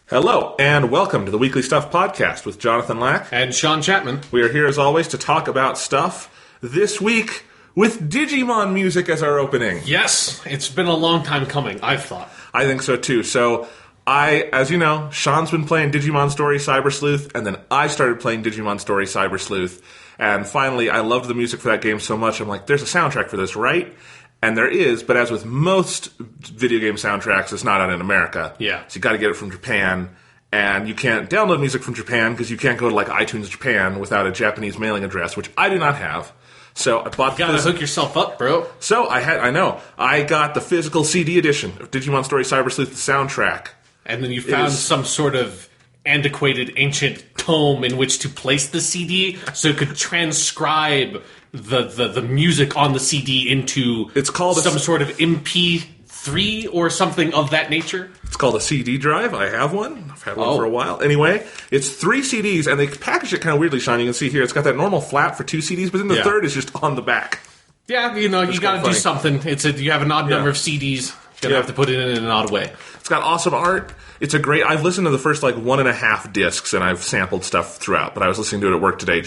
Hello, and welcome to the Weekly Stuff Podcast with Jonathan Lack. And Sean Chapman. We are here, as always, to talk about stuff this week with Digimon music as our opening. Yes, it's been a long time coming, I've thought. I think so, too. So, as you know, Sean's been playing Digimon Story Cyber Sleuth, and then I started playing Digimon Story Cyber Sleuth. And finally, I loved the music for that game so much, I'm like, there's a soundtrack for this, right? And there is, but as with most video game soundtracks, it's not out in America. Yeah. So you got to get it from Japan, and you can't download music from Japan because you can't go to like iTunes Japan without a Japanese mailing address, which I do not have. So I bought. You gotta hook yourself up, bro. So I got the physical CD edition of Digimon Story Cyber Sleuth, the soundtrack, and then you found some sort of antiquated, ancient tome in which to place the CD, so it could transcribe the music on the CD into some sort of MP3 or something of that nature. It's called a CD drive. I have one. I've had one for a while. Anyway, it's 3 CDs, and they package it kind of weirdly, Sean. You can see here, it's got that normal flap for 2 CDs, but then the third is just on the back. Yeah, you got to do something. You have an odd number of CDs. You're going to have to put it in an odd way. It's got awesome art. I've listened to the first, 1.5 discs, and I've sampled stuff throughout, but I was listening to it at work today,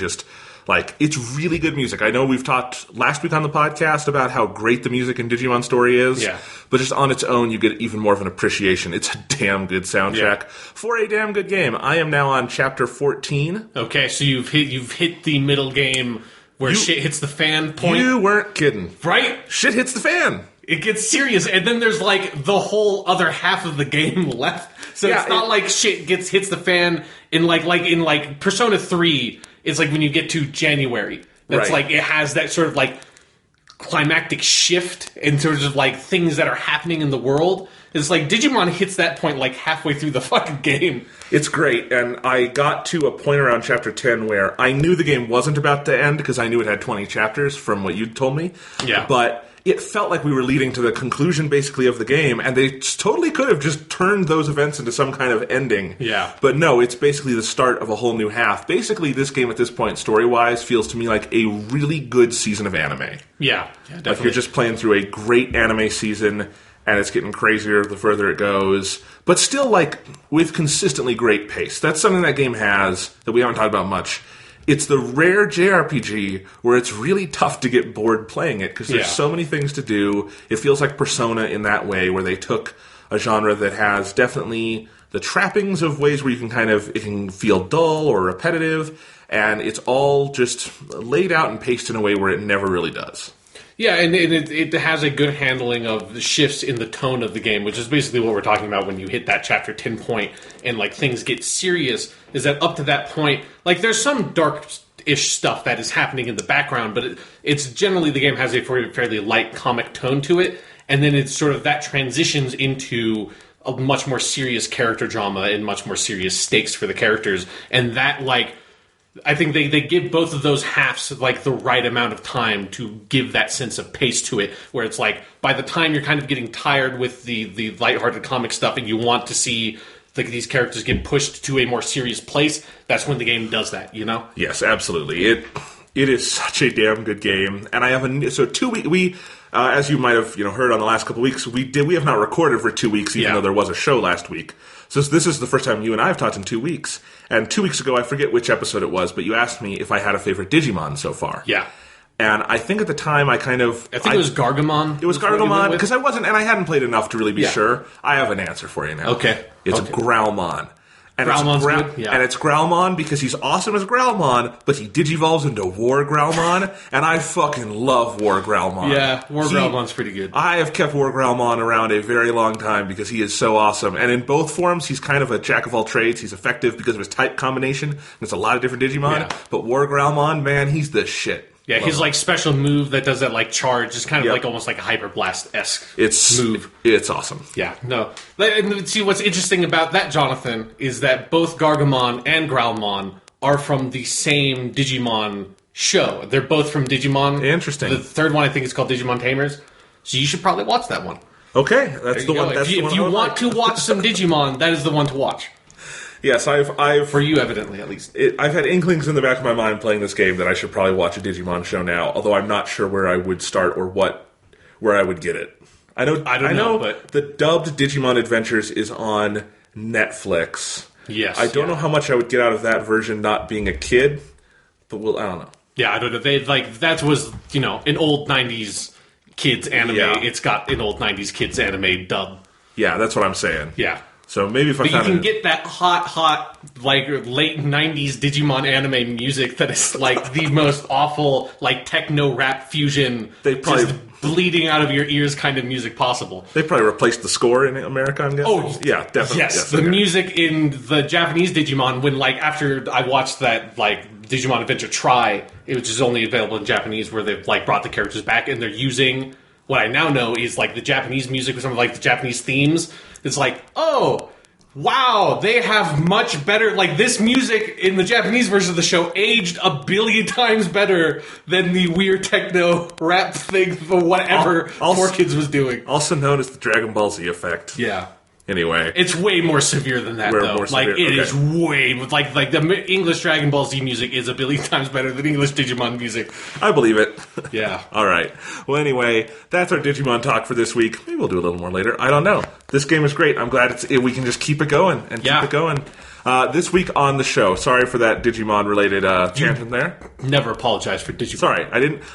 it's really good music. I know we've talked last week on the podcast about how great the music in Digimon Story is, but just on its own, you get even more of an appreciation. It's a damn good soundtrack for a damn good game. I am now on Chapter 14. Okay, so you've hit the middle game where shit hits the fan point. You weren't kidding. Right? Shit hits the fan. It gets serious, and then there's the whole other half of the game left. So it's not like shit hits the fan in in Persona 3. It's like when you get to January. That's it has that sort of climactic shift in terms of things that are happening in the world. It's like Digimon hits that point halfway through the fucking game. It's great, and I got to a point around Chapter 10 where I knew the game wasn't about to end because I knew it had 20 chapters from what you'd told me. Yeah. But it felt like we were leading to the conclusion, basically, of the game, and they totally could have just turned those events into some kind of ending. Yeah. But no, it's basically the start of a whole new half. Basically, this game at this point, story-wise, feels to me like a really good season of anime. Yeah, definitely. Like you're just playing through a great anime season, and it's getting crazier the further it goes, but still, with consistently great pace. That's something that game has that we haven't talked about much. It's the rare JRPG where it's really tough to get bored playing it because there's so many things to do. It feels like Persona in that way, where they took a genre that has definitely the trappings of ways where you can it can feel dull or repetitive, and it's all just laid out and paced in a way where it never really does. Yeah, and it has a good handling of the shifts in the tone of the game, which is basically what we're talking about when you hit that Chapter 10 point and things get serious, is that up to that point, there's some dark-ish stuff that is happening in the background, but it's generally the game has a fairly light comic tone to it, and then it's sort of that transitions into a much more serious character drama and much more serious stakes for the characters, and that, I think they give both of those halves the right amount of time to give that sense of pace to it, where it's by the time you're kind of getting tired with the lighthearted comic stuff and you want to see these characters get pushed to a more serious place, that's when the game does that, you know? Yes, absolutely. It is such a damn good game, and I have 2 weeks. We as you might have heard on the last couple of weeks, we have not recorded for 2 weeks, even though there was a show last week. So this is the first time you and I have talked in 2 weeks. And 2 weeks ago, I forget which episode it was, but you asked me if I had a favorite Digimon so far. Yeah. And I think at the time I think it was Gargamon. It was Gargamon, because I hadn't played enough to really be sure. I have an answer for you now. Okay. It's Growlmon. And Growlmon's good. Yeah. And it's Growlmon because he's awesome as Growlmon, but he digivolves into War Growlmon, and I fucking love War Growlmon. Yeah, War Growlmon's pretty good. I have kept War Growlmon around a very long time because he is so awesome. And in both forms, he's kind of a jack of all trades. He's effective because of his type combination. There's a lot of different Digimon. Yeah. But War Growlmon, man, he's the shit. Yeah, his special move that does that charge is kind of almost like a Hyper Blast-esque move. It's awesome. Yeah, no. And see, what's interesting about that, Jonathan, is that both Gargamon and Growlmon are from the same Digimon show. They're both from Digimon. Interesting. The third one, I think, is called Digimon Tamers. So you should probably watch that one. Okay, that's the one. If you want to watch some Digimon, that is the one to watch. Yes, I've for you, evidently, at least. I've had inklings in the back of my mind playing this game that I should probably watch a Digimon show now, although I'm not sure where I would start or where I would get it. I know, but the dubbed Digimon Adventures is on Netflix. Yes. I don't know how much I would get out of that version not being a kid, but I don't know. Yeah, I don't know. That was, an old 90s kids anime. Yeah. It's got an old 90s kids anime dub. Yeah, that's what I'm saying. Yeah. So maybe if I But you found can get that hot, late 90s Digimon anime music that is the most awful, techno rap fusion, They probably just bleeding out of your ears kind of music possible. They probably replaced the score in America, I'm guessing. Oh, yeah, definitely. Yes, the music in the Japanese Digimon, when after I watched that Digimon Adventure Try, which is only available in Japanese, where they've brought the characters back and they're using what I now know is the Japanese music with some of the Japanese themes. It's oh, wow, they have much better, this music in the Japanese version of the show aged a billion times better than the weird techno rap thing for whatever 4Kids was doing. Also known as the Dragon Ball Z effect. Yeah. Anyway. It's way more severe than that, though. More severe. It is way... the English Dragon Ball Z music is a billion times better than English Digimon music. I believe it. Yeah. All right. Well, anyway, that's our Digimon talk for this week. Maybe we'll do a little more later. I don't know. This game is great. I'm glad we can just keep it going and keep it going. This week on the show, sorry for that Digimon-related tangent there. Never apologize for Digimon. Sorry,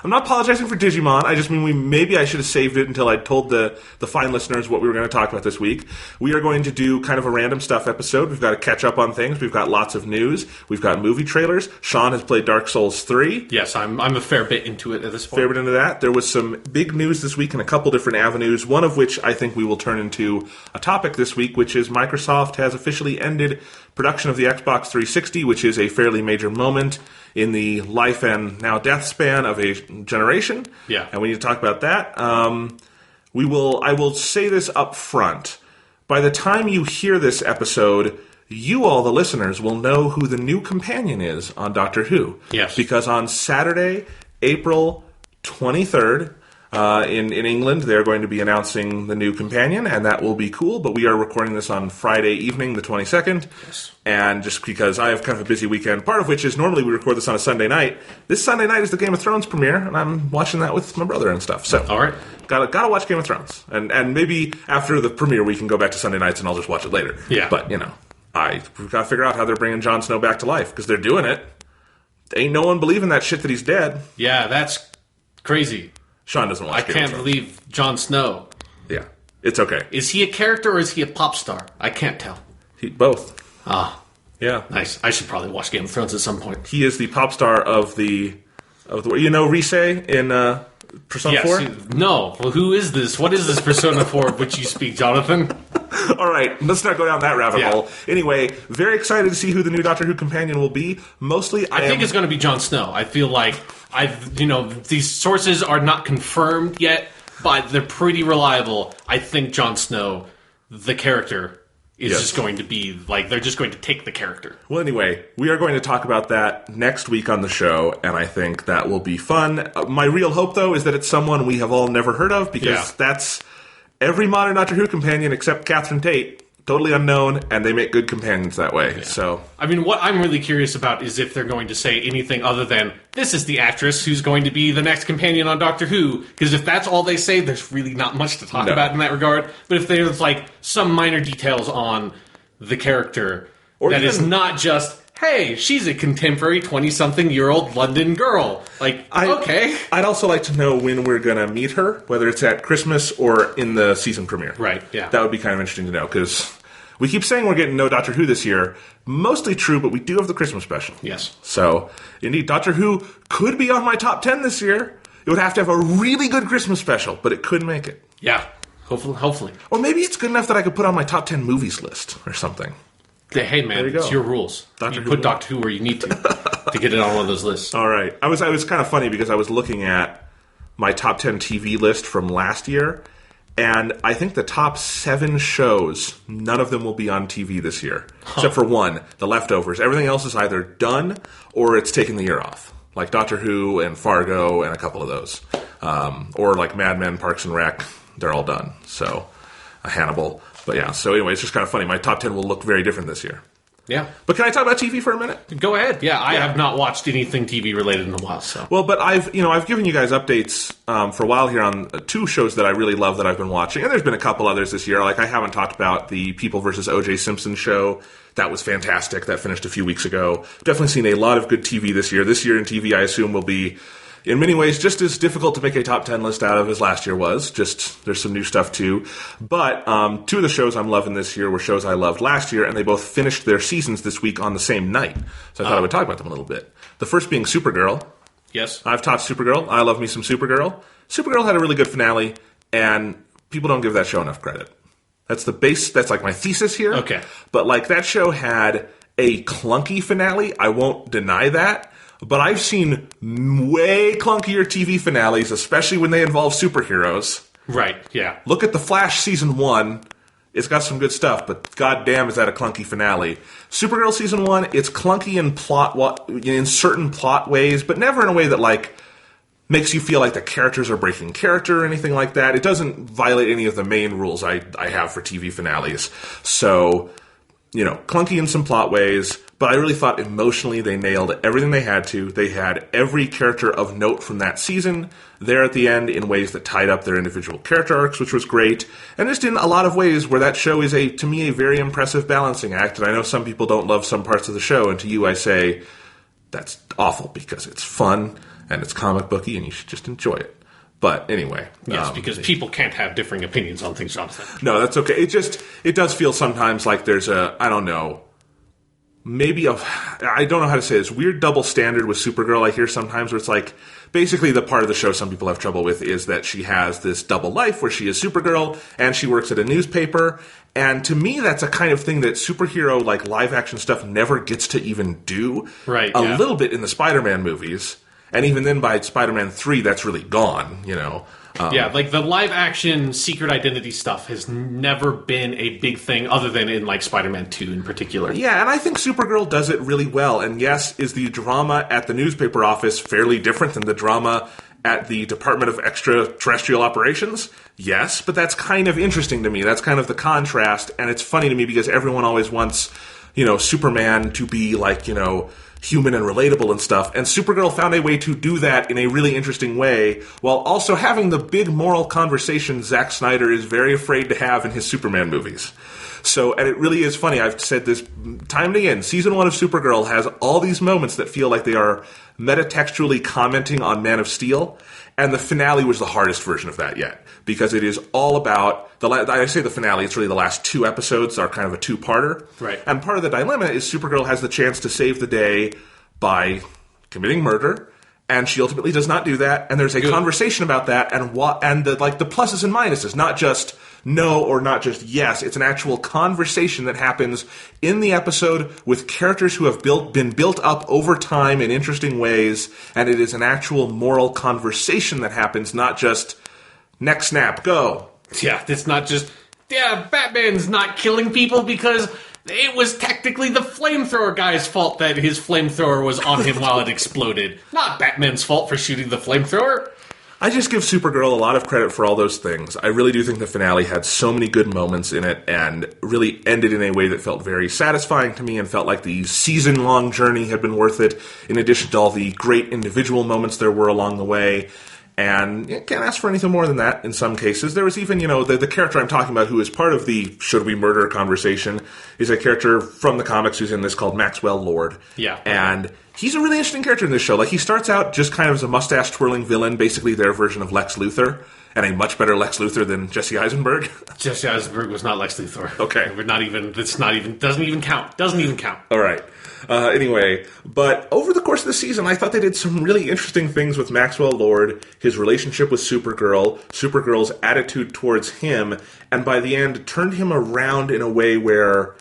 I'm not apologizing for Digimon. I just mean maybe I should have saved it until I told the fine listeners what we were going to talk about this week. We are going to do kind of a random stuff episode. We've got to catch up on things. We've got lots of news. We've got movie trailers. Sean has played Dark Souls 3. Yes, I'm a fair bit into it at this point. Fair bit into that. There was some big news this week in a couple different avenues, one of which I think we will turn into a topic this week, which is Microsoft has officially ended production of the Xbox 360, which is a fairly major moment in the life and now death span of a generation. Yeah. And we need to talk about that. I will say this up front. By the time you hear this episode, you all, the listeners, will know who the new companion is on Doctor Who. Yes. Because on Saturday, April 23rd, in England, they're going to be announcing the new companion, and that will be cool, but we are recording this on Friday evening, the 22nd, yes. And just because I have kind of a busy weekend, part of which is normally we record this on a Sunday night. This Sunday night is the Game of Thrones premiere, and I'm watching that with my brother and stuff, so all right. Gotta watch Game of Thrones, and maybe after the premiere we can go back to Sunday nights and I'll just watch it later. Yeah. But, we've got to figure out how they're bringing Jon Snow back to life, because they're doing it. Ain't no one believing that shit that he's dead. Yeah, that's crazy. Sean doesn't watch Game of Thrones. I can't believe Jon Snow. Yeah, it's okay. Is he a character or is he a pop star? I can't tell. Both. Ah. Yeah. Nice. I should probably watch Game of Thrones at some point. He is the pop star of the Rise in Persona 4? No. Well, who is this? What is this Persona 4 of which you speak, Jonathan? All right, let's not go down that rabbit hole. Anyway, very excited to see who the new Doctor Who companion will be. Mostly, I think it's going to be Jon Snow. I feel like these sources are not confirmed yet, but they're pretty reliable. I think Jon Snow, the character, is just going to be they're just going to take the character. Well, anyway, we are going to talk about that next week on the show, and I think that will be fun. My real hope, though, is that it's someone we have all never heard of, because that's every modern Doctor Who companion except Catherine Tate. Totally unknown, and they make good companions that way. Yeah. So, I mean, what I'm really curious about is if they're going to say anything other than, this is the actress who's going to be the next companion on Doctor Who. Because if that's all they say, there's really not much to talk about in that regard. But if there's, some minor details on the character, or that is not just, hey, she's a contemporary 20-something-year-old London girl. Okay. I'd also like to know when we're going to meet her, whether it's at Christmas or in the season premiere. Right, yeah. That would be kind of interesting to know, because we keep saying we're getting no Doctor Who this year. Mostly true, but we do have the Christmas special. Yes. So, indeed, Doctor Who could be on my top 10 this year. It would have to have a really good Christmas special, but it could make it. Yeah, hopefully. Or maybe it's good enough that I could put on my top 10 movies list or something. Hey, man, it's your rules. You put Doctor Who where you need to get it on one of those lists. All right. I was kind of funny because I was looking at my top 10 TV list from last year, and I think the top 7 shows, none of them will be on TV this year. Except for one, The Leftovers. Everything else is either done or it's taken the year off. Like Doctor Who and Fargo and a couple of those. Or like Mad Men, Parks and Rec. They're all done. So, Hannibal. But yeah, so anyway, it's just kind of funny. My top 10 will look very different this year. Yeah. But can I talk about TV for a minute? Go ahead. Yeah, I have not watched anything TV related in a while. So. Well, but I've given you guys updates for a while here on 2 shows that I really love that I've been watching, and there's been a couple others this year. Like I haven't talked about the People vs. O.J. Simpson show. That was fantastic. That finished a few weeks ago. Definitely seen a lot of good TV this year. This year in TV, I assume, will be, in many ways, just as difficult to make a top 10 list out of as last year was. Just, there's some new stuff, too. But 2 of the shows I'm loving this year were shows I loved last year, and they both finished their seasons this week on the same night. So I thought I would talk about them a little bit. The first being Supergirl. Yes. I've taught Supergirl. I love me some Supergirl. Supergirl had a really good finale, and people don't give that show enough credit. That's the base, that's like my thesis here. Okay. But like that show had a clunky finale. I won't deny that. But I've seen way clunkier TV finales, especially when they involve superheroes. Right, yeah. Look at The Flash Season 1. It's got some good stuff, but goddamn is that a clunky finale. Supergirl Season 1, it's clunky in certain plot ways, but never in a way that, like, makes you feel like the characters are breaking character or anything like that. It doesn't violate any of the main rules I have for TV finales. So, clunky in some plot ways, but I really thought emotionally they nailed everything they had to. They had every character of note from that season there at the end in ways that tied up their individual character arcs, which was great. And just in a lot of ways where that show is, to me, a very impressive balancing act. And I know some people don't love some parts of the show, and to you I say, that's awful because it's fun and it's comic booky and you should just enjoy it. But anyway. Yes, because people can't have differing opinions on things, Jonathan. No, that's okay. It does feel sometimes like there's I don't know, I don't know how to say this, weird double standard with Supergirl I hear sometimes where it's like, basically the part of the show some people have trouble with is that she has this double life where she is Supergirl and she works at a newspaper. And to me, that's a kind of thing that superhero, like live action stuff, never gets to even do. Right. A little bit in the Spider-Man movies. And even then, by Spider-Man 3, that's really gone, Yeah, like the live-action secret identity stuff has never been a big thing other than in, like, Spider-Man 2 in particular. Yeah, and I think Supergirl does it really well. And yes, is the drama at the newspaper office fairly different than the drama at the Department of Extraterrestrial Operations? Yes, but that's kind of interesting to me. That's kind of the contrast, and it's funny to me because everyone always wants, Superman to be, like, human and relatable and stuff, and Supergirl found a way to do that in a really interesting way, while also having the big moral conversation Zack Snyder is very afraid to have in his Superman movies. So, and it really is funny, I've said this time and again, Season 1 of Supergirl has all these moments that feel like they are metatextually commenting on Man of Steel, and the finale was the hardest version of that yet, because it is all about, I say the finale, it's really the last 2 episodes are kind of a 2-parter. Right. And part of the dilemma is Supergirl has the chance to save the day by committing murder, and she ultimately does not do that, and there's a conversation about that, and the pluses and minuses, not just no or not just yes. It's an actual conversation that happens in the episode with characters who have been built up over time in interesting ways, and it is an actual moral conversation that happens, not just neck snap, go. Yeah, it's not just, Batman's not killing people because it was technically the flamethrower guy's fault that his flamethrower was on him while it exploded. Not Batman's fault for shooting the flamethrower. I just give Supergirl a lot of credit for all those things. I really do think the finale had so many good moments in it and really ended in a way that felt very satisfying to me and felt like the season-long journey had been worth it, in addition to all the great individual moments there were along the way. And you can't ask for anything more than that in some cases. There was even, the character I'm talking about who is part of the should we murder conversation is a character from the comics who's in this called Maxwell Lord. Yeah. And he's a really interesting character in this show. Like, he starts out just kind of as a mustache-twirling villain, basically their version of Lex Luthor, and a much better Lex Luthor than Jesse Eisenberg. Jesse Eisenberg was not Lex Luthor. Okay. Doesn't even count. All right. Anyway, but over the course of the season, I thought they did some really interesting things with Maxwell Lord, his relationship with Supergirl, Supergirl's attitude towards him, and by the end, turned him around in a way where,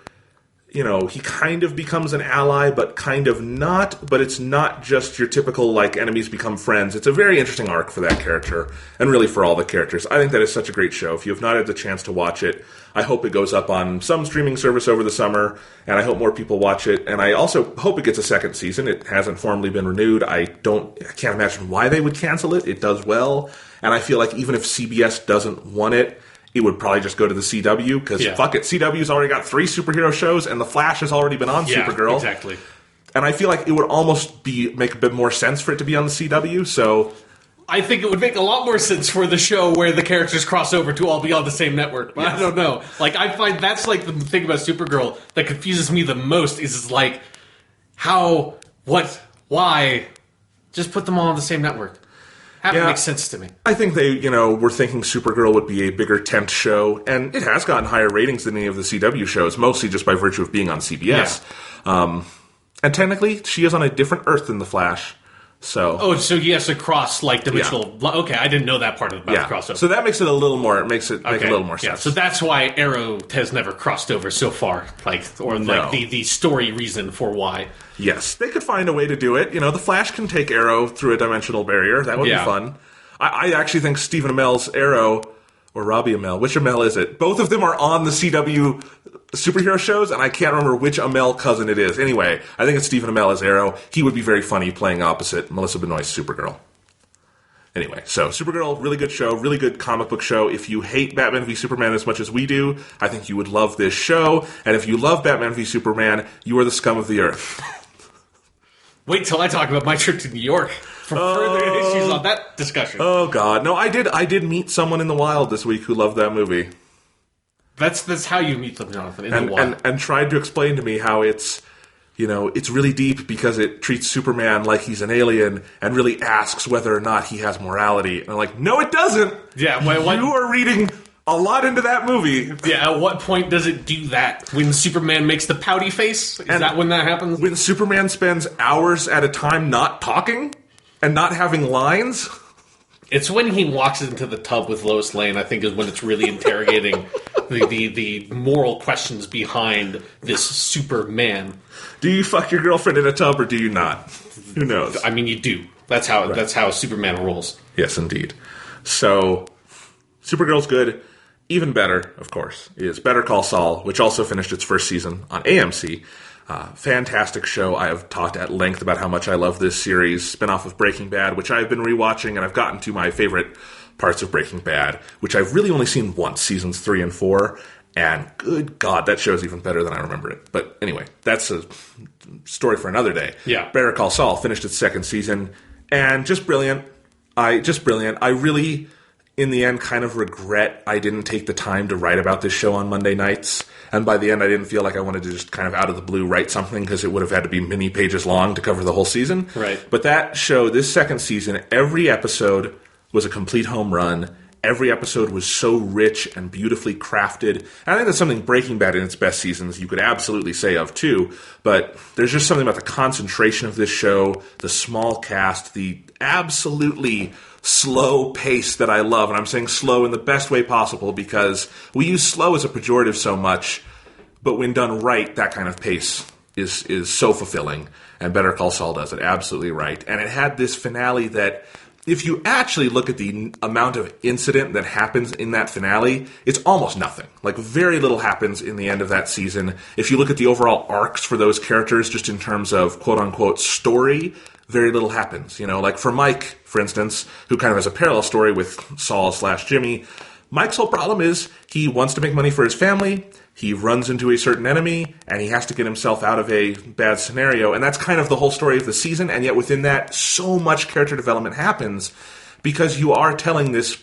he kind of becomes an ally, but kind of not, but it's not just your typical, enemies become friends. It's a very interesting arc for that character, and really for all the characters. I think that is such a great show. If you have not had the chance to watch it, I hope it goes up on some streaming service over the summer, and I hope more people watch it, and I also hope it gets a second season. It hasn't formally been renewed. I can't imagine why they would cancel it. It does well, and I feel like even if CBS doesn't want it, it would probably just go to the CW, because fuck it, CW's already got 3 superhero shows, and The Flash has already been on Supergirl. Exactly. And I feel like it would almost make a bit more sense for it to be on the CW, so... I think it would make a lot more sense for the show where the characters cross over to all be on the same network. But I don't know. Like, I find that's like the thing about Supergirl that confuses me the most is like, how, what, why? Just put them all on the same network. Have it make sense to me. I think they, were thinking Supergirl would be a bigger tent show, and it has gotten higher ratings than any of the CW shows, mostly just by virtue of being on CBS. Yeah. And technically, she is on a different Earth than the Flash. So so he has to cross like dimensional. Yeah. Okay, I didn't know that part about the crossover. So that makes it a little more. It makes it make a little more sense. Yeah, so that's why Arrow has never crossed over so far, the story reason for why. Yes, they could find a way to do it. The Flash can take Arrow through a dimensional barrier. That would be fun. I actually think Stephen Amell's Arrow, or Robbie Amell, which Amell is it? Both of them are on the CW superhero shows, and I can't remember which Amell cousin it is. Anyway, I think it's Stephen Amell as Arrow. He would be very funny playing opposite Melissa Benoist's Supergirl. Anyway, so Supergirl, really good show, really good comic book show. If you hate Batman v Superman as much as we do, I think you would love this show. And if you love Batman v Superman, you are the scum of the earth. Wait till I talk about my trip to New York for further issues on that discussion. Oh, God. No, I did meet someone in the wild this week who loved that movie. That's how you meet them, Jonathan, in the wild. And tried to explain to me how it's really deep because it treats Superman like he's an alien and really asks whether or not he has morality. And I'm like, no, it doesn't. Yeah, you are reading a lot into that movie. Yeah, at what point does it do that? When Superman makes the pouty face? Is that when that happens? When Superman spends hours at a time not talking and not having lines? It's when he walks into the tub with Lois Lane, I think, is when it's really interrogating the moral questions behind this Superman. Do you fuck your girlfriend in a tub or do you not? Who knows? I mean, you do. That's how Superman rolls. Yes, indeed. So, Supergirl's good. Even better, of course, is Better Call Saul, which also finished its first season on AMC. Fantastic show. I have talked at length about how much I love this series, spinoff of Breaking Bad, which I've been rewatching, and I've gotten to my favorite parts of Breaking Bad, which I've really only seen once, seasons 3 and 4, and good God, that show's even better than I remember it. But anyway, that's a story for another day. Yeah. Better Call Saul finished its second season, and just brilliant. I really, in the end, kind of regret I didn't take the time to write about this show on Monday nights. And by the end, I didn't feel like I wanted to just kind of out of the blue write something because it would have had to be many pages long to cover the whole season. Right. But that show, this second season, every episode was a complete home run. Every episode was so rich and beautifully crafted. And I think that's something Breaking Bad in its best seasons you could absolutely say of too. But there's just something about the concentration of this show, the small cast, the absolutely slow pace that I love. And I'm saying slow in the best way possible because we use slow as a pejorative so much. But when done right, that kind of pace is so fulfilling. And Better Call Saul does it absolutely right. And it had this finale that, if you actually look at the amount of incident that happens in that finale, it's almost nothing. Like, very little happens in the end of that season. If you look at the overall arcs for those characters, just in terms of quote-unquote story, very little happens. Like for Mike, for instance, who kind of has a parallel story with Saul/Jimmy, Mike's whole problem is he wants to make money for his family, he runs into a certain enemy, and he has to get himself out of a bad scenario. And that's kind of the whole story of the season, and yet within that, so much character development happens because you are telling this,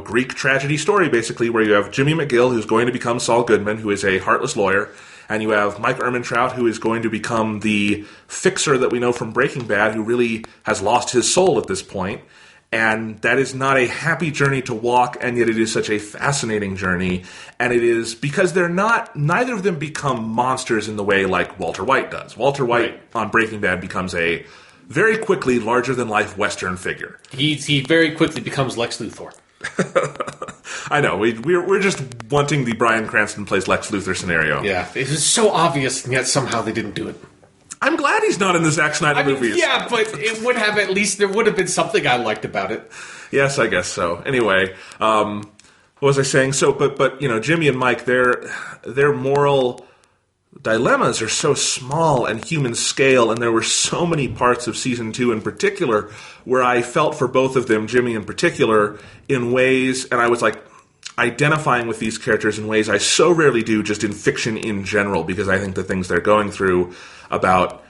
Greek tragedy story, basically, where you have Jimmy McGill, who's going to become Saul Goodman, who is a heartless lawyer, and you have Mike Ehrmantraut, who is going to become the fixer that we know from Breaking Bad, who really has lost his soul at this point. And that is not a happy journey to walk, and yet it is such a fascinating journey. And it is because neither of them become monsters in the way like Walter White does. Walter White on Breaking Bad becomes a very quickly larger-than-life Western figure. He very quickly becomes Lex Luthor. I know. We're just wanting the Bryan Cranston plays Lex Luthor scenario. Yeah, it was so obvious, and yet somehow they didn't do it. I'm glad he's not in the Zack Snyder movies. Yeah, but it would have there would have been something I liked about it. Yes, I guess so. Anyway, what was I saying? So, but Jimmy and Mike, their moral dilemmas are so small and human scale, and there were so many parts of season 2 in particular where I felt for both of them, Jimmy in particular, in ways, and I was like, identifying with these characters in ways I so rarely do just in fiction in general, because I think the things they're going through about,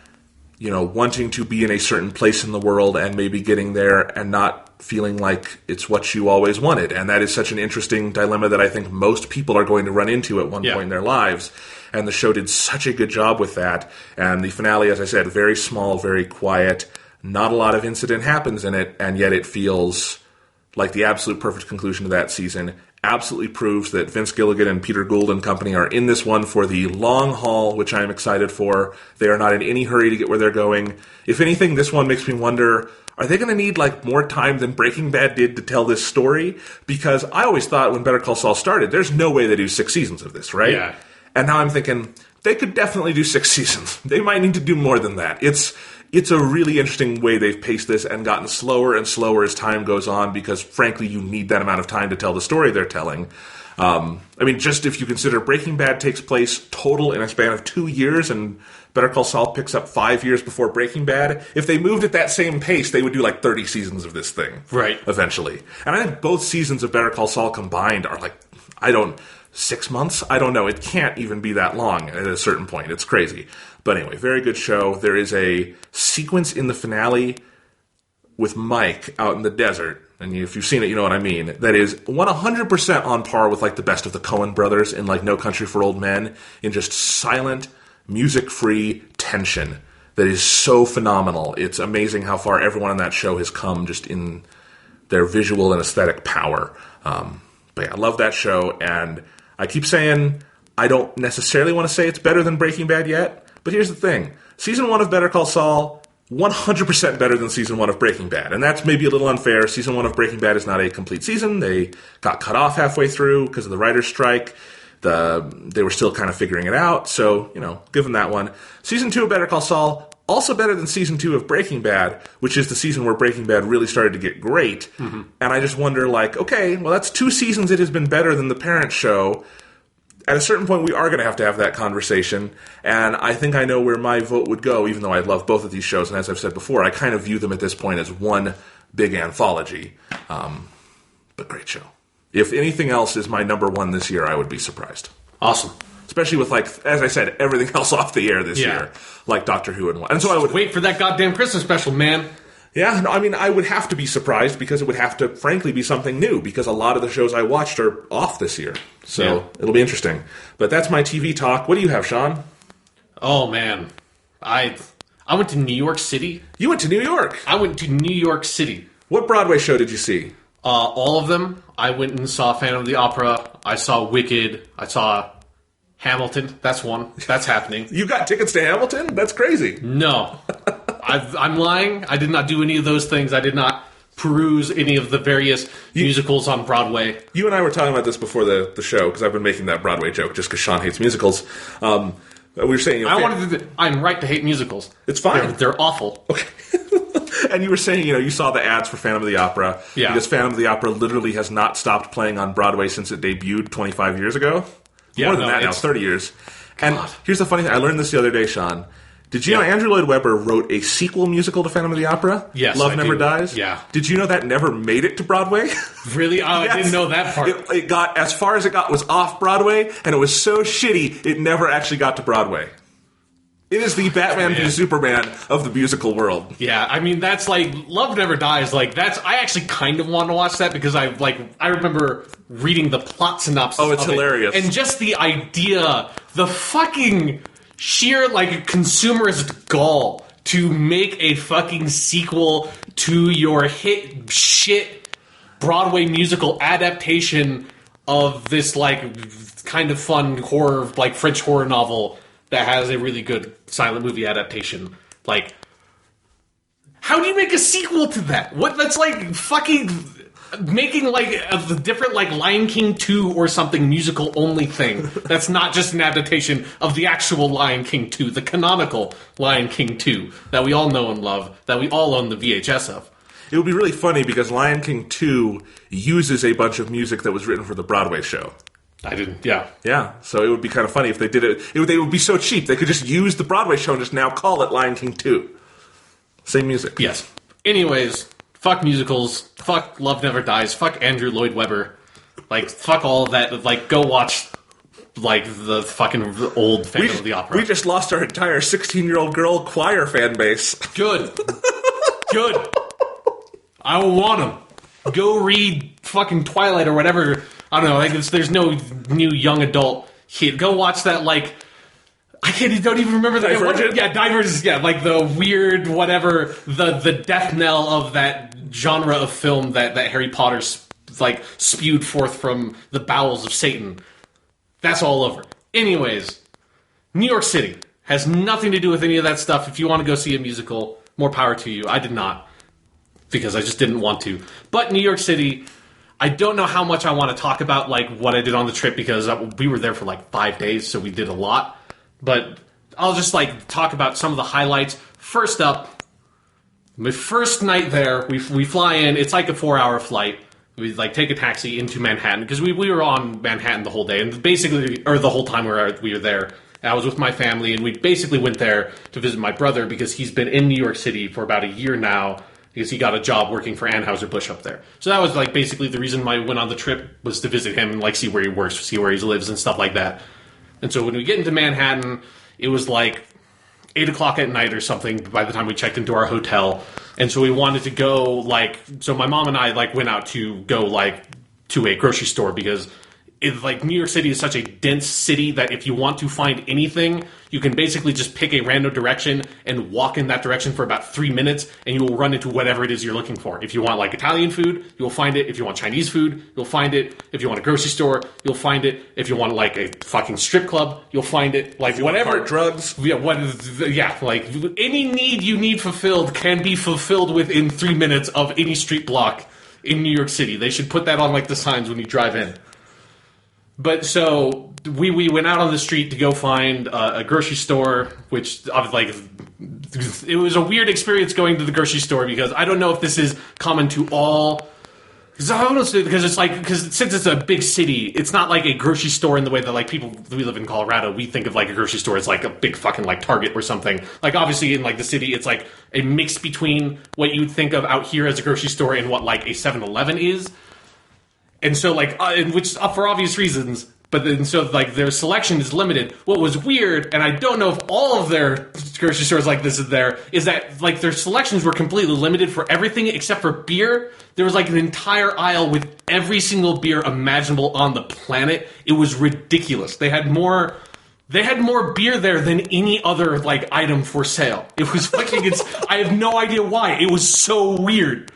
wanting to be in a certain place in the world and maybe getting there and not feeling like it's what you always wanted. And that is such an interesting dilemma that I think most people are going to run into at one point in their lives. And the show did such a good job with that. And the finale, as I said, very small, very quiet. Not a lot of incident happens in it, and yet it feels like the absolute perfect conclusion to that season. Absolutely proves that Vince Gilligan and Peter Gould and company are in this one for the long haul, which I am excited for. They are not in any hurry to get where they're going. If anything, this one makes me wonder, are they going to need more time than Breaking Bad did to tell this story? Because I always thought when Better Call Saul started, there's no way they do 6 seasons of this, right? Yeah. And now I'm thinking, they could definitely do 6 seasons. They might need to do more than that. It's a really interesting way they've paced this and gotten slower and slower as time goes on, because, frankly, you need that amount of time to tell the story they're telling. Just if you consider Breaking Bad takes place total in a span of 2 years, and Better Call Saul picks up 5 years before Breaking Bad, if they moved at that same pace, they would do 30 seasons of this thing. Right. Eventually. And I think both seasons of Better Call Saul combined are 6 months? I don't know. It can't even be that long at a certain point. It's crazy. But anyway, very good show. There is a sequence in the finale with Mike out in the desert, and if you've seen it, you know what I mean, that is 100% on par with the best of the Coen brothers in No Country for Old Men, in just silent, music-free tension that is so phenomenal. It's amazing how far everyone on that show has come just in their visual and aesthetic power. But yeah, I love that show, and I keep saying I don't necessarily want to say it's better than Breaking Bad yet, but here's the thing. Season 1 of Better Call Saul, 100% better than Season 1 of Breaking Bad. And that's maybe a little unfair. Season 1 of Breaking Bad is not a complete season. They got cut off halfway through because of the writer's strike. They were still kind of figuring it out. So, give them that one. Season 2 of Better Call Saul, also better than Season 2 of Breaking Bad, which is the season where Breaking Bad really started to get great. Mm-hmm. And I just wonder, okay, well, that's 2 seasons it has been better than the parent show. At a certain point, we are going to have that conversation, and I think I know where my vote would go, even though I love both of these shows, and as I've said before, I kind of view them at this point as one big anthology. But great show. If anything else is my number 1 this year, I would be surprised. Awesome. Especially with, as I said, everything else off the air this year, like Doctor Who and what. And so I would wait for that goddamn Christmas special, man. Yeah, no, I would have to be surprised, because it would have to, frankly, be something new, because a lot of the shows I watched are off this year. So it'll be interesting. But that's my TV talk. What do you have, Sean? Oh, man. I went to New York City. You went to New York? I went to New York City. What Broadway show did you see? All of them. I went and saw Phantom of the Opera. I saw Wicked. I saw Hamilton. That's one. That's happening. You got tickets to Hamilton? That's crazy. No. I'm lying. I did not do any of those things. I did not peruse any of the various musicals on Broadway. You and I were talking about this before the show, because I've been making that Broadway joke just because Sean hates musicals. We were saying... I'm right to hate musicals. It's fine. They're awful. Okay. And you were saying, you saw the ads for Phantom of the Opera. Yeah. Because Phantom of the Opera literally has not stopped playing on Broadway since it debuted 25 years ago. More than that now, 30 years. God. And here's the funny thing. I learned this the other day, Sean. Did you know Andrew Lloyd Webber wrote a sequel musical to Phantom of the Opera? Yes, Love Never Dies? Yeah. Did you know that never made it to Broadway? Really? Oh, yes. I didn't know that part. It got, as far as it got, was off Broadway, and it was so shitty, it never actually got to Broadway. It is the Batman v Superman of the musical world. Yeah, that's Love Never Dies. I actually kind of want to watch that, because I remember reading the plot synopsis. Oh, it's hilarious. And just the idea, the fucking sheer consumerist gall to make a fucking sequel to your hit shit Broadway musical adaptation of this kind of fun horror, French horror novel that has a really good silent movie adaptation. How do you make a sequel to that? What? That's fucking making a different Lion King 2 or something musical only thing. That's not just an adaptation of the actual Lion King 2, the canonical Lion King 2 that we all know and love, that we all own the VHS of. It would be really funny, because Lion King 2 uses a bunch of music that was written for the Broadway show. I didn't, yeah. Yeah, so it would be kind of funny if they did it. They would be so cheap, they could just use the Broadway show and just now call it Lion King 2. Same music. Yes. Anyways, fuck musicals, fuck Love Never Dies, fuck Andrew Lloyd Webber. Like, fuck all of that. Like, go watch, like, the fucking old Phantom of the Opera. We just lost our entire 16-year-old girl choir fan base. Good. Good. I want them. Go read fucking Twilight or whatever. I don't know. Like, there's no new young adult kid. Go watch that, like... don't even remember that. Divergent? Divergent. Yeah, like the weird, whatever, the death knell of that genre of film that Harry Potter, like, spewed forth from the bowels of Satan. That's all over. Anyways, New York City has nothing to do with any of that stuff. If you want to go see a musical, more power to you. I did not, because I just didn't want to. But New York City... I don't know how much I want to talk about, like, what I did on the trip, because we were there for, like, 5 days, so we did a lot. But I'll just, like, talk about some of the highlights. First up, my first night there, we fly in. It's like a 4-hour flight. We, like, take a taxi into Manhattan, because we were on Manhattan the whole day, and basically, or the whole time we were there. I was with my family, and we basically went there to visit my brother, because he's been in New York City for about a year now, because he got a job working for Anheuser-Busch up there. So that was, like, basically the reason why I went on the trip, was to visit him and, like, see where he works, see where he lives and stuff like that. And so when we get into Manhattan, it was, like, 8 o'clock at night or something by the time we checked into our hotel. And so we wanted to go, like... So my mom and I, like, went out to go, like, to a grocery store, because... like, New York City is such a dense city that if you want to find anything, you can basically just pick a random direction and walk in that direction for about 3 minutes, and you will run into whatever it is you're looking for. If you want, like, Italian food, you'll find it. If you want Chinese food, you'll find it. If you want a grocery store, you'll find it. If you want, like, a fucking strip club, you'll find it. Like, whatever. Drugs. Yeah, like, any need you need fulfilled can be fulfilled within 3 minutes of any street block in New York City. They should put that on, like, the signs when you drive in. But so we went out on the street to go find a grocery store, which I was like, it was a weird experience going to the grocery store, because I don't know if this is common to all. Because it's like, because since it's a big city, it's not like a grocery store in the way that, like, people, we live in Colorado, we think of, like, a grocery store as, like, a big fucking, like, Target or something. Like, obviously in, like, the city, it's like a mix between what you would think of out here as a grocery store and what, like, a 7-Eleven is. And so, like, which for obvious reasons, but then so, like, their selection is limited. What was weird, and I don't know if all of their grocery stores like this is there, is that, like, their selections were completely limited for everything except for beer. There was, like, an entire aisle with every single beer imaginable on the planet. It was ridiculous. They had more beer there than any other, like, item for sale. It was fucking, I have no idea why. It was so weird.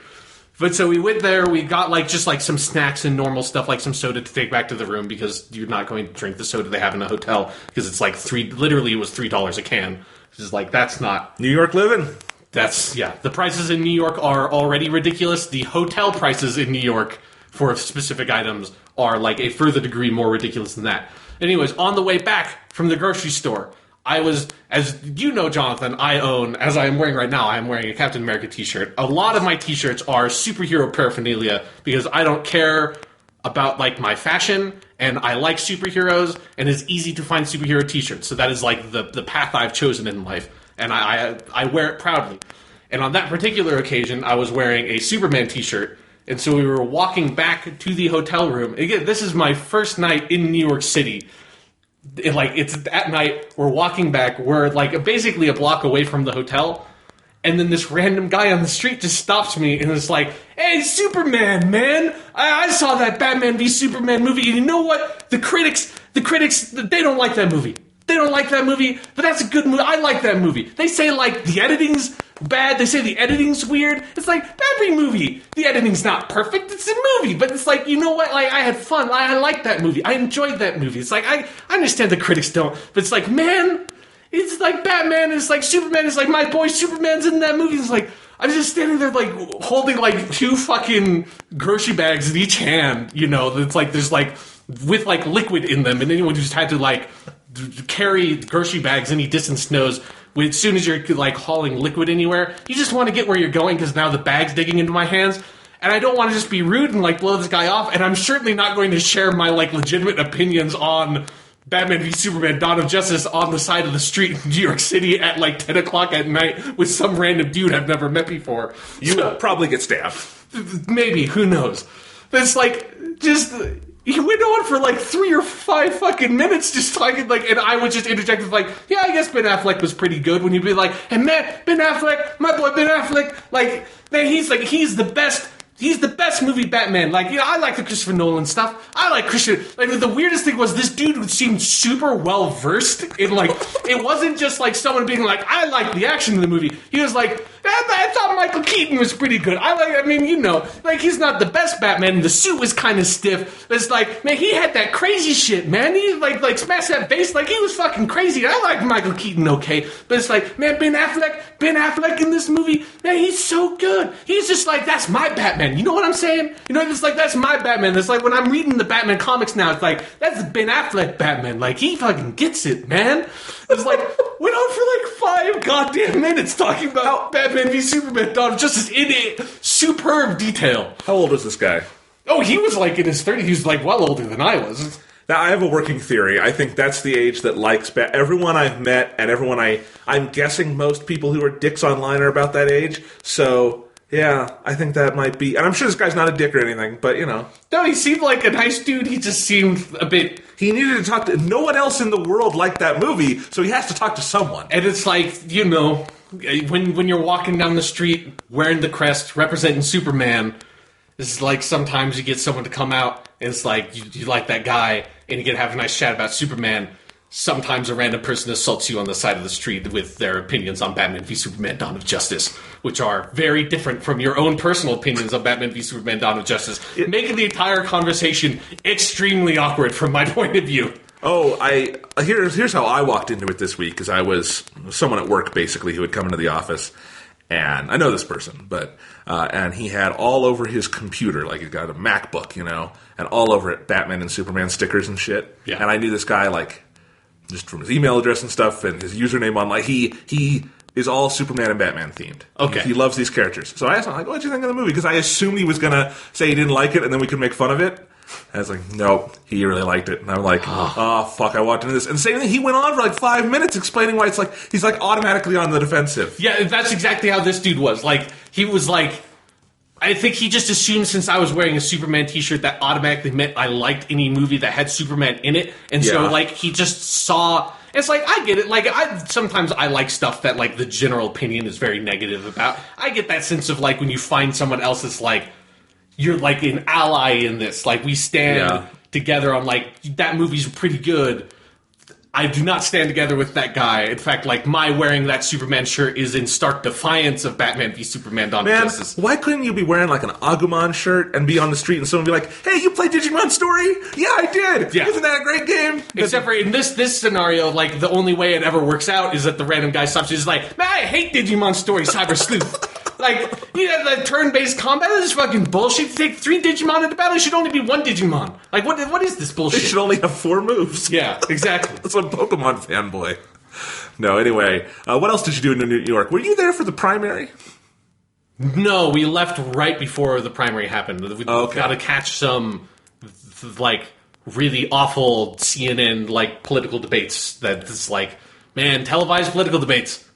But so we went there, we got, like, just, like, some snacks and normal stuff, like some soda to take back to the room, because you're not going to drink the soda they have in a hotel, because it's, like, literally it was $3 a can. Which is, like, that's not... New York living. That's, yeah. The prices in New York are already ridiculous. The hotel prices in New York for specific items are, like, a further degree more ridiculous than that. Anyways, on the way back from the grocery store... I was, as you know, Jonathan, I own, as I am wearing right now, I am wearing a Captain America t-shirt. A lot of my t-shirts are superhero paraphernalia, because I don't care about, like, my fashion, and I like superheroes, and it's easy to find superhero t-shirts. So that is, like, the path I've chosen in life, and I wear it proudly. And on that particular occasion, I was wearing a Superman t-shirt, and so we were walking back to the hotel room. Again, this is my first night in New York City. It's at night, we're walking back, we're, like, basically a block away from the hotel, and then this random guy on the street just stops me and is like, "Hey, Superman, man! I saw that Batman v Superman movie, and you know what? The critics, they don't like that movie. They don't like that movie, but that's a good movie. I like that movie. They say, like, the editing's bad. They say the editing's weird. It's like, every movie, the editing's not perfect. It's a movie, but it's like, you know what? Like, I had fun. I liked that movie. I enjoyed that movie. It's like, I understand the critics don't, but it's like, man, it's like Batman is like Superman is like my boy Superman's in that movie. It's like, I'm just standing there, like, holding, like, 2 fucking grocery bags in each hand, you know, it's like, there's, like, with, like, liquid in them, and anyone who's had to, like, carry grocery bags any distance knows, as soon as you're, like, hauling liquid anywhere, you just want to get where you're going, because now the bag's digging into my hands, and I don't want to just be rude and, like, blow this guy off, and I'm certainly not going to share my, like, legitimate opinions on Batman v Superman Dawn of Justice on the side of the street in New York City at, like, 10 o'clock at night with some random dude I've never met before. You will probably get stabbed. Maybe, who knows? But it's like, just, he went on for like 3 or 5 fucking minutes just talking, like, and I would just interject with like, yeah, I guess Ben Affleck was pretty good, when you'd be like, and man, Ben Affleck, my boy Ben Affleck, like, man, he's the best. He's the best movie Batman. Like, you know, I like the Christopher Nolan stuff. I like Christian. Like, the weirdest thing was this dude seemed super well versed in, like, it wasn't just like someone being like, I like the action in the movie. He was like, I thought Michael Keaton was pretty good. Like, he's not the best Batman. The suit was kind of stiff. It's like, man, he had that crazy shit, man. He like smashed that bass. Like, he was fucking crazy. I like Michael Keaton, okay, but it's like, man, Ben Affleck in this movie, man, he's so good. He's just like, that's my Batman. You know what I'm saying? You know, it's like, that's my Batman. It's like when I'm reading the Batman comics now, it's like, that's Ben Affleck Batman. Like, he fucking gets it, man. It's like, went on for like 5 goddamn minutes talking about Batman v Superman Dawn of Justice in superb detail. How old was this guy? Oh, he was like in his 30s. He was like well older than I was. Now, I have a working theory. I think that's the age that likes everyone I've met and everyone I'm guessing most people who are dicks online are about that age. So, yeah, I think that might be... And I'm sure this guy's not a dick or anything, but, you know. No, he seemed like a nice dude. He just seemed a bit... He needed to talk to... No one else in the world liked that movie, so he has to talk to someone. And it's like, you know, when you're walking down the street wearing the crest, representing Superman, it's like sometimes you get someone to come out, and it's like, you like that guy, and you get to have a nice chat about Superman. Sometimes a random person assaults you on the side of the street with their opinions on Batman v Superman Dawn of Justice, which are very different from your own personal opinions on Batman v Superman Dawn of Justice, making the entire conversation extremely awkward from my point of view. Oh, here's how I walked into it this week, because I was someone at work, basically, who had come into the office, and I know this person, but and he had all over his computer, like he's got a MacBook, you know, and all over it, Batman and Superman stickers and shit. Yeah. And I knew this guy, like, just from his email address and stuff, and his username online. He is all Superman and Batman themed. Okay. He loves these characters. So I asked him, like, what'd you think of the movie? Because I assumed he was going to say he didn't like it, and then we could make fun of it. And I was like, no, he really liked it. And I'm like, oh, fuck, I walked into this. And same thing, he went on for like 5 minutes explaining why it's like, he's like automatically on the defensive. Yeah, that's exactly how this dude was. Like, he was like, I think he just assumed since I was wearing a Superman t-shirt that automatically meant I liked any movie that had Superman in it. And so, like, he just saw... It's like, I get it. Like, sometimes I like stuff that, like, the general opinion is very negative about. I get that sense of, like, when you find someone else that's, like, you're, like, an ally in this. Like, we stand together on, like, that movie's pretty good. I do not stand together with that guy. In fact, like, my wearing that Superman shirt is in stark defiance of Batman v Superman Dawn of Justice. Why couldn't you be wearing, like, an Agumon shirt and be on the street and someone be like, hey, you play Digimon Story? Yeah, I did! Yeah. Isn't that a great game? Except for in this scenario, like, the only way it ever works out is that the random guy stops you and is like, man, I hate Digimon Story, Cyber Sleuth. Like, you know, the turn-based combat is fucking bullshit. To take 3 Digimon into battle, it should only be 1 Digimon. Like, what is this bullshit? It should only have 4 moves. Yeah, exactly. That's a Pokemon fanboy. No, anyway, what else did you do in New York? Were you there for the primary? No, we left right before the primary happened. We got to catch some, like, really awful CNN, like, political debates that is like, man, televised political debates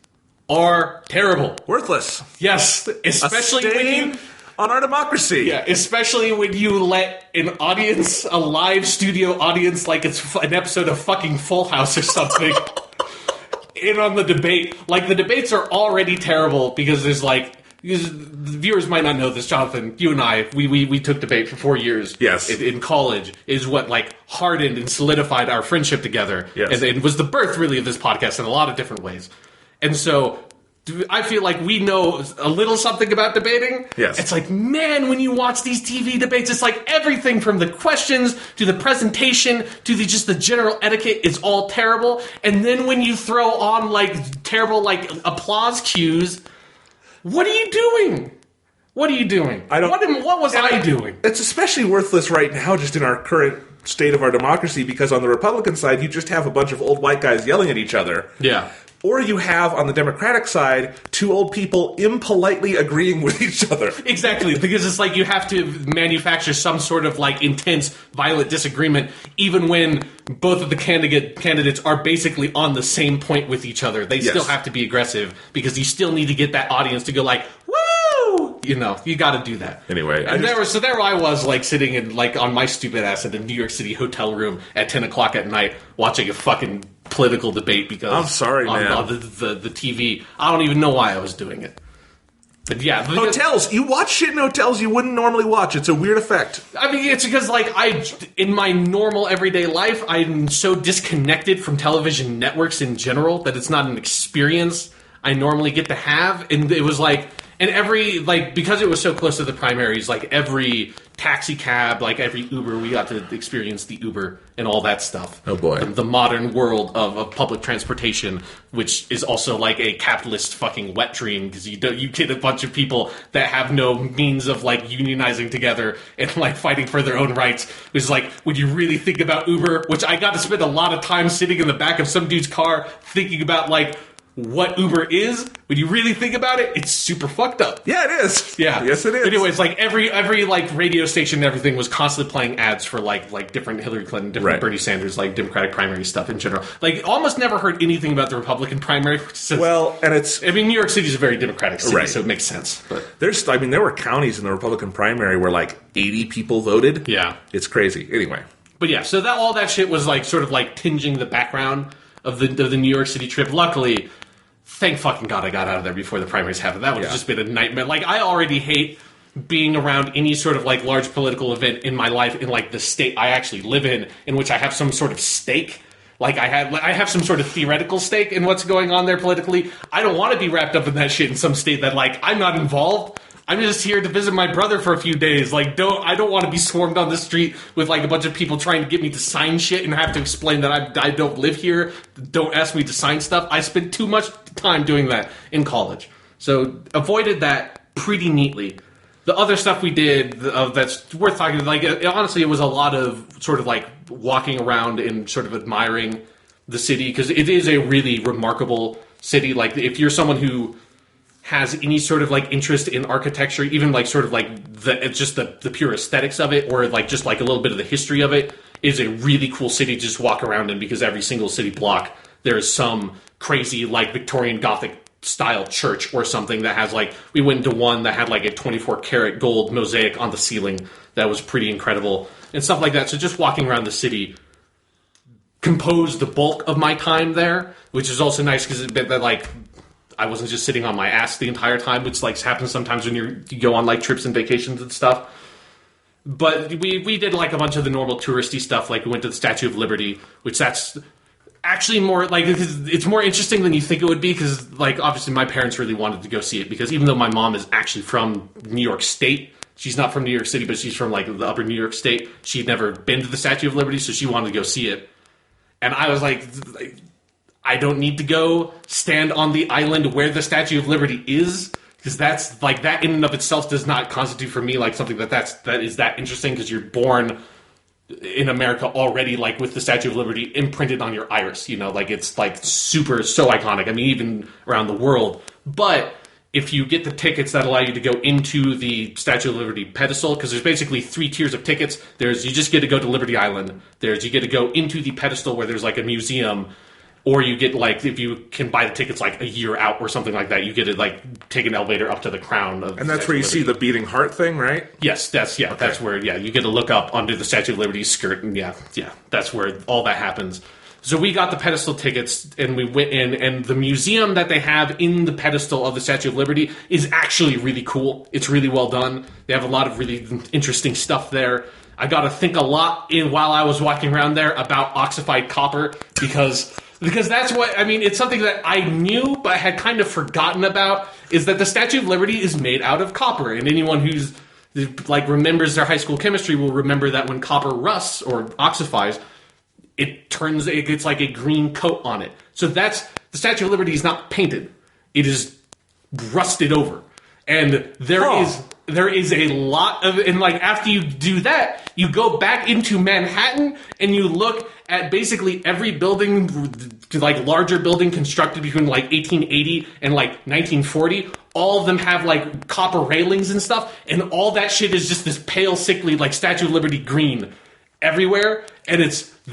are terrible. Worthless. Yes, especially when you... on our democracy. Yeah, especially when you let an audience, a live studio audience, like it's an episode of fucking Full House or something, in on the debate. Like, the debates are already terrible because there's like... Because the viewers might not know this, Jonathan, you and I, we took debate for 4 years. Yes. In college, is what, like, hardened and solidified our friendship together. Yes. And it was the birth, really, of this podcast in a lot of different ways. And so... I feel like we know a little something about debating. Yes. It's like, man, when you watch these TV debates, it's like everything from the questions to the presentation to just the general etiquette is all terrible. And then when you throw on, like, terrible, like, applause cues, what are you doing? What are you doing? What was I doing? It's especially worthless right now, just in our current state of our democracy, because on the Republican side, you just have a bunch of old white guys yelling at each other. Yeah. Or you have, on the Democratic side, 2 old people impolitely agreeing with each other. Exactly, because it's like you have to manufacture some sort of, like, intense, violent disagreement, even when both of the candidates are basically on the same point with each other. They still have to be aggressive, because you still need to get that audience to go like, woo! You know, you got to do that. Anyway, there I was, like, sitting in, like, on my stupid ass in a New York City hotel room at 10 o'clock at night watching a fucking political debate because I'm sorry, man. On the TV. I don't even know why I was doing it. But yeah, hotels. You watch shit in hotels you wouldn't normally watch. It's a weird effect. I mean, it's because, like, in my normal everyday life, I'm so disconnected from television networks in general that it's not an experience I normally get to have. And it was like, and every, like, because it was so close to the primaries, like, every taxi cab, like, every Uber, we got to experience the Uber and all that stuff. Oh, boy. The modern world of public transportation, which is also, like, a capitalist fucking wet dream, because you get a bunch of people that have no means of, like, unionizing together and, like, fighting for their own rights. Which is like, would you really think about Uber? Which I got to spend a lot of time sitting in the back of some dude's car thinking about, like, what Uber is. When you really think about it, it's super fucked up. Yeah, it is. Yeah. Yes, it is. Anyways, like every like radio station and everything was constantly playing ads for like different Hillary Clinton, different Bernie Sanders, like Democratic primary stuff in general. Like almost never heard anything about the Republican primary. I mean, New York City is a very Democratic city, so it makes sense. But there were counties in the Republican primary where like 80 people voted. Yeah. It's crazy. Anyway. But yeah, so all that shit was like sort of like tinging the background of the New York City trip. Luckily, thank fucking God I got out of there before the primaries happened. That would have just been a nightmare. Like, I already hate being around any sort of, like, large political event in my life in, like, the state I actually live in which I have some sort of stake. Like, I have some sort of theoretical stake in what's going on there politically. I don't want to be wrapped up in that shit in some state that, like, I'm not involved. I'm just here to visit my brother for a few days. Like, I don't want to be swarmed on the street with, like, a bunch of people trying to get me to sign shit and have to explain that I don't live here. Don't ask me to sign stuff. I spent too much time doing that in college. So, avoided that pretty neatly. The other stuff we did that's worth talking about, like, honestly, it was a lot of sort of, like, walking around and sort of admiring the city, because it is a really remarkable city. Like, if you're someone who has any sort of like interest in architecture, even like sort of like the pure aesthetics of it, or like just like a little bit of the history of it, is a really cool city to just walk around in, because every single city block there is some crazy like Victorian Gothic style church or something that has like, we went into one that had like a 24 karat gold mosaic on the ceiling that was pretty incredible and stuff like that. So just walking around the city composed the bulk of my time there, which is also nice because that like, I wasn't just sitting on my ass the entire time, which like happens sometimes when you go on like trips and vacations and stuff. But we did like a bunch of the normal touristy stuff. Like we went to the Statue of Liberty, which that's actually more like, it's more interesting than you think it would be, because like obviously my parents really wanted to go see it, because even though my mom is actually from New York State, she's not from New York City, but she's from like the upper New York State. She'd never been to the Statue of Liberty, so she wanted to go see it. And I was like I don't need to go stand on the island where the Statue of Liberty is, because that's like, that in and of itself does not constitute for me like something that is that interesting, because you're born in America already like with the Statue of Liberty imprinted on your iris, you know, like it's like super, so iconic. I mean, even around the world. But if you get the tickets that allow you to go into the Statue of Liberty pedestal, because there's basically 3 tiers of tickets. There's, you just get to go to Liberty Island. There's, you get to go into the pedestal where there's like a museum. Or you get, like, if you can buy the tickets, like, a year out or something like that, you get to, like, take an elevator up to the crown of And that's where you see the beating heart thing, right? Yes, that's where, you get to look up under the Statue of Liberty's skirt, and that's where all that happens. So we got the pedestal tickets, and we went in, and the museum that they have in the pedestal of the Statue of Liberty is actually really cool. It's really well done. They have a lot of really interesting stuff there. I got to think a lot while I was walking around there about oxified copper, because that's what, I mean, it's something that I knew but had kind of forgotten about, is that the Statue of Liberty is made out of copper. And anyone who's, like, remembers their high school chemistry will remember that when copper rusts or oxifies, it gets like a green coat on it. So the Statue of Liberty is not painted. It is rusted over. And there is a lot of, and like after you do that, you go back into Manhattan and you look at basically every building, like larger building constructed between like 1880 and like 1940. All of them have like copper railings and stuff, and all that shit is just this pale, sickly like Statue of Liberty green everywhere. And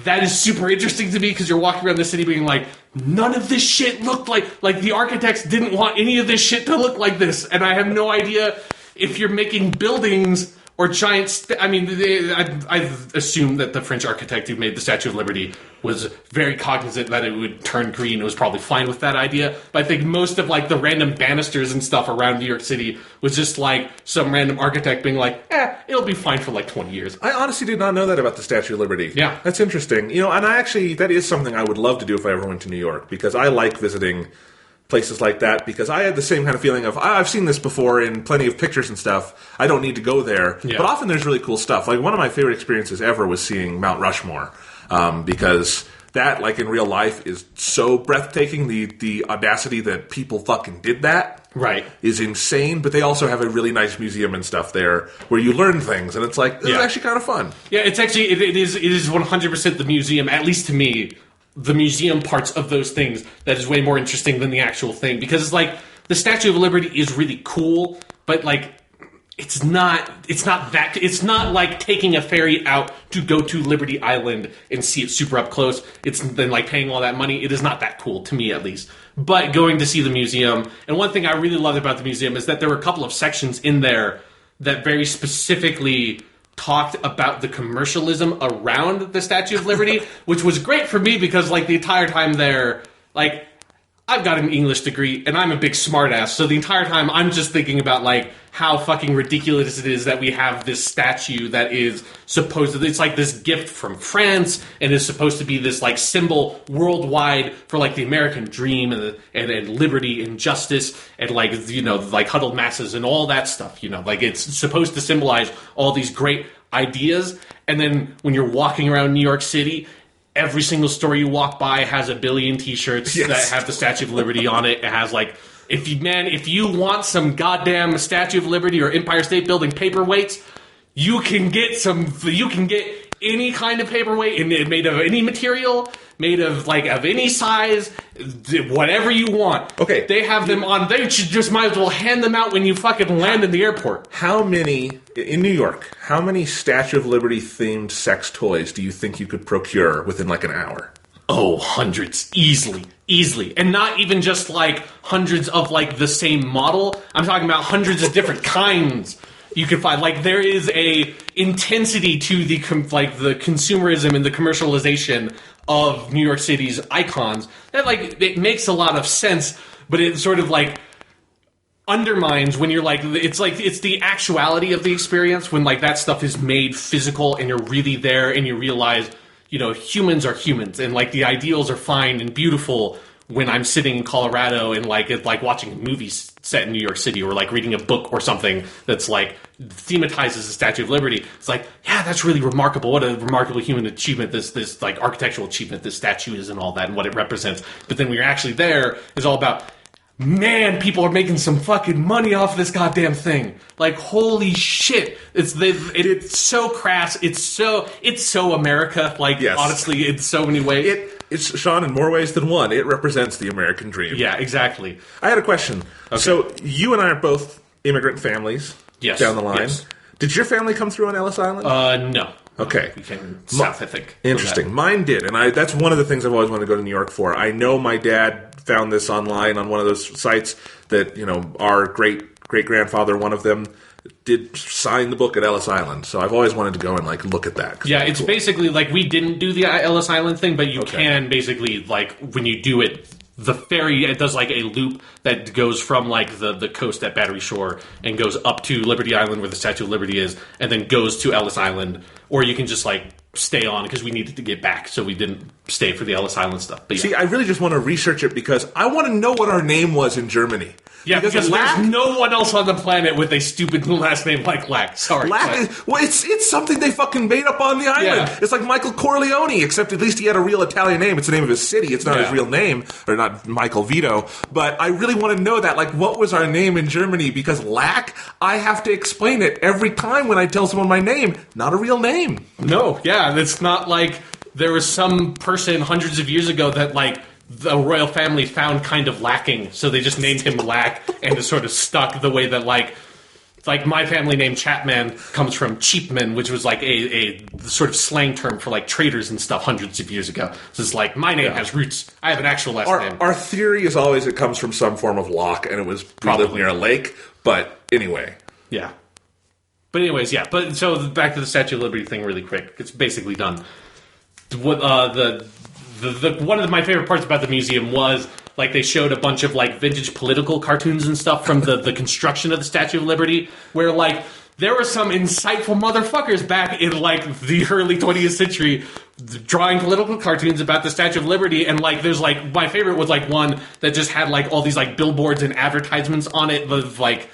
that is super interesting to me, because you're walking around the city being like, none of this shit looked like the architects didn't want any of this shit to look like this, and I have no idea if you're making buildings or giant... I assume that the French architect who made the Statue of Liberty was very cognizant that it would turn green and was probably fine with that idea. But I think most of, like, the random banisters and stuff around New York City was just, like, some random architect being like, it'll be fine for, like, 20 years. I honestly did not know that about the Statue of Liberty. Yeah. That's interesting. And that is something I would love to do if I ever went to New York, because I like visiting places like that, because I had the same kind of feeling of, I've seen this before in plenty of pictures and stuff, I don't need to go there, but often there's really cool stuff. Like, one of my favorite experiences ever was seeing Mount Rushmore, because that, like, in real life is so breathtaking. The audacity that people fucking did that is insane, but they also have a really nice museum and stuff there where you learn things, and it's like, this is actually kind of fun. Yeah, it's actually, it is 100% the museum, at least to me, the museum parts of those things that is way more interesting than the actual thing, because it's like the Statue of Liberty is really cool, but like it's not like taking a ferry out to go to Liberty Island and see it super up close. It's then like paying all that money. It is not that cool, to me at least. But going to see the museum, and one thing I really loved about the museum is that there were a couple of sections in there that very specifically talked about the commercialism around the Statue of Liberty, which was great for me because, like, the entire time there, like, I've got an English degree and I'm a big smartass, so the entire time I'm just thinking about, like, how fucking ridiculous it is that we have this statue that is supposedly, it's like this gift from France and is supposed to be this, like, symbol worldwide for, like, the American dream and liberty and justice and, like, like huddled masses and all that stuff, like, it's supposed to symbolize all these great ideas. And then when you're walking around New York City, every single store you walk by has a billion t-shirts that have the Statue of Liberty on it. It has, like, if you want some goddamn Statue of Liberty or Empire State Building paperweights, you can get any kind of paperweight made of any material, made of, like, of any size, whatever you want. Okay. They have them on, they just might as well hand them out when you fucking land in the airport. In New York, how many Statue of Liberty themed sex toys do you think you could procure within, like, an hour? Oh, hundreds. Easily. And not even just, like, hundreds of, like, the same model. I'm talking about hundreds of different kinds you can find. Like, there is a intensity to the consumerism and the commercialization of New York City's icons that, like, it makes a lot of sense, but it sort of, like, undermines when you're like, it's the actuality of the experience when, like, that stuff is made physical and you're really there and you realize, humans are humans and, like, the ideals are fine and beautiful when I'm sitting in Colorado and, like, it's like watching a movie set in New York City or, like, reading a book or something that's, like, thematizes the Statue of Liberty. It's like, yeah, that's really remarkable. What a remarkable human achievement this like, architectural achievement this statue is and all that and what it represents. But then when you're actually there, it's all about, man, people are making some fucking money off this goddamn thing. Like, holy shit. It's so crass. It's so America. Like, yes. Honestly, in so many ways. It's, Sean, in more ways than one. It represents the American dream. Yeah, exactly. I had a question. Okay. So, you and I are both immigrant families down the line. Yes. Did your family come through on Ellis Island? No. Okay. We came south, I think. Interesting. Mine did, and that's one of the things I've always wanted to go to New York for. I know my dad found this online on one of those sites that, our great-grandfather, one of them, did sign the book at Ellis Island. So I've always wanted to go and, like, look at that. Yeah, it's cool. Basically, like, we didn't do the Ellis Island thing, but you can basically, like, when you do it, the ferry, it does, like, a loop that goes from, like, the coast at Battery Shore and goes up to Liberty Island where the Statue of Liberty is, and then goes to Ellis Island. Or you can just, like, stay on because we needed to get back, so we didn't stay for the Ellis Island stuff. But, yeah. See, I really just want to research it because I want to know what our name was in Germany. Yeah, because there's no one else on the planet with a stupid last name like Lack. Sorry. Lack it's something they fucking made up on the island. Yeah. It's like Michael Corleone, except at least he had a real Italian name. It's the name of his city. It's not his real name, or not Michael Vito. But I really want to know that. Like, what was our name in Germany? Because Lack, I have to explain it every time when I tell someone my name. Not a real name. No, yeah, it's not like there was some person hundreds of years ago that, like, the royal family found kind of lacking, so they just named him Lack, and it sort of stuck the way that, like my family name Chapman comes from cheapman, which was like a sort of slang term for, like, traders and stuff hundreds of years ago. So it's like, my name has roots. I have an actual last name. Our theory is always it comes from some form of lock, and it was probably near a lake, but anyway. Yeah. But anyways, yeah. But so back to the Statue of Liberty thing really quick. It's basically done. What one of my favorite parts about the museum was like they showed a bunch of like vintage political cartoons and stuff from the construction of the Statue of Liberty, where like there were some insightful motherfuckers back in like the early 20th century drawing political cartoons about the Statue of Liberty, and like there's like my favorite was like one that just had like all these like billboards and advertisements on it of like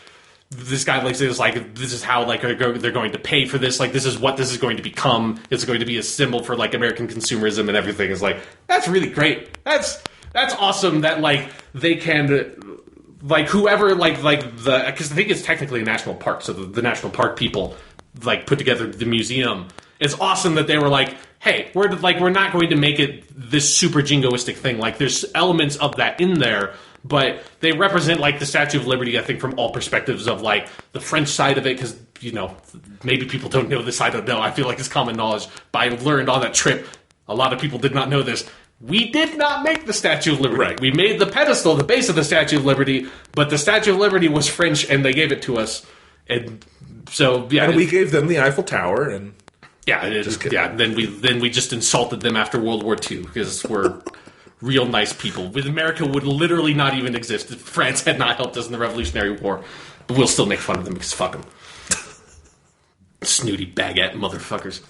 this guy like says like this is how like they're going to pay for this, like this is what this is going to become. It's going to be a symbol for like American consumerism and everything. Is like that's really great. That's awesome that like they can like whoever like the because I think it's technically a national park, so the national park people like put together the museum. It's awesome that they were like, hey, we're not going to make it this super jingoistic thing. Like there's elements of that in there. But they represent, like, the Statue of Liberty, I think, from all perspectives of, like, the French side of it, because, you know, maybe people don't know this, I don't know. I feel like it's common knowledge. But I learned on that trip, a lot of people did not know this. We did not make the Statue of Liberty. Right. We made the pedestal, the base of the Statue of Liberty, but the Statue of Liberty was French, and they gave it to us. And so, yeah. And we gave them the Eiffel Tower, and... Yeah, then we just insulted them after World War II, because we're... real nice people. With America would literally not even exist if France had not helped us in the Revolutionary War. But we'll still make fun of them because fuck them. Snooty baguette motherfuckers.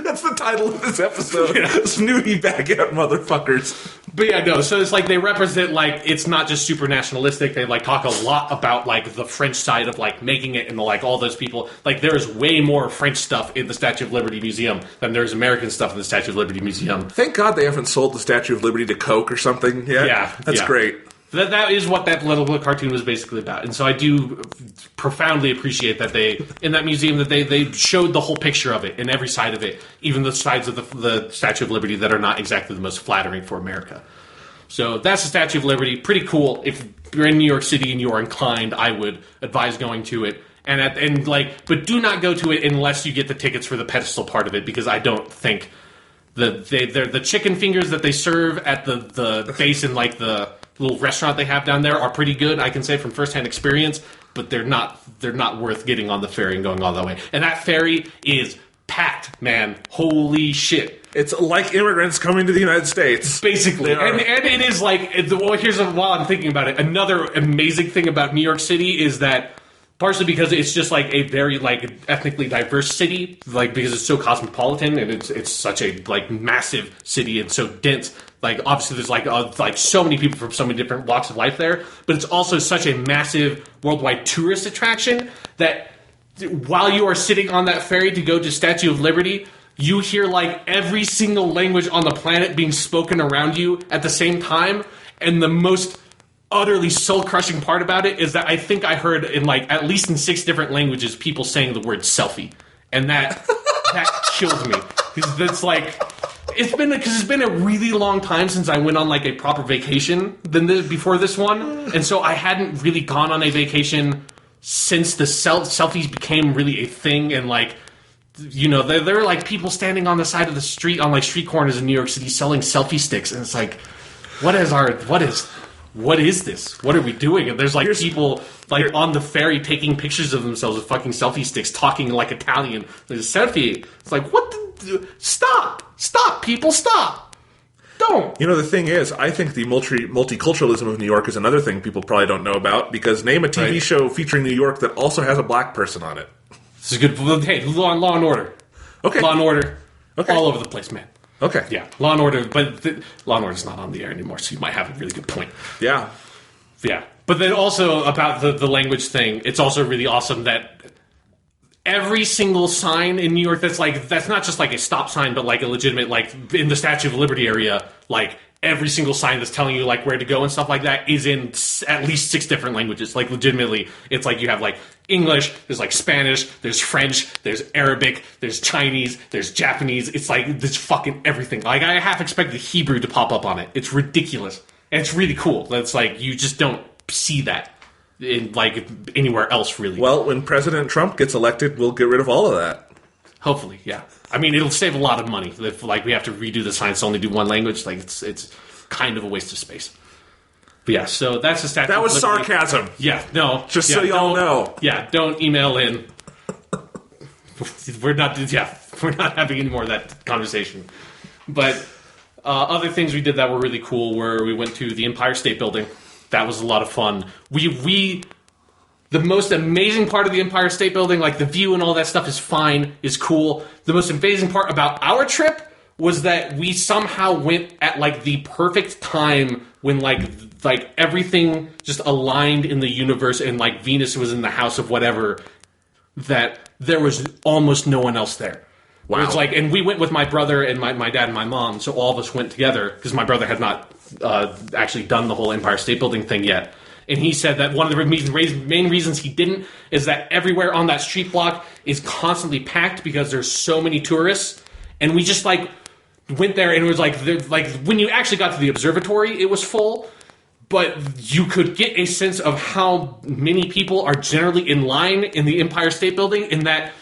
That's the title of this episode. Yeah. Snooty baguette motherfuckers. But yeah, no, so it's like they represent, like, it's not just super nationalistic. They, like, talk a lot about, like, the French side of, like, making it and, like, all those people. Like, there's way more French stuff in the Statue of Liberty Museum than there's American stuff in the Statue of Liberty Museum. Thank God they haven't sold the Statue of Liberty to Coke or something yet. Yeah. That's great. That is what that little cartoon was basically about. And so I do profoundly appreciate that they, in that museum, that they showed the whole picture of it and every side of it, even the sides of the Statue of Liberty that are not exactly the most flattering for America. So that's the Statue of Liberty. Pretty cool. If you're in New York City and you are inclined, I would advise going to it. But do not go to it unless you get the tickets for the pedestal part of it, because I don't think the chicken fingers that they serve at the base in like the little restaurant they have down there are pretty good, I can say from firsthand experience, but they're not worth getting on the ferry and going all the way. And that ferry is packed, man. Holy shit. It's like immigrants coming to the United States. Basically. And it is like, while I'm thinking about it, another amazing thing about New York City is that partially because it's just like a very like ethnically diverse city, like because it's so cosmopolitan and it's such a like massive city and so dense. Like obviously there's like so many people from so many different walks of life there, but it's also such a massive worldwide tourist attraction that while you are sitting on that ferry to go to Statue of Liberty, you hear like every single language on the planet being spoken around you at the same time, and the most utterly soul-crushing part about it is that I think I heard in like at least in 6 different languages people saying the word selfie, and that killed me because it's like it's been a really long time since I went on like a proper vacation before this one, and so I hadn't really gone on a vacation since the selfies became really a thing, and like you know there are like people standing on the side of the street on like street corners in New York City selling selfie sticks, and it's like what is this? What are we doing? And there's like people like on the ferry taking pictures of themselves with fucking selfie sticks, talking like Italian. There's a selfie. It's like, what the... Stop, people, stop. Don't. You know, the thing is, I think the multiculturalism of New York is another thing people probably don't know about, because name a TV show featuring New York that also has a black person on it. This is good. Hey, Law and Order. Okay. Law and Order. Okay. All over the place, man. Okay. Yeah, Law and Order, but Law and Order's not on the air anymore, so you might have a really good point. Yeah. Yeah. But then also about the language thing, it's also really awesome that every single sign in New York that's not just like a stop sign, but like a legitimate, like in the Statue of Liberty area, like every single sign that's telling you like where to go and stuff like that is in at least 6 different languages. Like legitimately, it's like you have like English, there's like Spanish, there's French, there's Arabic, there's Chinese, there's Japanese. It's like this fucking everything. Like I half expected Hebrew to pop up on it. It's ridiculous. And it's really cool. That's like you just don't see that in like anywhere else really. Well, when President Trump gets elected, we'll get rid of all of that. Hopefully, yeah. I mean, it'll save a lot of money if like we have to redo the signs to only do one language. Like it's kind of a waste of space. But yeah, so that's the Statue That of was Liberty. sarcasm. Yeah, no. Just so y'all know. Yeah, don't email in. We're not having any more of that conversation. But other things we did that were really cool were we went to the Empire State Building. That was a lot of fun. The most amazing part of the Empire State Building, like the view and all that stuff is fine, is cool. The most amazing part about our trip was that we somehow went at like the perfect time when like everything just aligned in the universe and like Venus was in the house of whatever, that there was almost no one else there. Wow. It's like, and we went with my brother and my dad and my mom, so all of us went together because my brother had not actually done the whole Empire State Building thing yet. And he said that one of the main reasons he didn't is that everywhere on that street block is constantly packed because there's so many tourists. And we just like went there and it was like when you actually got to the observatory, it was full. But you could get a sense of how many people are generally in line in the Empire State Building. In that,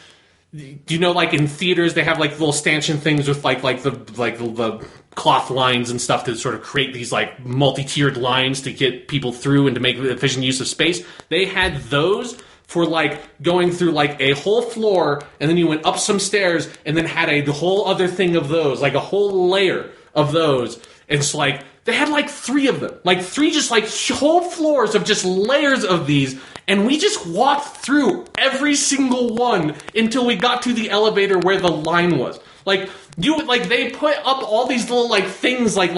you know, like in theaters, they have like little stanchion things with like the cloth lines and stuff to sort of create these like multi-tiered lines to get people through and to make efficient use of space. They had those for like going through like a whole floor, and then you went up some stairs, and then had a whole other thing of those, like a whole layer of those. And it's like they had like 3 of them, like 3 just like whole floors of just layers of these. And we just walked through every single one until we got to the elevator where the line was. Like they put up all these little like things like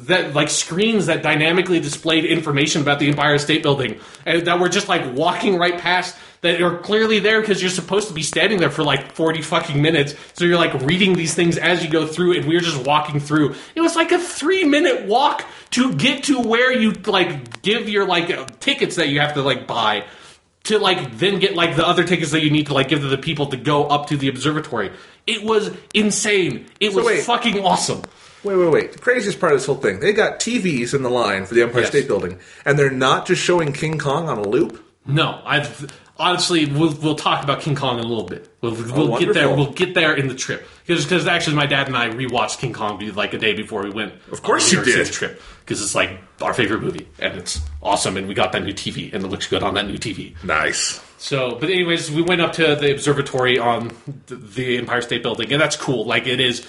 that, like screens that dynamically displayed information about the Empire State Building, and that we're just like walking right past, that are clearly there because you're supposed to be standing there for like 40 fucking minutes. So you're like reading these things as you go through, and we were just walking through. It was like a 3-minute walk to get to where you like give your like tickets that you have to like buy to like then get like the other tickets that you need to like give to the people to go up to the observatory. It was insane. It was fucking awesome. Wait. The craziest part of this whole thing, they got TVs in the line for the Empire State Building, and they're not just showing King Kong on a loop? No, honestly, we'll talk about King Kong in a little bit. We'll get there. We'll get there in the trip because actually my dad and I rewatched King Kong like a day before we went. Of course you did. Trip because it's like our favorite movie and it's awesome, and we got that new TV and it looks good on that new TV. Nice. So, but anyways, we went up to the observatory on the Empire State Building, and that's cool. Like it is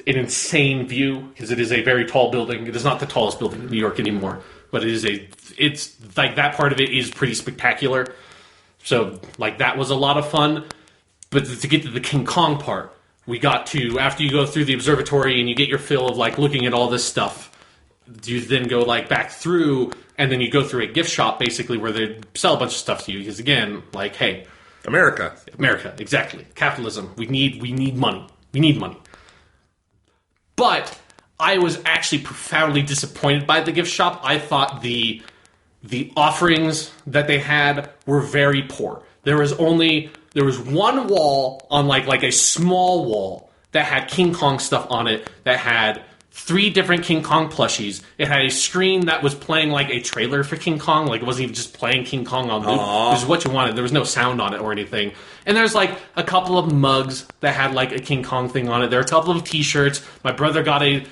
an insane view because it is a very tall building. It is not the tallest building in New York anymore, but it's like that part of it is pretty spectacular. So, like, that was a lot of fun. But to get to the King Kong part, we got to, after you go through the observatory and you get your fill of, like, looking at all this stuff, you then go, like, back through, and then you go through a gift shop, basically, where they sell a bunch of stuff to you. Because, again, like, hey. America, exactly. Capitalism. We need money. We need money. But I was actually profoundly disappointed by the gift shop. I thought the offerings that they had were very poor. There was one wall on like a small wall that had King Kong stuff on it, that had 3 different King Kong plushies. It had a screen that was playing like a trailer for King Kong, like it wasn't even just playing King Kong on loop. This is what you wanted. There was no sound on it or anything. And there's like a couple of mugs that had like a King Kong thing on it. There are a couple of t-shirts. My brother got a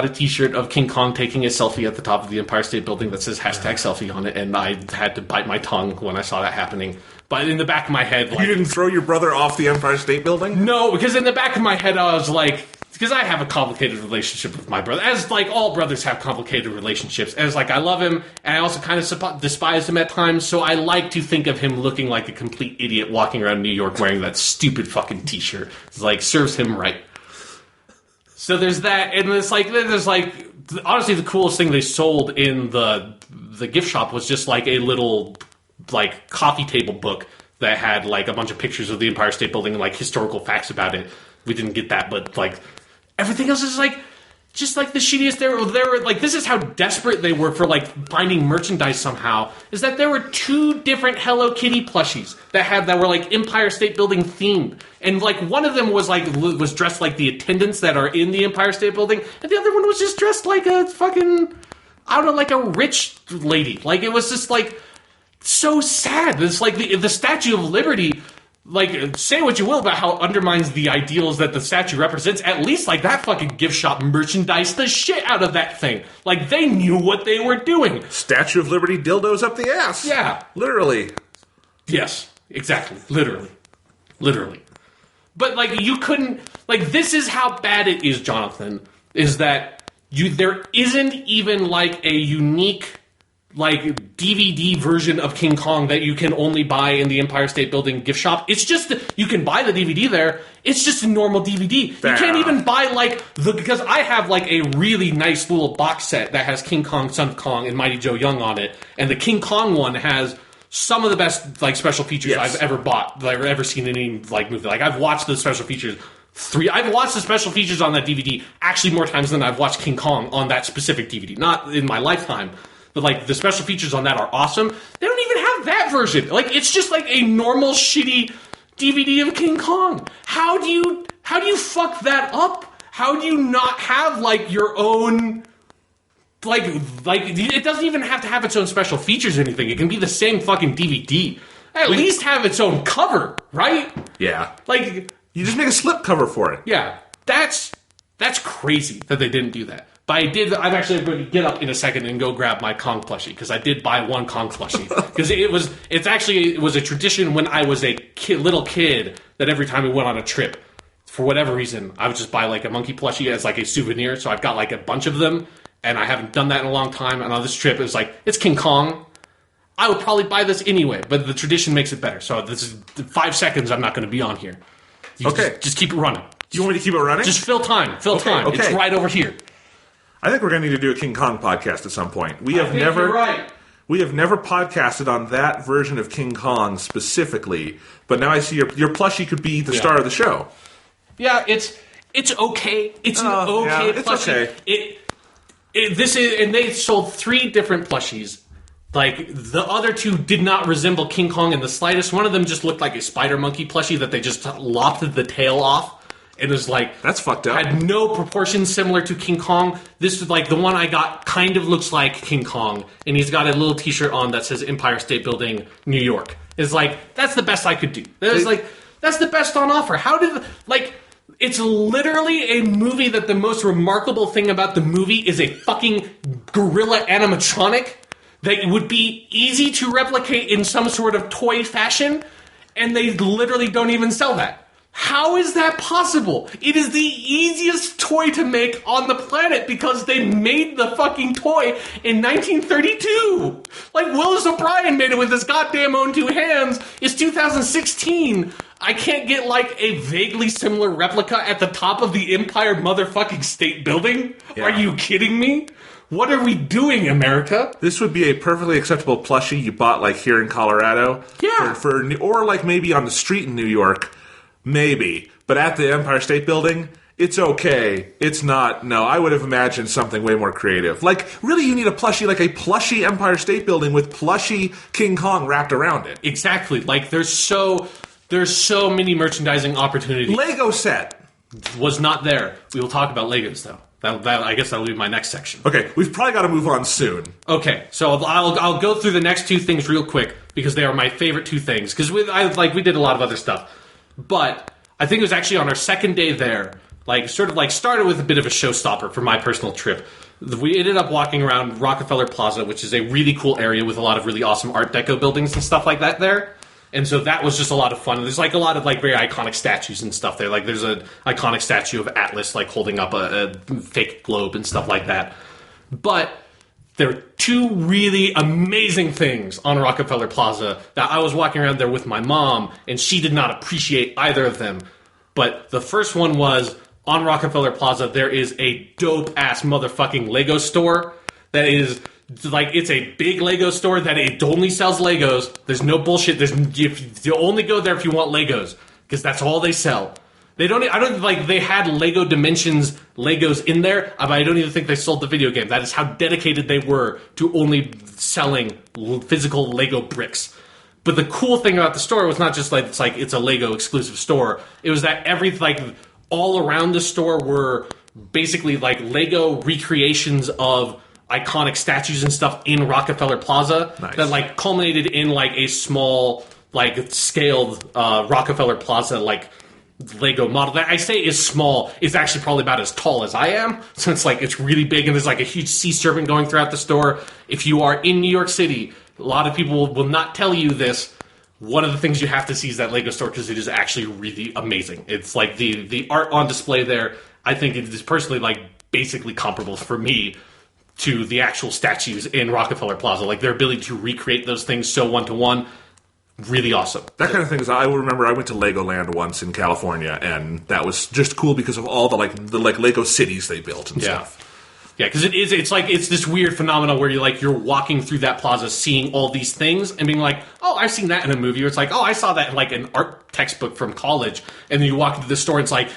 t-shirt of King Kong taking a selfie at the top of the Empire State Building that says #selfie on it, and I had to bite my tongue when I saw that happening. But in the back of my head, like... You didn't throw your brother off the Empire State Building? No, because in the back of my head I was like... Because I have a complicated relationship with my brother, as like all brothers have complicated relationships. As like I love him, and I also kind of despise him at times, so I like to think of him looking like a complete idiot walking around New York wearing that stupid fucking t-shirt. It's like, serves him right. So there's that, and there's honestly the coolest thing they sold in the gift shop was just like a little like coffee table book that had like a bunch of pictures of the Empire State Building and like historical facts about it. We didn't get that, but like everything else is like just like the shittiest. They were like, this is how desperate they were for like finding merchandise somehow, is that there were 2 different Hello Kitty plushies that were like Empire State Building themed. And like one of them was dressed like the attendants that are in the Empire State Building, and the other one was just dressed like a fucking, I don't know, like a rich lady. Like it was just like so sad. It's like the Statue of Liberty, like, say what you will about how it undermines the ideals that the statue represents, at least, like, that fucking gift shop merchandise the shit out of that thing. Like, they knew what they were doing. Statue of Liberty dildos up the ass. Yeah. Literally. Yes, exactly. Literally. But, like, you couldn't... Like, this is how bad it is, Jonathan, is that there isn't even, like, a unique... like, DVD version of King Kong that you can only buy in the Empire State Building gift shop. It's just, you can buy the DVD there. It's just a normal DVD. You can't even buy, like, because I have, like, a really nice little box set that has King Kong, Son of Kong, and Mighty Joe Young on it. And the King Kong one has some of the best, like, special features I've ever bought, that I've ever seen in any, like, movie. Like, I've watched the special features I've watched the special features on that DVD actually more times than I've watched King Kong on that specific DVD. Not in my lifetime. But, like, the special features on that are awesome. They don't even have that version. Like, it's just, like, a normal, shitty DVD of King Kong. How do you fuck that up? How do you not have, like, your own... Like, it doesn't even have to have its own special features or anything. It can be the same fucking DVD. At least have its own cover, right? Yeah. Like... You just make a slip cover for it. Yeah. That's crazy that they didn't do that. But I'm actually going to get up in a second and go grab my Kong plushie, because I did buy one Kong plushie. Because it was a tradition when I was a little kid that every time we went on a trip, for whatever reason, I would just buy like a monkey plushie as like a souvenir. So I've got like a bunch of them, and I haven't done that in a long time. And on this trip, it was like, it's King Kong. I would probably buy this anyway, but the tradition makes it better. So this is 5 seconds I'm not going to be on here. Just keep it running. You want me to keep it running? Just fill time. Okay. It's right over here. I think we're going to need to do a King Kong podcast at some point. We have never podcasted on that version of King Kong specifically, but now I see your plushie could be the star of the show. Yeah, it's okay. It's an okay plushie. It's okay. And they sold 3 different plushies. Like, the other 2 did not resemble King Kong in the slightest. One of them just looked like a spider monkey plushie that they just lopped the tail off. It was like... That's fucked up. Had no proportions similar to King Kong. This is like the one I got kind of looks like King Kong. And he's got a little t-shirt on that says Empire State Building, New York. It's like, that's the best I could do. That's the best on offer. It's literally a movie that the most remarkable thing about the movie is a fucking gorilla animatronic that would be easy to replicate in some sort of toy fashion. And they literally don't even sell that. How is that possible? It is the easiest toy to make on the planet because they made the fucking toy in 1932. Like, Willis O'Brien made it with his goddamn own 2 hands. It's 2016. I can't get, like, a vaguely similar replica at the top of the Empire motherfucking State Building? Yeah. Are you kidding me? What are we doing, America? This would be a perfectly acceptable plushie you bought, like, here in Colorado. Yeah. Or, like, maybe on the street in New York. Maybe. But at the Empire State Building, it's okay. It's not. No, I would have imagined something way more creative. Like, really, you need a plushie, like a plushie Empire State Building with plushie King Kong wrapped around it. Exactly. Like, there's so many merchandising opportunities. Lego set. Was not there. We will talk about Legos, though. I guess that'll be my next section. Okay, we've probably got to move on soon. Okay, so I'll go through the next 2 things real quick, because they are my favorite 2 things. Because we did a lot of other stuff. But I think it was actually on our second day there, started with a bit of a showstopper for my personal trip. We ended up walking around Rockefeller Plaza, which is a really cool area with a lot of really awesome Art Deco buildings and stuff like that there. And so that was just a lot of fun. There's like a lot of like very iconic statues and stuff there. Like there's an iconic statue of Atlas like holding up a fake globe and stuff like that. But there are 2 really amazing things on Rockefeller Plaza that I was walking around there with my mom, and she did not appreciate either of them. But the first one was, on Rockefeller Plaza, there is a dope-ass motherfucking Lego store that is, like, it's a big Lego store that it only sells Legos. There's no bullshit. You only go there if you want Legos, because that's all they sell. They had Lego Dimensions Legos in there, but I don't even think they sold the video game. That is how dedicated they were to only selling physical Lego bricks. But the cool thing about the store was not just it's a Lego exclusive store. It was that all around the store were basically like Lego recreations of iconic statues and stuff in Rockefeller Plaza. Nice. That like culminated in like a small like scaled Rockefeller Plaza like Lego model that I say is small is actually probably about as tall as I am. So it's really big, and there's like a huge sea serpent going throughout the store. If you are in New York City, a lot of people will not tell you this. One of the things you have to see is that Lego store because it is actually really amazing. It's like the art on display there. I think it is personally like basically comparable for me to the actual statues in Rockefeller Plaza. Like their ability to recreate those things so one-to-one. Really awesome. That kind of thing is. I remember I went to Legoland once in California, and that was just cool because of all the Lego cities they built and stuff. Yeah, because it's this weird phenomenon where you're walking through that plaza, seeing all these things, and being like, oh, I've seen that in a movie. Or it's like, oh, I saw that in like an art textbook from college, and then you walk into the store, and it's like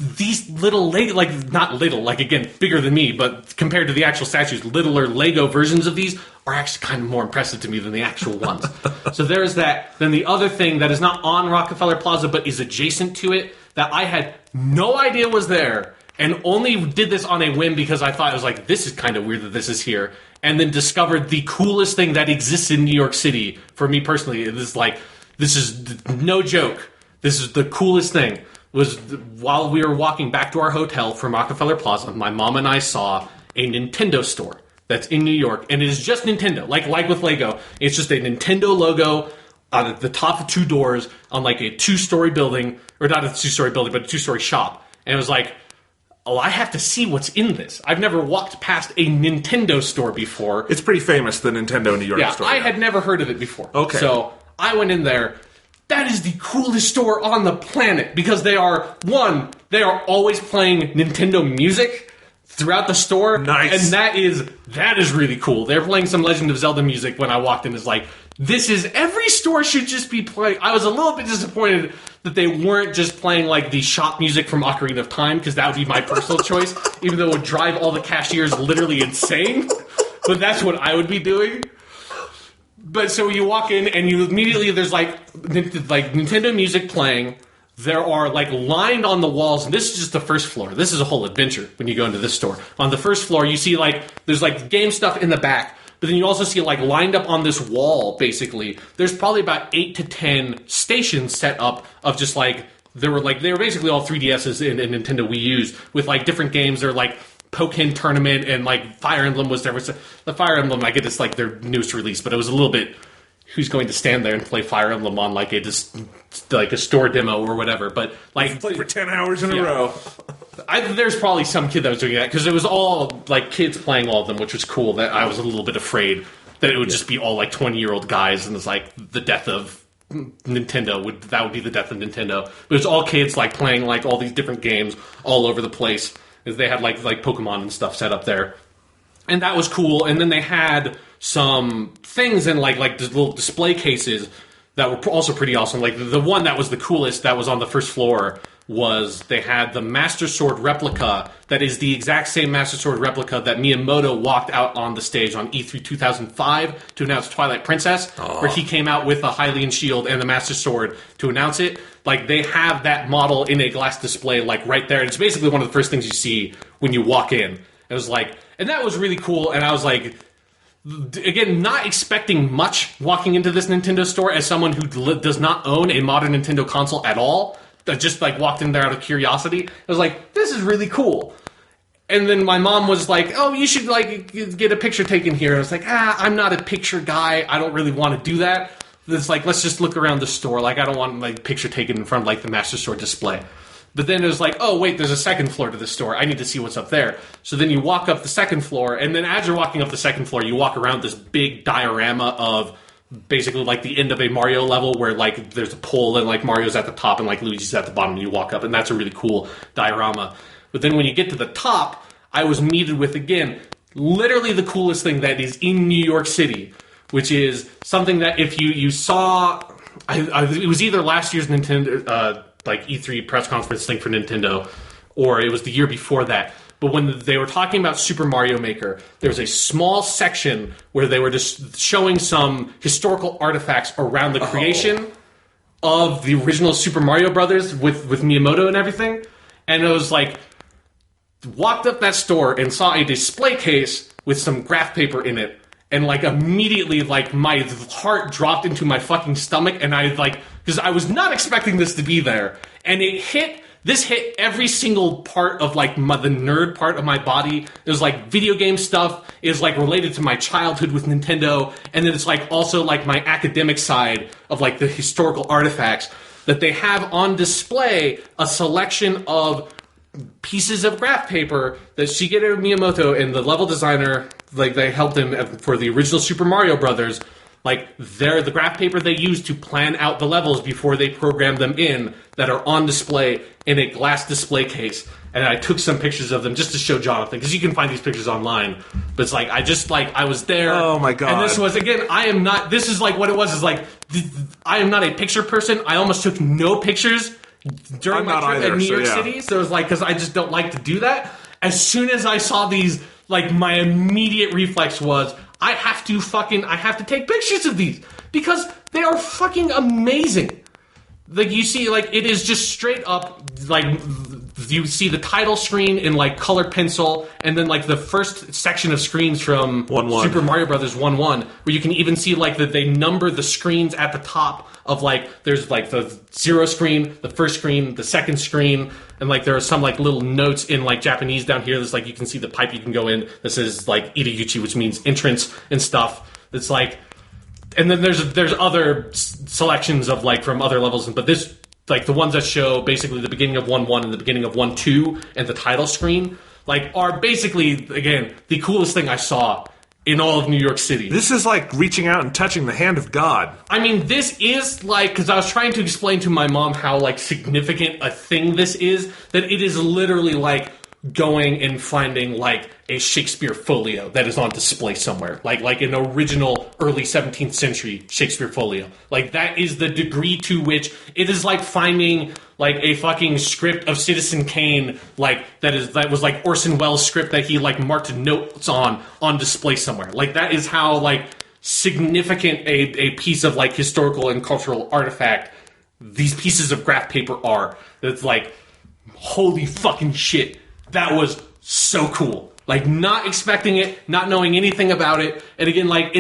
these little Lego, like not little, like again bigger than me, but compared to the actual statues, littler Lego versions of these are actually kind of more impressive to me than the actual ones. So there's that. Then the other thing that is not on Rockefeller Plaza but is adjacent to it that I had no idea was there and only did this on a whim because I thought it was like, this is kind of weird that this is here, and then discovered the coolest thing that exists in New York City. For me personally, this is no joke. This is the coolest thing. Was while we were walking back to our hotel from Rockefeller Plaza, my mom and I saw a Nintendo store that's in New York, and it is just Nintendo. Like with Lego, it's just a Nintendo logo on the top of two doors on like a two-story building, or not a two-story building, but a two-story shop. And it was like, oh, I have to see what's in this. I've never walked past a Nintendo store before. It's pretty famous, the Nintendo New York store. I had never heard of it before. Okay. So I went in there. That is the coolest store on the planet because they are always playing Nintendo music throughout the store. Nice. And that is really cool. They're playing some Legend of Zelda music when I walked in. It's like, every store should just be playing. I was a little bit disappointed that they weren't just playing like the shop music from Ocarina of Time, because that would be my personal choice, even though it would drive all the cashiers literally insane. But that's what I would be doing. But so you walk in and you immediately, there's like Nintendo music playing. There are like lined on the walls, and this is just the first floor. This is a whole adventure when you go into this store. On the first floor, you see there's like game stuff in the back, but then you also see like lined up on this wall, basically, there's probably about 8 to 10 stations set up of just like, they were basically all 3DSs and Nintendo Wii U's with like different games. They're like Pokken Tournament, and like Fire Emblem was there. The Fire Emblem, I get it's like their newest release, but it was a little bit, who's going to stand there and play Fire Emblem on like a store demo or whatever. But like play for 10 hours in a row. There's probably some kid that was doing that because it was all like kids playing all of them, which was cool. That I was a little bit afraid that it would just be all like 20-year-old guys, and it's like the death of Nintendo would be the death of Nintendo. But it was all kids like playing like all these different games all over the place. They had like Pokemon and stuff set up there, and that was cool. And then they had some things in like little display cases that were also pretty awesome. Like the one that was the coolest that was on the first floor was they had the Master Sword replica that is the exact same Master Sword replica that Miyamoto walked out on the stage on E3 2005 to announce Twilight Princess, where he came out with a Hylian shield and the Master Sword to announce it. Like, they have that model in a glass display, like, right there. And it's basically one of the first things you see when you walk in. It was like, and that was really cool. And I was like, again, not expecting much walking into this Nintendo store as someone who does not own a modern Nintendo console at all. That just, like, walked in there out of curiosity. I was like, this is really cool. And then my mom was like, oh, you should, like, get a picture taken here. And I was like, I'm not a picture guy. I don't really want to do that. It's like, let's just look around the store. Like, I don't want my picture taken in front of, like, the Master Sword display. But then it was like, oh, wait, there's a second floor to the store. I need to see what's up there. So then you walk up the second floor, and then as you're walking up the second floor, you walk around this big diorama of basically, like, the end of a Mario level where, like, there's a pole, and, like, Mario's at the top, and, like, Luigi's at the bottom, and you walk up, and that's a really cool diorama. But then when you get to the top, I was meted with, again, literally the coolest thing that is in New York City, which is something that if you saw, it was either last year's Nintendo, like E3 press conference thing for Nintendo, or it was the year before that. But when they were talking about Super Mario Maker, there was a small section where they were just showing some historical artifacts around the creation of the original Super Mario Brothers with Miyamoto and everything. And it was like, walked up that store and saw a display case with some graph paper in it. and like immediately like my heart dropped into my fucking stomach, and I like, because I was not expecting this to be there, and this hit every single part of like the nerd part of my body. It was like video game stuff. It was like related to my childhood with Nintendo, and then it's like also like my academic side of like the historical artifacts that they have on display. A selection of pieces of graph paper that Shigeru Miyamoto and the level designer, like they helped him for the original Super Mario Brothers. Like, they're the graph paper they use to plan out the levels before they program them in, that are on display in a glass display case. And I took some pictures of them just to show Jonathan, because you can find these pictures online. But it's like, I was there. Oh my god. And this was, again, this is like what it was, is like, I am not a picture person. I almost took no pictures during my trip in New York City. So it was like, because I just don't like to do that. As soon as I saw these, like, my immediate reflex was, I have to take pictures of these, because they are fucking amazing. Like, you see, like, it is just straight up, like, you see the title screen in, like, color pencil, and then, like, the first section of screens from Super Mario Brothers 1-1, where you can even see, like, that they number the screens at the top of, like, there's, like, the 0 screen, the first screen, the second screen, and, like, there are some, like, little notes in, like, Japanese down here. There's, like, you can see the pipe you can go in that says, like, Iriguchi, which means entrance and stuff. It's, like... And then there's other selections of, like, from other levels, but this, like, the ones that show basically the beginning of 1-1 and the beginning of 1-2 and the title screen, like, are basically, again, the coolest thing I saw in all of New York City. This is like reaching out and touching the hand of God. I mean, this is, like, because I was trying to explain to my mom how, like, significant a thing this is, that it is literally, like, going and finding, like, a Shakespeare folio that is on display somewhere. Like an original early 17th century Shakespeare folio. Like, that is the degree to which it is like finding, like, a fucking script of Citizen Kane, like, that was like Orson Welles' script that he, like, marked notes on display somewhere. Like, that is how, like, significant a piece of, like, historical and cultural artifact these pieces of graph paper are. It's like, holy fucking shit. That was so cool. Like, not expecting it, not knowing anything about it. And again, like,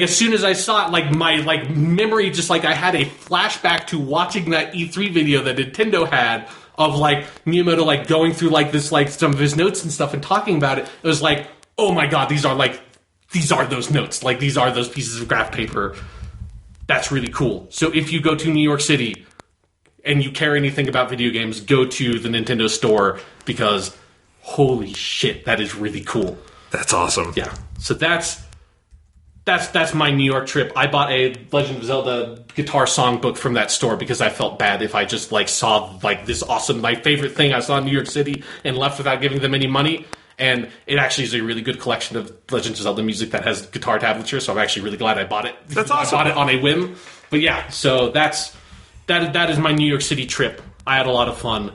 as soon as I saw it, like, my, like, memory just, like, I had a flashback to watching that E3 video that Nintendo had of, like, Miyamoto, like, going through, like, this, like, some of his notes and stuff and talking about it. It was like, oh my god, these are those notes. Like, these are those pieces of graph paper. That's really cool. So if you go to New York City and you care anything about video games, go to the Nintendo store, because holy shit, that is really cool. That's awesome. Yeah. So that's my New York trip. I bought a Legend of Zelda guitar songbook from that store because I felt bad if I just, like, saw, like, this awesome, my favorite thing I saw in New York City and left without giving them any money. And it actually is a really good collection of Legend of Zelda music that has guitar tablature, so I'm actually really glad I bought it. That's awesome. I bought it on a whim. But yeah, so that is my New York City trip. I had a lot of fun.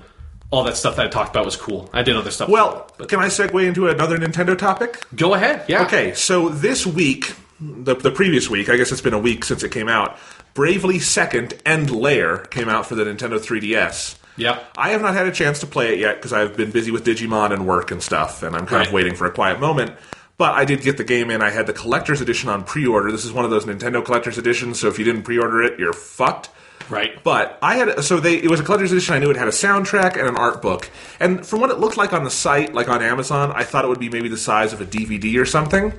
All that stuff that I talked about was cool. I did other stuff. Well, can I segue into another Nintendo topic? Go ahead, yeah. Okay, so this week, the previous week, I guess it's been a week since it came out, Bravely Second End Layer came out for the Nintendo 3DS. Yeah. I have not had a chance to play it yet because I've been busy with Digimon and work and stuff, and I'm kind of waiting for a quiet moment. But I did get the game in. I had the collector's edition on pre-order. This is one of those Nintendo collector's editions, so if you didn't pre-order it, you're fucked. Right. But it was a collector's edition. I knew it had a soundtrack and an art book. And from what it looked like on the site, like on Amazon, I thought it would be maybe the size of a DVD or something.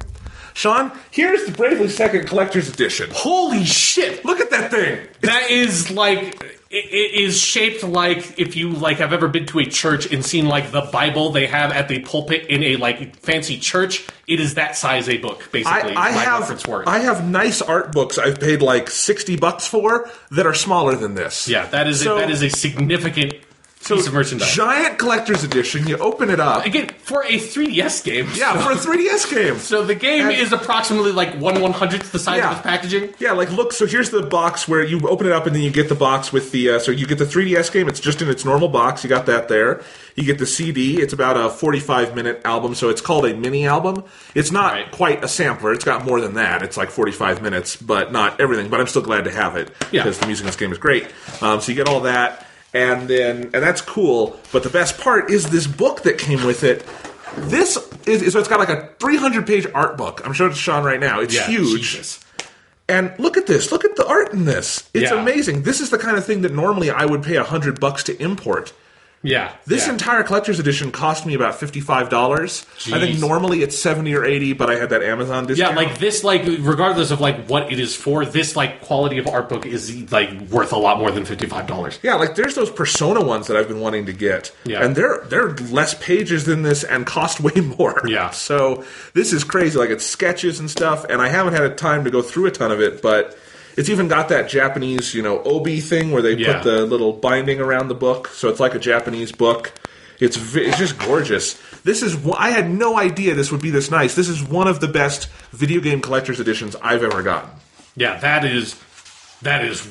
Sean, here's the Bravely Second Collector's Edition. Holy shit! Look at that thing! That is, like... It is shaped like if you, like, have ever been to a church and seen, like, the Bible they have at the pulpit in a, like, fancy church. It is that size a book, basically. I have nice art books I've paid, like, $60 for that are smaller than this. Yeah, that is a significant piece of merchandise. Giant collector's edition. You open it up. Again, for a 3DS game. Yeah, for a 3DS game. So the game is approximately like 1/100th the size of its packaging. Yeah, like, look, so here's the box where you open it up and then you get the box with the, so you get the 3DS game. It's just in its normal box. You got that there. You get the CD. It's about a 45-minute album, so it's called a mini album. It's not quite a sampler. It's got more than that. It's like 45 minutes, but not everything. But I'm still glad to have it because the music in this game is great. So you get all that. And that's cool, but the best part is this book that came with it. This is so it's got like a 300-page art book. I'm showing it to Sean right now. It's huge. Jesus. And look at this. Look at the art in this. It's amazing. This is the kind of thing that normally I would pay $100 to import. Yeah. This entire collector's edition cost me about $55. I think normally it's $70 or $80, but I had that Amazon discount. Yeah, like this, like regardless of like what it is for, this like quality of art book is like worth a lot more than $55. Yeah, like there's those Persona ones that I've been wanting to get, and they're less pages than this and cost way more. Yeah. So this is crazy. Like it's sketches and stuff, and I haven't had time to go through a ton of it, but. It's even got that Japanese, obi thing where they put the little binding around the book, so it's like a Japanese book. It's just gorgeous. I had no idea this would be this nice. This is one of the best video game collector's editions I've ever gotten. Yeah, that is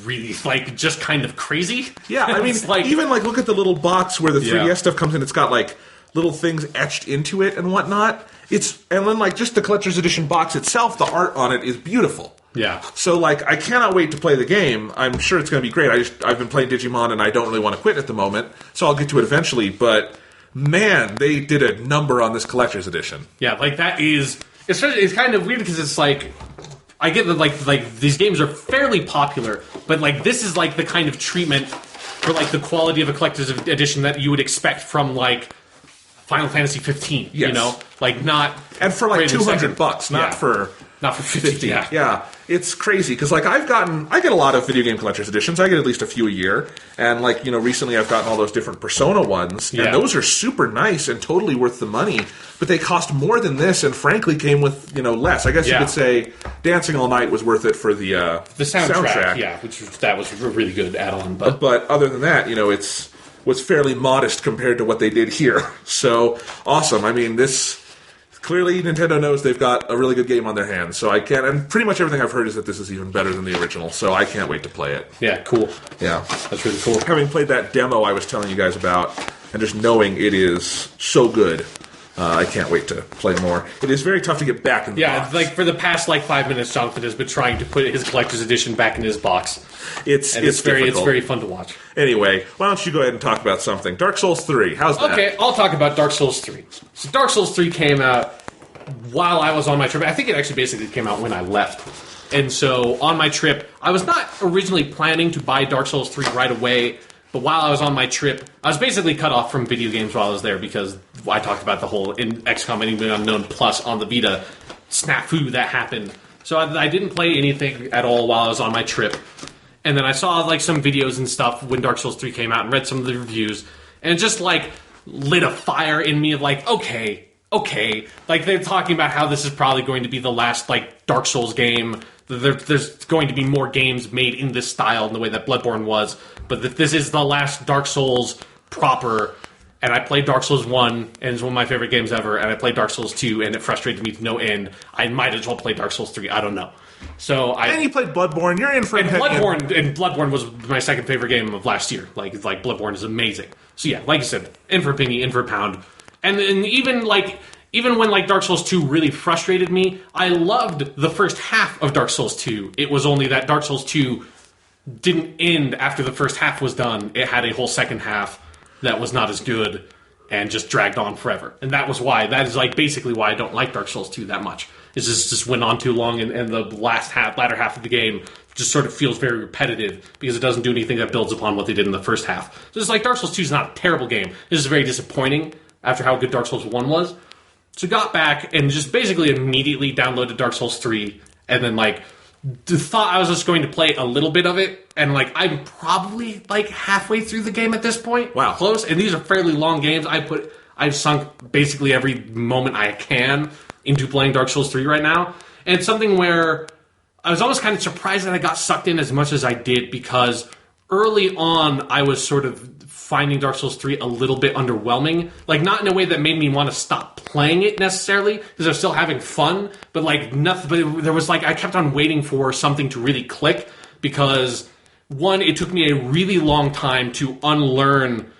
really like just kind of crazy. Yeah, I mean, even like look at the little box where the 3DS stuff comes in. It's got like little things etched into it and whatnot. And then like just the collector's edition box itself, the art on it is beautiful. Yeah. So, like, I cannot wait to play the game. I'm sure it's going to be great. I've been playing Digimon, and I don't really want to quit at the moment, so I'll get to it eventually. But, man, they did a number on this collector's edition. Yeah, like, that is... It's kind of weird because it's like... I get that, like these games are fairly popular, but, like, this is, like, the kind of treatment for, like, the quality of a collector's edition that you would expect from, like, Final Fantasy 15, Like, not... And for, like, $200, not for... Not for 50, yeah. It's crazy, because, like, I get a lot of video game collector's editions. I get at least a few a year. And, like, recently I've gotten all those different Persona ones. And those are super nice and totally worth the money. But they cost more than this and, frankly, came with, less. I guess you could say Dancing All Night was worth it for the soundtrack. Yeah, that was a really good add-on. But other than that, it was fairly modest compared to what they did here. So, awesome. I mean, clearly, Nintendo knows they've got a really good game on their hands, so I can't... And pretty much everything I've heard is that this is even better than the original, so I can't wait to play it. Yeah, cool. Yeah. That's really cool. Having played that demo I was telling you guys about, and just knowing it is so good, I can't wait to play more. It is very tough to get back in the box. Yeah, like for the past 5 minutes, Jonathan has been trying to put his collector's edition back in his box. It's very fun to watch. Anyway, why don't you go ahead and talk about something? Dark Souls 3, how's that? Okay, I'll talk about Dark Souls 3. So Dark Souls 3 came out while I was on my trip. I think it actually basically came out when I left. And so on my trip, I was not originally planning to buy Dark Souls 3 right away, but while I was on my trip, I was basically cut off from video games while I was there because I talked about the whole XCOM Enemy Unknown Plus on the Vita snafu that happened. So I didn't play anything at all while I was on my trip. And then I saw like some videos and stuff when Dark Souls 3 came out and read some of the reviews, and it just like lit a fire in me of like, okay. Like they're talking about how this is probably going to be the last like Dark Souls game. There's going to be more games made in this style in the way that Bloodborne was, but that this is the last Dark Souls proper. And I played Dark Souls 1, and it's one of my favorite games ever, and I played Dark Souls 2, and it frustrated me to no end. I might as well play Dark Souls 3, I don't know. And you played Bloodborne, you're in for Bloodborne was my second favorite game of last year. Like Bloodborne is amazing. So yeah, like you said, in for a penny, in for a pound. And even when like Dark Souls 2 really frustrated me, I loved the first half of Dark Souls 2. It was only that Dark Souls 2 didn't end after the first half was done. It had a whole second half that was not as good and just dragged on forever. And that is like basically why I don't like Dark Souls 2 that much. It just went on too long, and the latter half of the game just sort of feels very repetitive because it doesn't do anything that builds upon what they did in the first half. So it's like Dark Souls 2 is not a terrible game. It's just very disappointing after how good Dark Souls 1 was. So got back and just basically immediately downloaded Dark Souls 3 and then like thought I was just going to play a little bit of it, and like I'm probably like halfway through the game at this point. Wow. Close. And these are fairly long games. I've sunk basically every moment I can into playing Dark Souls 3 right now. And it's something where I was almost kind of surprised that I got sucked in as much as I did, because early on I was sort of finding Dark Souls 3 a little bit underwhelming. Like, not in a way that made me want to stop playing it necessarily, because I was still having fun, but like nothing. But there was like, I kept on waiting for something to really click, because one, it took me a really long time to unlearn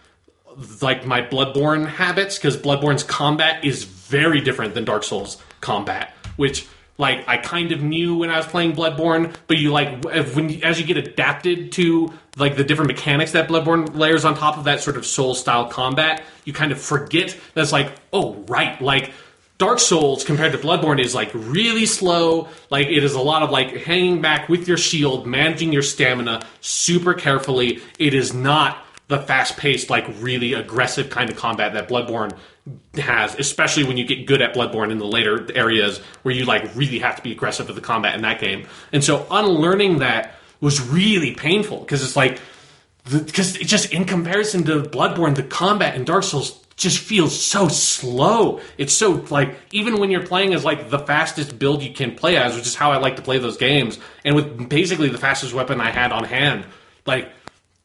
like my Bloodborne habits, because Bloodborne's combat is very different than Dark Souls combat, which like I kind of knew when I was playing Bloodborne, but you like as you get adapted to like the different mechanics that Bloodborne layers on top of that sort of Soul style combat, you kind of forget that's like, oh right, like Dark Souls compared to Bloodborne is like really slow. Like it is a lot of like hanging back with your shield, managing your stamina super carefully. It is not the fast-paced, like really aggressive kind of combat that Bloodborne has, especially when you get good at Bloodborne in the later areas where you like really have to be aggressive with the combat in that game. And so unlearning that was really painful because it's like, because it just in comparison to Bloodborne, the combat in Dark Souls just feels so slow. It's so like, even when you're playing as like the fastest build you can play as, which is how I like to play those games, and with basically the fastest weapon I had on hand, like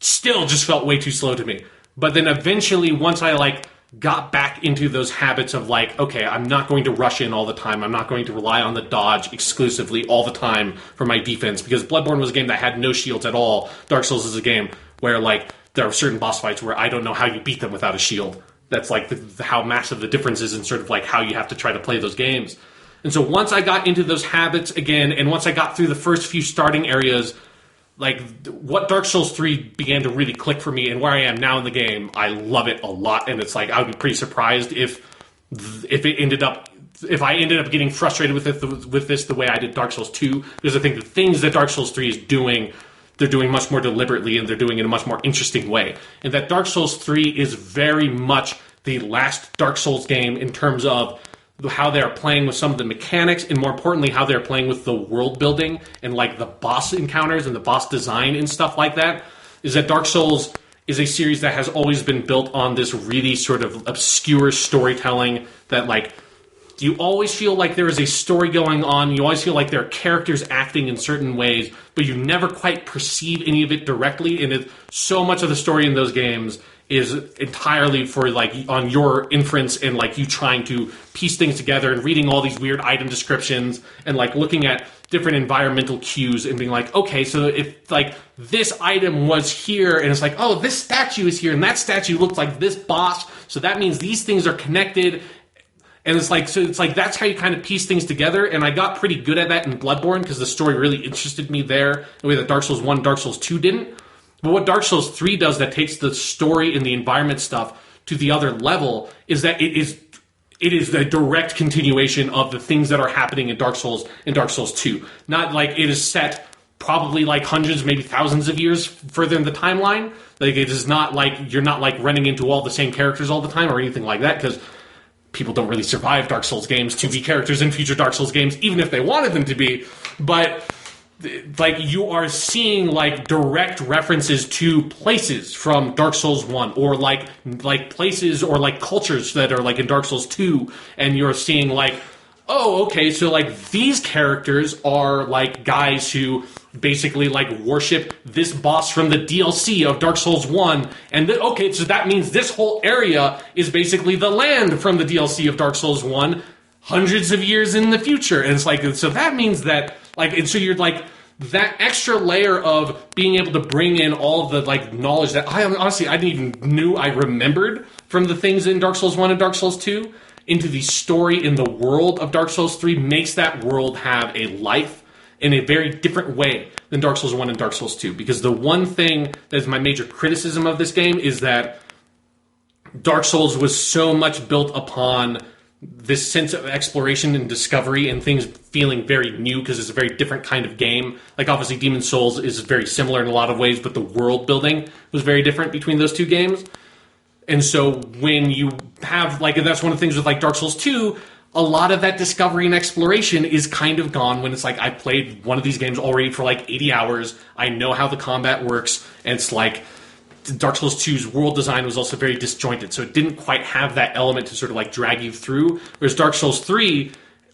still just felt way too slow to me. But then eventually once I like got back into those habits of like, okay, I'm not going to rush in all the time. I'm not going to rely on the dodge exclusively all the time for my defense, because Bloodborne was a game that had no shields at all. Dark Souls is a game where like there are certain boss fights where I don't know how you beat them without a shield. That's like how massive the difference is in sort of like how you have to try to play those games. And so once I got into those habits again, and once I got through the first few starting areas, like what Dark Souls 3 began to really click for me, and where I am now in the game, I love it a lot. And it's like I would be pretty surprised if I ended up getting frustrated with this the way I did Dark Souls 2, because I think the things that Dark Souls 3 is doing, they're doing much more deliberately, and they're doing it in a much more interesting way. And that Dark Souls 3 is very much the last Dark Souls game in terms of how they're playing with some of the mechanics, and more importantly, how they're playing with the world building and like the boss encounters and the boss design and stuff like that. Is that Dark Souls is a series that has always been built on this really sort of obscure storytelling that like you always feel like there is a story going on. You always feel like there are characters acting in certain ways, but you never quite perceive any of it directly. And so much of the story in those games is entirely for like on your inference and like you trying to piece things together and reading all these weird item descriptions and like looking at different environmental cues and being like, okay, so if like this item was here and it's like, oh, this statue is here and that statue looks like this boss, so that means these things are connected. And it's like, so it's like that's how you kind of piece things together. And I got pretty good at that in Bloodborne because the story really interested me there, the way that Dark Souls 1 and Dark Souls 2 didn't. But what Dark Souls 3 does that takes the story and the environment stuff to the other level is that it is a direct continuation of the things that are happening in Dark Souls and Dark Souls 2. Not like it is set probably like hundreds, maybe thousands of years further in the timeline. Like it is not like you're not like running into all the same characters all the time or anything like that, because people don't really survive Dark Souls games to be characters in future Dark Souls games, even if they wanted them to be. But like you are seeing like direct references to places from Dark Souls 1 or like places or like cultures that are like in Dark Souls 2, and you're seeing like, oh, okay, so like these characters are like guys who basically like worship this boss from the DLC of Dark Souls 1, and okay, so that means this whole area is basically the land from the DLC of Dark Souls 1 hundreds of years in the future. And it's like, so that means that like, and so you're like that extra layer of being able to bring in all of the like knowledge that I honestly I didn't even knew I remembered from the things in Dark Souls 1 and Dark Souls 2 into the story in the world of Dark Souls 3 makes that world have a life in a very different way than Dark Souls 1 and Dark Souls 2. Because the one thing that is my major criticism of this game is that Dark Souls was so much built upon this sense of exploration and discovery and things feeling very new because it's a very different kind of game. Like obviously Demon's Souls is very similar in a lot of ways, but the world building was very different between those two games. And so when you have, like, and that's one of the things with like Dark Souls 2, a lot of that discovery and exploration is kind of gone when it's like I played one of these games already for like 80 hours. I know how the combat works, and it's like Dark Souls 2's world design was also very disjointed, so it didn't quite have that element to sort of like drag you through. Whereas Dark Souls 3,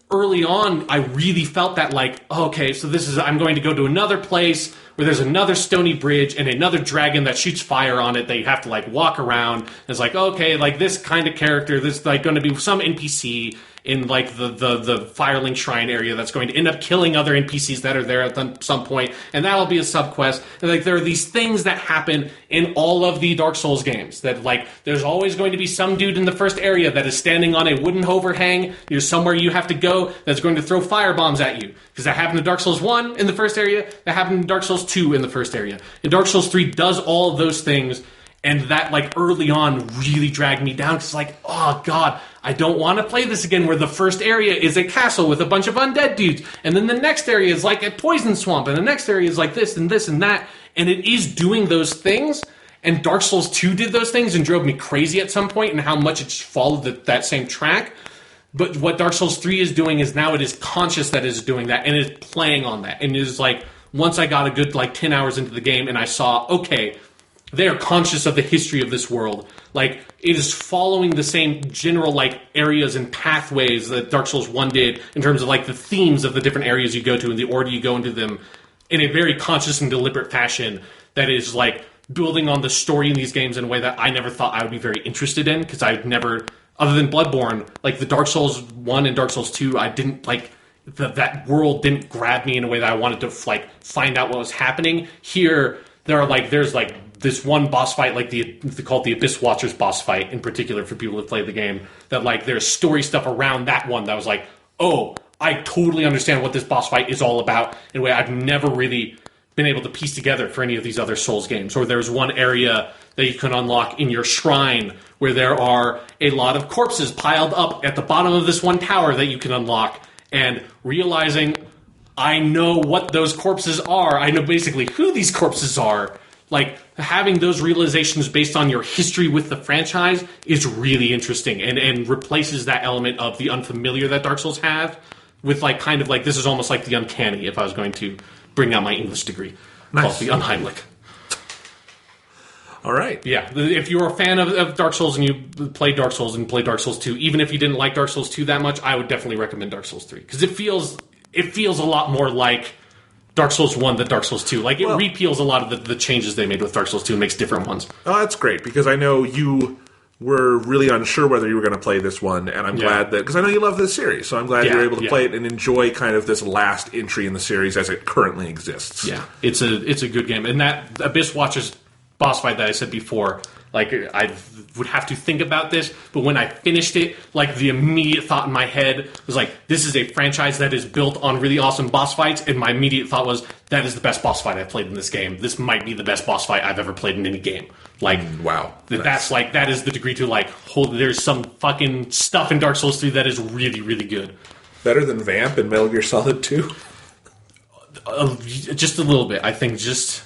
early on, I really felt that like, oh, okay, so this is, I'm going to go to another place where there's another stony bridge and another dragon that shoots fire on it that you have to like walk around. And it's like, okay, like this kind of character, this like going to be some NPC, in like the Firelink Shrine area that's going to end up killing other NPCs that are there at some point, and that'll be a subquest. And like there are these things that happen in all of the Dark Souls games that like there's always going to be some dude in the first area that is standing on a wooden overhang. There's somewhere you have to go that's going to throw fire bombs at you. Because that happened in Dark Souls 1 in the first area, that happened in Dark Souls 2 in the first area. And Dark Souls 3 does all of those things. And that, like, early on really dragged me down. Because it's like, oh, God, I don't want to play this again where the first area is a castle with a bunch of undead dudes. And then the next area is like a poison swamp. And the next area is like this and this and that. And it is doing those things. And Dark Souls 2 did those things and drove me crazy at some point and how much it followed that same track. But what Dark Souls 3 is doing is now it is conscious that it is doing that. And it is playing on that. And it is like, once I got a good, like, 10 hours into the game and I saw, okay, they are conscious of the history of this world. Like, it is following the same general, like, areas and pathways that Dark Souls 1 did in terms of, like, the themes of the different areas you go to and the order you go into them in a very conscious and deliberate fashion that is, like, building on the story in these games in a way that I never thought I would be very interested in because I've never, other than Bloodborne, like, the Dark Souls 1 and Dark Souls 2, I didn't, like, that world didn't grab me in a way that I wanted to, like, find out what was happening. Here, there's, like, this one boss fight, like they call it the Abyss Watchers boss fight in particular for people who play the game, that like there's story stuff around that one that was like, oh, I totally understand what this boss fight is all about in a way I've never really been able to piece together for any of these other Souls games. Or there's one area that you can unlock in your shrine where there are a lot of corpses piled up at the bottom of this one tower that you can unlock, and realizing I know what those corpses are. I know basically who these corpses are. Like, having those realizations based on your history with the franchise is really interesting and replaces that element of the unfamiliar that Dark Souls have with, like, kind of like, this is almost like the uncanny if I was going to bring out my English degree. Nice. Called the Unheimlich. All right. Yeah. If you're a fan of Dark Souls and you play Dark Souls and play Dark Souls 2, even if you didn't like Dark Souls 2 that much, I would definitely recommend Dark Souls 3. Because it feels a lot more like Dark Souls 1 than Dark Souls 2. Like, it repeals a lot of the changes they made with Dark Souls 2 and makes different ones. Oh, that's great, because I know you were really unsure whether you were going to play this one, and I'm glad that, because I know you love this series, so I'm glad you were able to play it and enjoy kind of this last entry in the series as it currently exists. Yeah, it's a good game. And that Abyss Watchers boss fight that I said before, like, I would have to think about this, but when I finished it, like, the immediate thought in my head was like, this is a franchise that is built on really awesome boss fights, and my immediate thought was, that is the best boss fight I've played in this game. This might be the best boss fight I've ever played in any game. Like, wow. That's like, that is the degree to, like, there's some fucking stuff in Dark Souls 3 that is really, really good. Better than Vamp and Metal Gear Solid 2? Just a little bit. I think just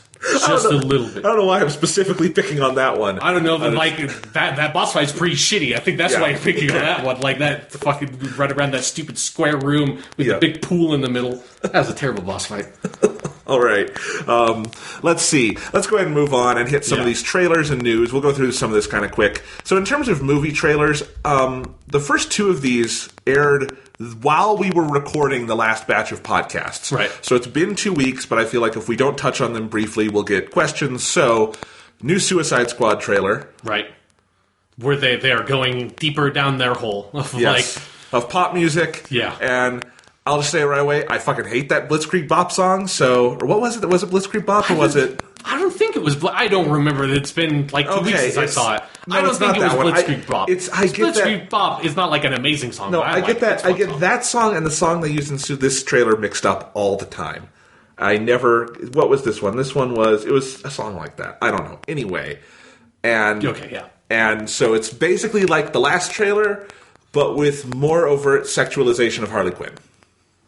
a little bit. I don't know why I'm specifically picking on that one. I don't know, but like that boss fight's pretty shitty. I think that's why I'm picking on that one. Like that fucking right around that stupid square room with the big pool in the middle. That was a terrible boss fight. All right. Let's see. Let's go ahead and move on and hit some of these trailers and news. We'll go through some of this kind of quick. So in terms of movie trailers, the first two of these aired while we were recording the last batch of podcasts. Right. So it's been 2 weeks, but I feel like if we don't touch on them briefly, we'll get questions. So, new Suicide Squad trailer. Right. Where they are going deeper down their hole. Of pop music. Yeah. And I'll just say it right away, I fucking hate that Blitzkrieg Bop song. So, or what was it? Was it Blitzkrieg Bop or was it? I don't think it was. I don't remember. It's been like 2 weeks since I saw it. No, I don't think it was Blitzkrieg Bop. Blitzkrieg Bop is not like an amazing song. No, I get that. I get that song and the song they used in this trailer mixed up all the time. I never. What was this one? This one was. It was a song like that. I don't know. Anyway, and okay, yeah. And so it's basically like the last trailer, but with more overt sexualization of Harley Quinn.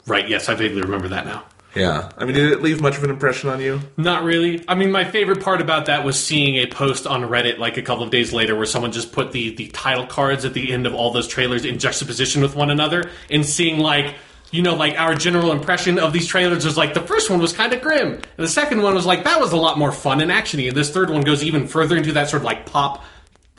Right. Yes, I vaguely remember that now. Yeah. I mean, did it leave much of an impression on you? Not really. I mean, my favorite part about that was seeing a post on Reddit like a couple of days later where someone just put the title cards at the end of all those trailers in juxtaposition with one another and seeing, like, you know, like our general impression of these trailers was like the first one was kind of grim. And the second one was like, that was a lot more fun and actiony. And this third one goes even further into that sort of like pop,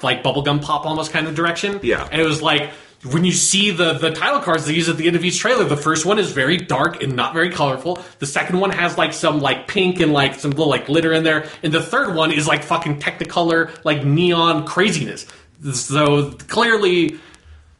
like bubblegum pop almost kind of direction. Yeah. And it was like, when you see the title cards they use at the end of each trailer, the first one is very dark and not very colorful. The second one has like some like pink and like some little like glitter in there. And the third one is like fucking Technicolor, like neon craziness. So clearly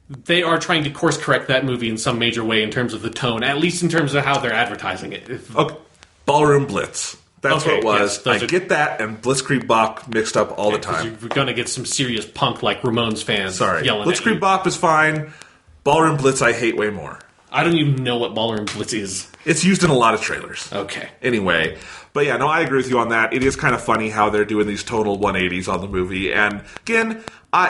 they are trying to course correct that movie in some major way in terms of the tone, at least in terms of how they're advertising it. Okay. Ballroom Blitz. That's what it was. Yes, I get that and Blitzkrieg Bop mixed up all the time. You're going to get some serious punk like Ramones fans yelling at you. Blitzkrieg Bop is fine. Ballroom Blitz I hate way more. I don't even know what Ballroom Blitz is. It's used in a lot of trailers. Okay. Anyway. But yeah, no, I agree with you on that. It is kind of funny how they're doing these total 180s on the movie. And again,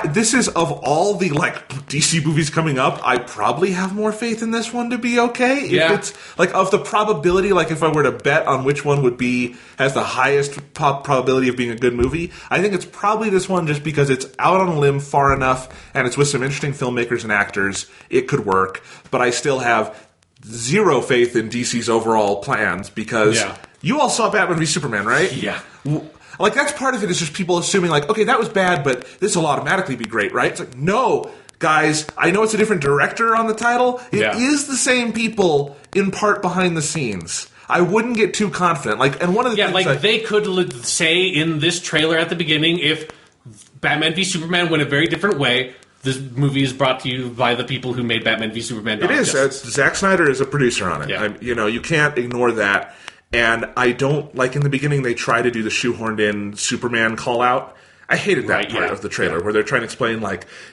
this is, of all the DC movies coming up, I probably have more faith in this one to be okay. Yeah. If it's of the probability, if I were to bet on which one has the highest probability of being a good movie, I think it's probably this one, just because it's out on a limb far enough and it's with some interesting filmmakers and actors. It could work. But I still have zero faith in DC's overall plans, because you all saw Batman v Superman, right? Yeah. That's part of it, is just people assuming, okay, that was bad, but this will automatically be great, right? It's no, guys, I know it's a different director on the title. It is the same people, in part, behind the scenes. I wouldn't get too confident. And one of the things they could say in this trailer at the beginning, if Batman v Superman went a very different way, this movie is brought to you by the people who made Batman v Superman. It is. Zack Snyder is a producer on it. Yeah. You can't ignore that. And I don't, in the beginning, they try to do the shoehorned in Superman call out. I hated that part of the trailer where they're trying to explain,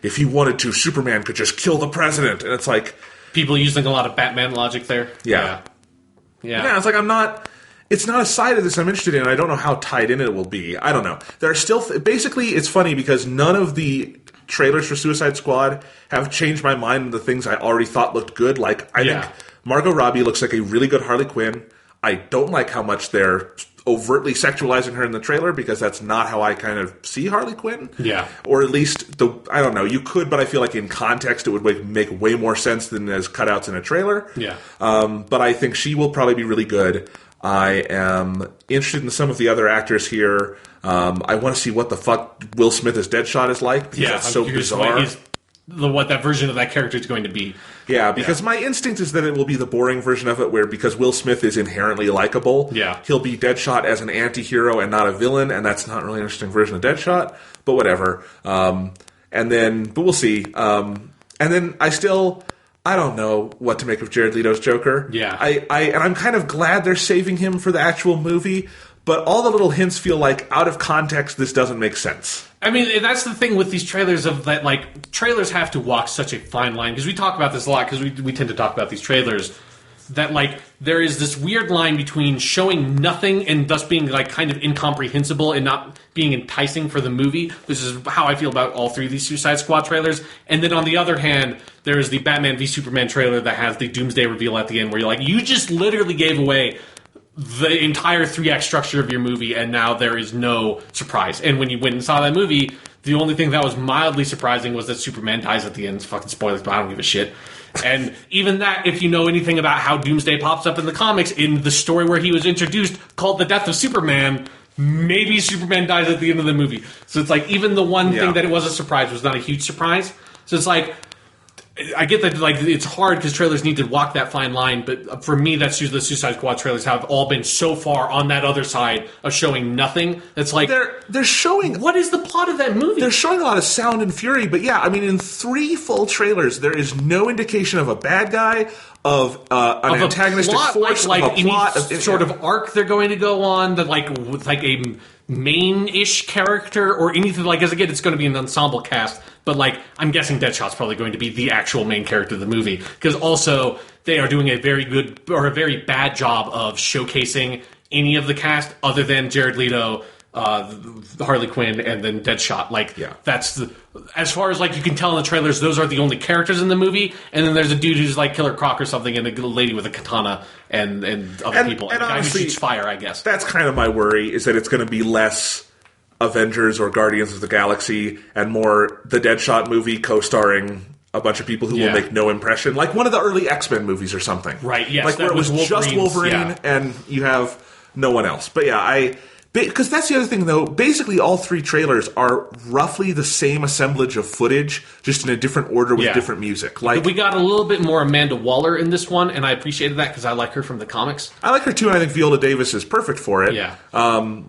if he wanted to, Superman could just kill the president. And it's people using a lot of Batman logic there. Yeah, it's it's not a side of this I'm interested in. I don't know how tied in it will be. I don't know. There are still, basically, it's funny because none of the trailers for Suicide Squad have changed my mind on the things I already thought looked good. I think Margot Robbie looks like a really good Harley Quinn. I don't like how much they're overtly sexualizing her in the trailer, because that's not how I kind of see Harley Quinn. Yeah. Or at least, I don't know, you could, but I feel in context it would make way more sense than as cutouts in a trailer. Yeah. But I think she will probably be really good. I am interested in some of the other actors here. I want to see what the fuck Will Smith as Deadshot is like, because that's so bizarre. What that version of that character is going to be. Yeah, because my instinct is that it will be the boring version of it, where because Will Smith is inherently likable, he'll be Deadshot as an anti-hero and not a villain, and that's not really an interesting version of Deadshot, but whatever. But we'll see. And then I don't know what to make of Jared Leto's Joker. Yeah. And I'm kind of glad they're saving him for the actual movie, but all the little hints feel out of context, this doesn't make sense. I mean, that's the thing with these trailers, of that, trailers have to walk such a fine line, because we talk about this a lot, because we tend to talk about these trailers, that, there is this weird line between showing nothing and thus being, kind of incomprehensible and not being enticing for the movie, which is how I feel about all three of these Suicide Squad trailers. And then on the other hand, there is the Batman v Superman trailer that has the Doomsday reveal at the end, where you're you just literally gave away the entire 3-act structure of your movie, and now there is no surprise. And when you went and saw that movie, the only thing that was mildly surprising was that Superman dies at the end. It's fucking spoilers, but I don't give a shit. And even that, if you know anything about how Doomsday pops up in the comics, in the story where he was introduced, called The Death of Superman, maybe Superman dies at the end of the movie. So it's even the one thing that it was a surprise was not a huge surprise. So it's I get that it's hard because trailers need to walk that fine line, but for me, that's usually the Suicide Squad trailers have all been so far on that other side of showing nothing. That's they're showing, what is the plot of that movie? They're showing a lot of sound and fury, but in 3 full trailers, there is no indication of a bad guy, of an antagonistic force, of a plot, sort of arc they're going to go on, that with a main-ish character or anything. Because again, it's going to be an ensemble cast, but I'm guessing Deadshot's probably going to be the actual main character of the movie, because also they are doing a very good or a very bad job of showcasing any of the cast other than Jared Leto, Harley Quinn, and then Deadshot. That's as far as you can tell in the trailers, those are the only characters in the movie. And then there's a dude who's Killer Croc or something, and a lady with a katana, and other people, and a guy who shoots fire, I guess. That's kind of my worry, is that it's going to be less Avengers or Guardians of the Galaxy and more the Deadshot movie co-starring a bunch of people who will make no impression, like one of the early X-Men movies or something. Right? Yes, where it was just Wolverine and you have no one else. But because that's the other thing, though. Basically, all 3 trailers are roughly the same assemblage of footage, just in a different order with different music. We got a little bit more Amanda Waller in this one, and I appreciated that because I like her from the comics. I like her too, and I think Viola Davis is perfect for it. Yeah.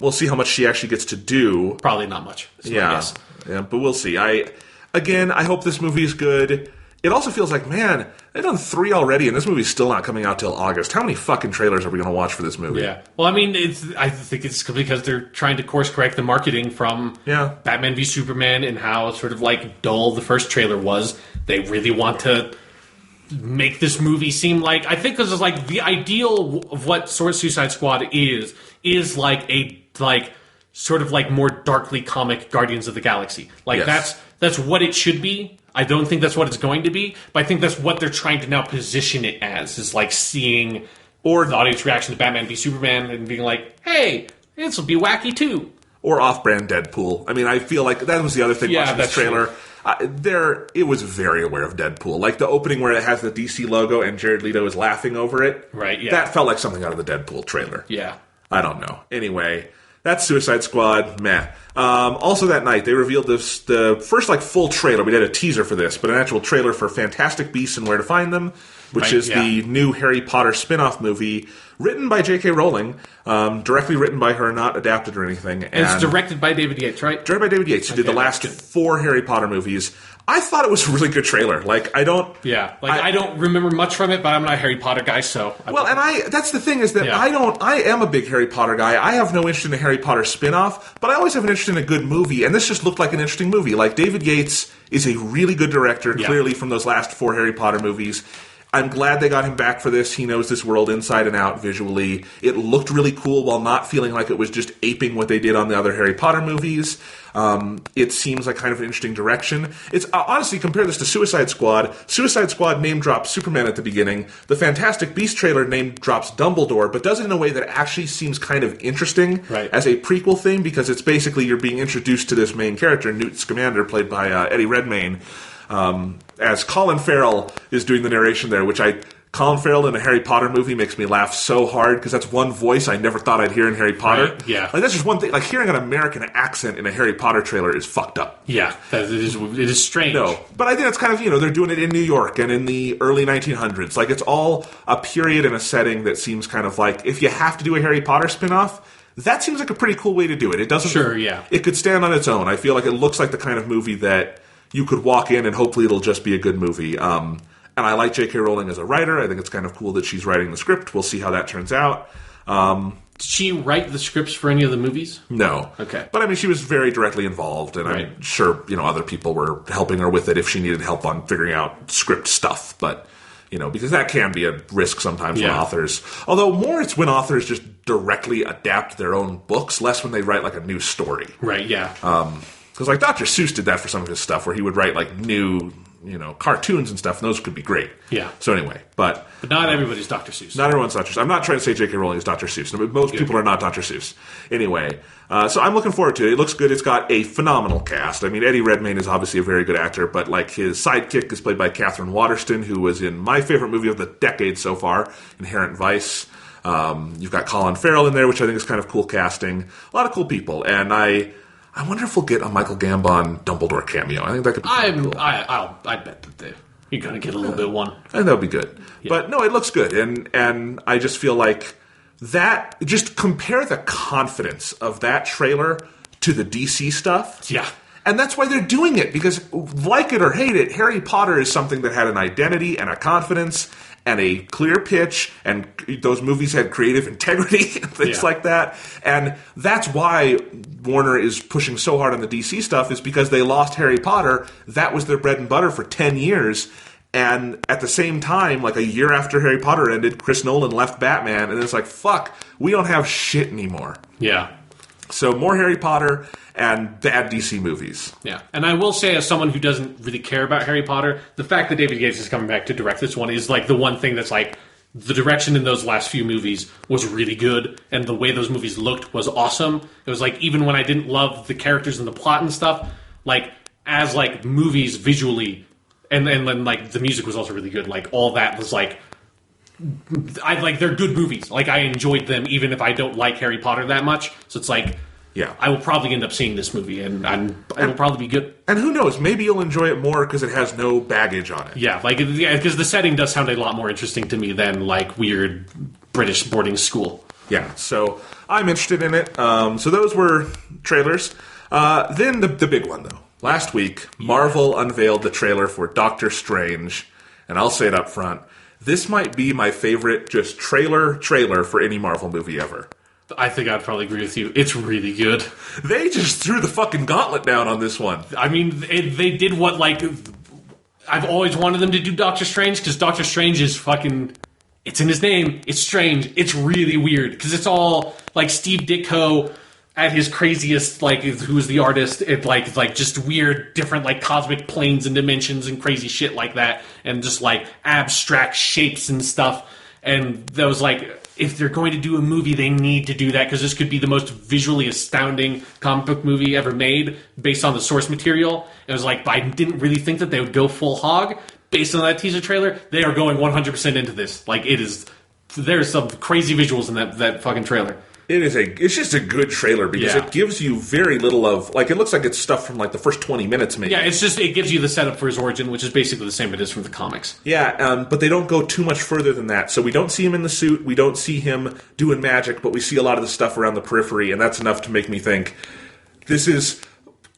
We'll see how much she actually gets to do. Probably not much. Yeah, but we'll see. I hope this movie is good. it also feels like, man, they've done 3 already, and this movie's still not coming out till August. How many fucking trailers are we going to watch for this movie? Yeah. Well, I mean, I think it's because they're trying to course correct the marketing from Batman v Superman and how sort of like dull the first trailer was. They really want to make this movie seem like, I think this is like the ideal of what Suicide Squad is like a sort of like more darkly comic Guardians of the Galaxy. Like that's what it should be. I don't think that's what it's going to be, but I think that's what they're trying to now position it as, is like seeing the audience reaction to Batman v Superman and being like, hey, this will be wacky too. Or off-brand Deadpool. I mean, I feel like that was the other thing watching this trailer. It was very aware of Deadpool. Like the opening where it has the DC logo and Jared Leto is laughing over it. Right, yeah. That felt like something out of the Deadpool trailer. Yeah. I don't know. Anyway, that's Suicide Squad. Meh. Also that night, they revealed the first full trailer. We did a teaser for this, but an actual trailer for Fantastic Beasts and Where to Find Them, which is the new Harry Potter spin-off movie written by J.K. Rowling, directly written by her, not adapted or anything. And it's directed by David Yates, right? Directed by David Yates, who did the last 4 Harry Potter movies. I thought it was a really good trailer. I don't remember much from it, but I'm not a Harry Potter guy, so... that's the thing, is that I am a big Harry Potter guy. I have no interest in a Harry Potter spin-off, but I always have an interest in a good movie, and this just looked like an interesting movie. David Yates is a really good director, clearly from those last 4 Harry Potter movies. I'm glad they got him back for this. He knows this world inside and out visually. It looked really cool while not feeling like it was just aping what they did on the other Harry Potter movies. It seems like kind of an interesting direction. It's honestly, compare this to Suicide Squad. Suicide Squad name drops Superman at the beginning. The Fantastic Beasts trailer name drops Dumbledore, but does it in a way that actually seems kind of interesting as a prequel thing, because it's basically you're being introduced to this main character, Newt Scamander, played by Eddie Redmayne. As Colin Farrell is doing the narration there, Colin Farrell in a Harry Potter movie makes me laugh so hard, because that's one voice I never thought I'd hear in Harry Potter. Right, yeah. That's just one thing. Hearing an American accent in a Harry Potter trailer is fucked up. Yeah, it is strange. No, but I think it's kind of, they're doing it in New York and in the early 1900s. It's all a period and a setting that seems kind of like, if you have to do a Harry Potter spinoff, that seems like a pretty cool way to do it. It doesn't... Sure, yeah. It could stand on its own. I feel like it looks like the kind of movie that you could walk in and hopefully it'll just be a good movie. And I like J.K. Rowling as a writer. I think it's kind of cool that she's writing the script. We'll see how that turns out. Did she write the scripts for any of the movies? No. Okay. But, I mean, she was very directly involved, and I'm sure, other people were helping her with it if she needed help on figuring out script stuff. But, because that can be a risk sometimes when authors... Although more it's when authors just directly adapt their own books, less when they write, a new story. Right, yeah. Because, Dr. Seuss did that for some of his stuff, where he would write, new, cartoons and stuff, and those could be great. Yeah. So anyway, but not everybody's Dr. Seuss. Not everyone's Dr. Seuss. I'm not trying to say J.K. Rowling is Dr. Seuss. Most people are not Dr. Seuss. Anyway, so I'm looking forward to it. It looks good. It's got a phenomenal cast. I mean, Eddie Redmayne is obviously a very good actor, but, his sidekick is played by Catherine Waterston, who was in my favorite movie of the decade so far, Inherent Vice. You've got Colin Farrell in there, which I think is kind of cool casting. A lot of cool people, and I wonder if we'll get a Michael Gambon Dumbledore cameo. I think that could be cool. I bet that you're going to get a little bit one. I think that would be good. Yeah. But no, it looks good. And I just feel like that, just compare the confidence of that trailer to the DC stuff. Yeah. And that's why they're doing it, because like it or hate it, Harry Potter is something that had an identity and a confidence and a clear pitch, and those movies had creative integrity and things like that. And that's why Warner is pushing so hard on the DC stuff, is because they lost Harry Potter. That was their bread and butter for 10 years. And at the same time, a year after Harry Potter ended, Chris Nolan left Batman, and it's fuck, we don't have shit anymore. Yeah. So more Harry Potter and bad DC movies. Yeah. And I will say, as someone who doesn't really care about Harry Potter, the fact that David Yates is coming back to direct this one is the one thing that's the direction in those last few movies was really good, and the way those movies looked was awesome. It was even when I didn't love the characters and the plot and stuff, as movies visually, and then the music was also really good. All that was they're good movies. I enjoyed them even if I don't like Harry Potter that much. So it's yeah, I will probably end up seeing this movie, and it will probably be good. And who knows? Maybe you'll enjoy it more because it has no baggage on it. Yeah, because the setting does sound a lot more interesting to me than weird British boarding school. Yeah, so I'm interested in it. So those were trailers. Then the big one, though. Last week, Marvel unveiled the trailer for Doctor Strange, and I'll say it up front. This might be my favorite just trailer for any Marvel movie ever. I think I'd probably agree with you. It's really good. They just threw the fucking gauntlet down on this one. I mean, they did what, like... I've always wanted them to do Doctor Strange, because Doctor Strange is fucking... It's in his name. It's strange. It's really weird, because it's all, like, Steve Ditko... at his craziest, like, who's the artist, it like just weird, different, like, cosmic planes and dimensions and crazy shit like that, and just, like, abstract shapes and stuff. And that was like, if they're going to do a movie, they need to do that, because this could be the most visually astounding comic book movie ever made, based on the source material. It was like, I didn't really think that they would go full hog, based on that teaser trailer. They are going 100% into this. Like, it is, there's some crazy visuals in that fucking trailer. It's just a good trailer because it gives you very little of, like, it looks like it's stuff from, like, the first 20 minutes maybe. Yeah, it gives you the setup for his origin, which is basically the same it is from the comics. Yeah, but they don't go too much further than that. So we don't see him in the suit, we don't see him doing magic, but we see a lot of the stuff around the periphery, and that's enough to make me think, this is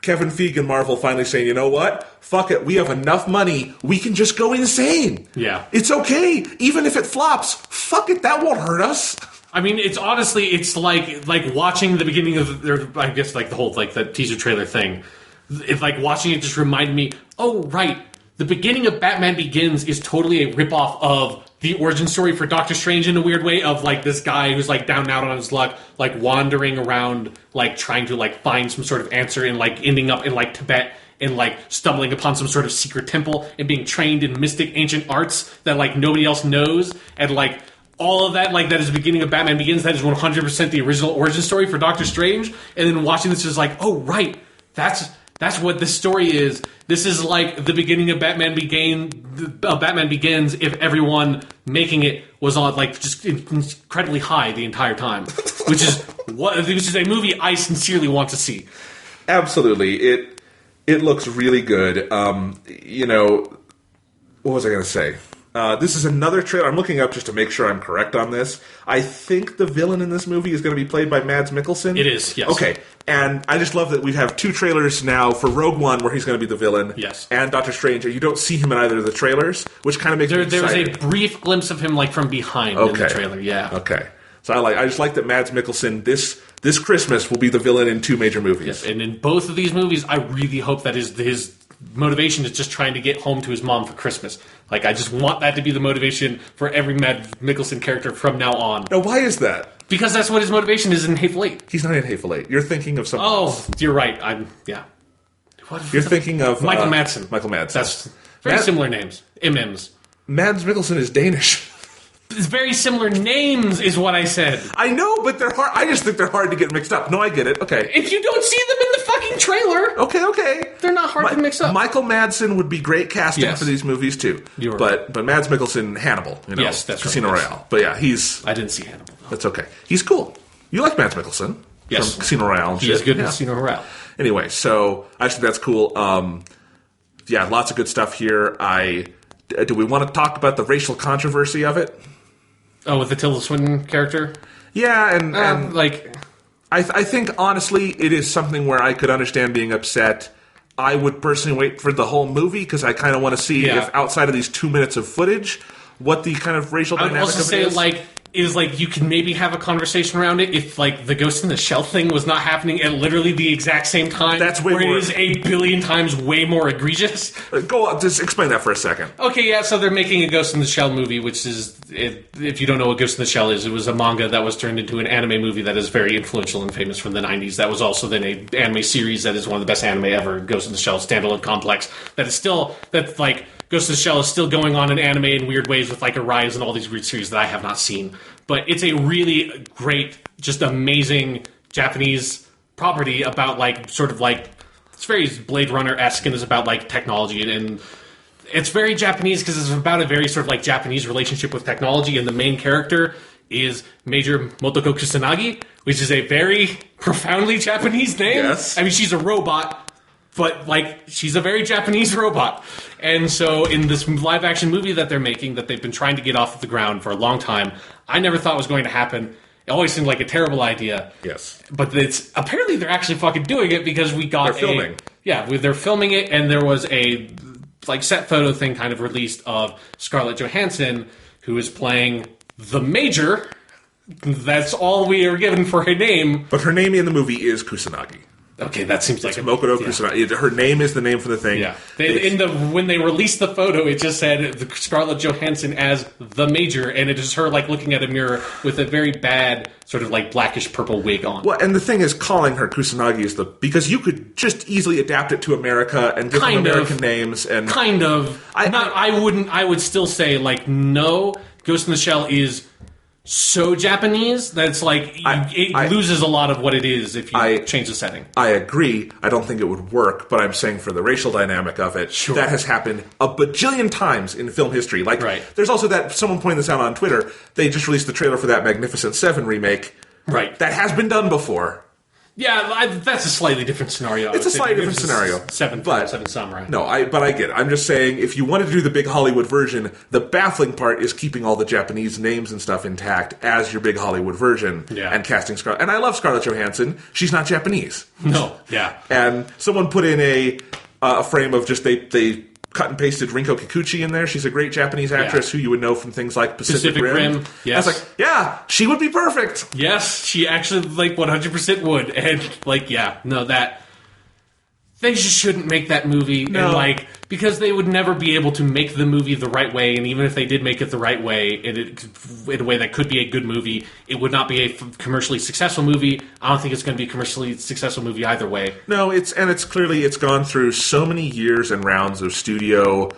Kevin Feige and Marvel finally saying, you know what? Fuck it, we have enough money, we can just go insane. Yeah. It's okay, even if it flops, fuck it, that won't hurt us. I mean, it's honestly, it's like watching the beginning of, I guess, like the whole, like, the teaser trailer thing. It's like watching it just reminded me, oh, right, the beginning of Batman Begins is totally a ripoff of the origin story for Doctor Strange in a weird way, of, like, this guy who's, like, down and out on his luck, like, wandering around, like, trying to, like, find some sort of answer and, like, ending up in, like, Tibet and, like, stumbling upon some sort of secret temple and being trained in mystic ancient arts that, like, nobody else knows, and, like, all of that, like, that is the beginning of Batman Begins. That is 100% the original origin story for Doctor Strange. And then watching this is like, oh, right, that's what this story is. This is like the beginning of Batman Begins if everyone making it was on, like, just incredibly high the entire time, which is a movie I sincerely want to see. Absolutely, it looks really good. You know, what was I going to say? This is another trailer. I'm looking up just to make sure I'm correct on this. I think the villain in this movie is going to be played by Mads Mikkelsen. It is, yes. Okay, and I just love that we have two trailers now for Rogue One where he's going to be the villain. Yes. And Doctor Strange. You don't see him in either of the trailers, which kind of makes me excited. There was a brief glimpse of him, like, from behind in the trailer, yeah. Okay. So I just like that Mads Mikkelsen this Christmas will be the villain in two major movies. Yes, and in both of these movies, I really hope that his motivation is just trying to get home to his mom for Christmas. Like, I just want that to be the motivation for every Mads Mikkelsen character from now on. Now, why is that? Because that's what his motivation is in Hateful Eight. He's not in Hateful Eight. You're thinking of something else. You're right. You're thinking of... Michael Madsen. Michael Madsen. That's very similar names. MMs. Mads Mikkelsen is Danish. It's very similar names, is what I said. I know, but they're hard. I just think they're hard to get mixed up. No, I get it. Okay. If you don't see them in the fucking trailer... Okay. They're not hard to mix up. Michael Madsen would be great casting for these movies, too. You're right. But Mads Mikkelsen, Hannibal. You know, yes, that's Casino right. Royale. But yeah, I didn't see Hannibal. That's okay. He's cool. You like Mads Mikkelsen. Yes. From Casino Royale and shit. He is good in Casino Royale. Anyway, so I think that's cool. Yeah, lots of good stuff here. Do we want to talk about the racial controversy of it? Oh, with the Tilda Swinton character? Yeah, and like... I think, honestly, it is something where I could understand being upset. I would personally wait for the whole movie, because I kind of want to see if, outside of these 2 minutes of footage, what the kind of racial dynamic of it is. I would also say, like, you can maybe have a conversation around it if, like, the Ghost in the Shell thing was not happening at literally the exact same time. That's way more... Where it is a billion times way more egregious. Go on, just explain that for a second. Okay, yeah, so they're making a Ghost in the Shell movie, which is, if you don't know what Ghost in the Shell is, it was a manga that was turned into an anime movie that is very influential and famous from the 90s. That was also then an anime series that is one of the best anime ever, Ghost in the Shell standalone complex, Ghost in the Shell is still going on in anime in weird ways with, like, Arise and all these weird series that I have not seen. But it's a really great, just amazing Japanese property about, like, sort of, like, it's very Blade Runner-esque and is about, like, technology. And it's very Japanese because it's about a very sort of, like, Japanese relationship with technology. And the main character is Major Motoko Kusanagi, which is a very profoundly Japanese name. Yes. I mean, she's a robot. But, like, she's a very Japanese robot. And so in this live-action movie that they're making, that they've been trying to get off of the ground for a long time, I never thought was going to happen. It always seemed like a terrible idea. Yes. But apparently they're actually fucking doing it because we got They're filming. Yeah, they're filming it, and there was a set photo thing kind of released of Scarlett Johansson, who is playing the Major. That's all we are given for her name. But her name in the movie is Kusanagi. Okay, that seems like Mokoto Kusanagi. Her name is the name for the thing. Yeah. When they released the photo, it just said Scarlett Johansson as the Major, and it is her looking at a mirror with a very bad sort of blackish purple wig on. Well, and the thing is, calling her Kusanagi is because you could just easily adapt it to America and give them American names and kind of. I would still say no. Ghost in the Shell is so Japanese that it's it loses a lot of what it is if you change the setting. I agree. I don't think it would work, but I'm saying for the racial dynamic of it, sure. That has happened a bajillion times in film history. Right. There's also that, someone pointed this out on Twitter, they just released the trailer for that Magnificent Seven remake. Right. That has been done before. Yeah, that's a slightly different scenario. It's a slightly different scenario. Seven Samurai. No, but I get it. I'm just saying, if you wanted to do the big Hollywood version, the baffling part is keeping all the Japanese names and stuff intact as your big Hollywood version and casting Scarlett. And I love Scarlett Johansson. She's not Japanese. No, yeah. And someone put in a frame of just they cut and pasted Rinko Kikuchi in there. She's a great Japanese actress who you would know from things like Pacific Rim. Yes. I was like, yeah, she would be perfect. Yes, she actually 100% would. And that they just shouldn't make that movie. No. And because they would never be able to make the movie the right way. And even if they did make it the right way, in a way that could be a good movie, it would not be a commercially successful movie. I don't think it's going to be a commercially successful movie either way. No, it's clearly gone through so many years and rounds of studio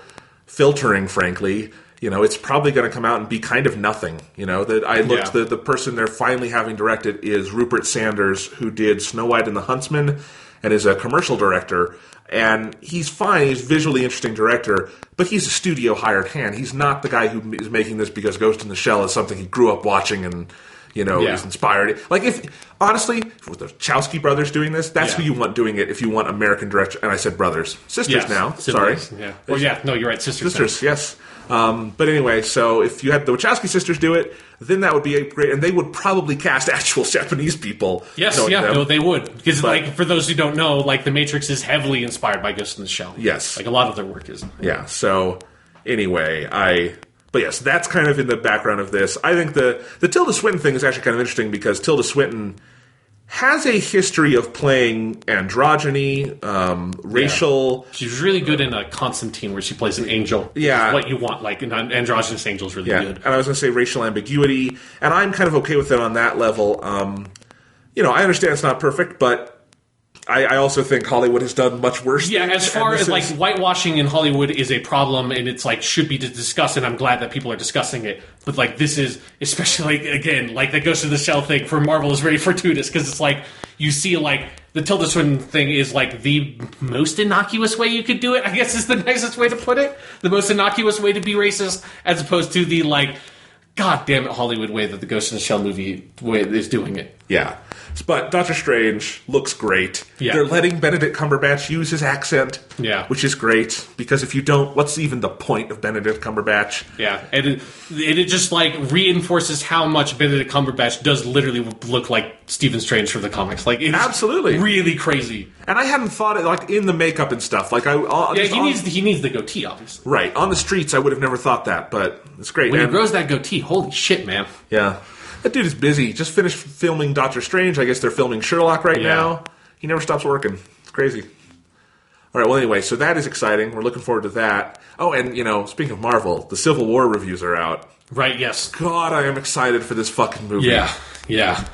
filtering, frankly. It's probably going to come out and be kind of nothing. The person they're finally having directed is Rupert Sanders, who did Snow White and the Huntsman and is a commercial director. And he's fine. He's a visually interesting director, but he's a studio hired hand. He's not the guy who is making this because Ghost in the Shell is something he grew up watching and is inspired. Honestly, with the Wachowski brothers doing this, that's who you want doing it if you want American direction. And I said brothers. Sisters now. Siblings, sorry. Yeah. Well, no, you're right. Sisters, yes. But anyway, so if you had the Wachowski sisters do it, then that would be great. And they would probably cast actual Japanese people. Yes, no, they would. Because, for those who don't know, The Matrix is heavily inspired by Ghost in the Shell. Yes. A lot of their work is. Yeah, so anyway, But yes, that's kind of in the background of this. I think the Tilda Swinton thing is actually kind of interesting because Tilda Swinton has a history of playing androgyny, racial... Yeah. She's really good in Constantine, where she plays an angel. Yeah. What you want, an androgynous angel is really good. And I was going to say racial ambiguity, and I'm kind of okay with it on that level. I understand it's not perfect, but I also think Hollywood has done much worse. Yeah, as far as whitewashing in Hollywood is a problem, and it's should be discussed, and I'm glad that people are discussing it. But this is especially again that Ghost in the Shell thing for Marvel is very fortuitous because it's you see the Tilda Swinton thing is the most innocuous way you could do it. I guess is the nicest way to put it. The most innocuous way to be racist, as opposed to the God damn it Hollywood way that the Ghost in the Shell movie is doing it. Yeah. But Doctor Strange looks great. Yeah. They're letting Benedict Cumberbatch use his accent, which is great, because if you don't, what's even the point of Benedict Cumberbatch? Yeah, and it just reinforces how much Benedict Cumberbatch does literally look like Stephen Strange from the comics. It's absolutely really crazy. And I hadn't thought it in the makeup and stuff. He needs the goatee, obviously. Right. On the streets, I would have never thought that, but it's great. When he grows that goatee, holy shit, man. Yeah. That dude is busy. Just finished filming Doctor Strange. I guess they're filming Sherlock right now. He never stops working. It's crazy. All right, well, anyway, so that is exciting. We're looking forward to that. Oh, and, speaking of Marvel, the Civil War reviews are out. Right, yes. God, I am excited for this fucking movie. Yeah.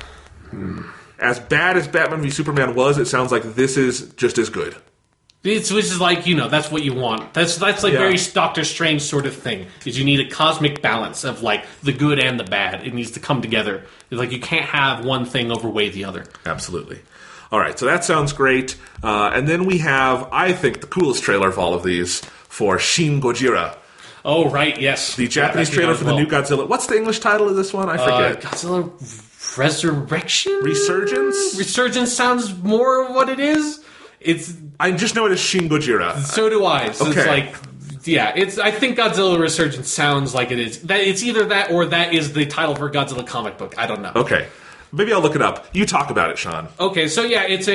As bad as Batman v Superman was, it sounds like this is just as good. Which is that's what you want. That's very Doctor Strange sort of thing. Is you need a cosmic balance of the good and the bad. It needs to come together. It's you can't have one thing overweigh the other. Absolutely. All right, so that sounds great. And then we have, I think, the coolest trailer of all of these for Shin Gojira. Oh, right, yes. The Japanese trailer for the new Godzilla. What's the English title of this one? I forget. Godzilla Resurrection? Resurgence? Resurgence sounds more what it is. I just know it as Shin Gojira. So do I. So okay. It's I think Godzilla Resurgence sounds like it is. That it's either that or that is the title for Godzilla comic book. I don't know. Okay. Maybe I'll look it up. You talk about it, Sean. Okay, so yeah, it's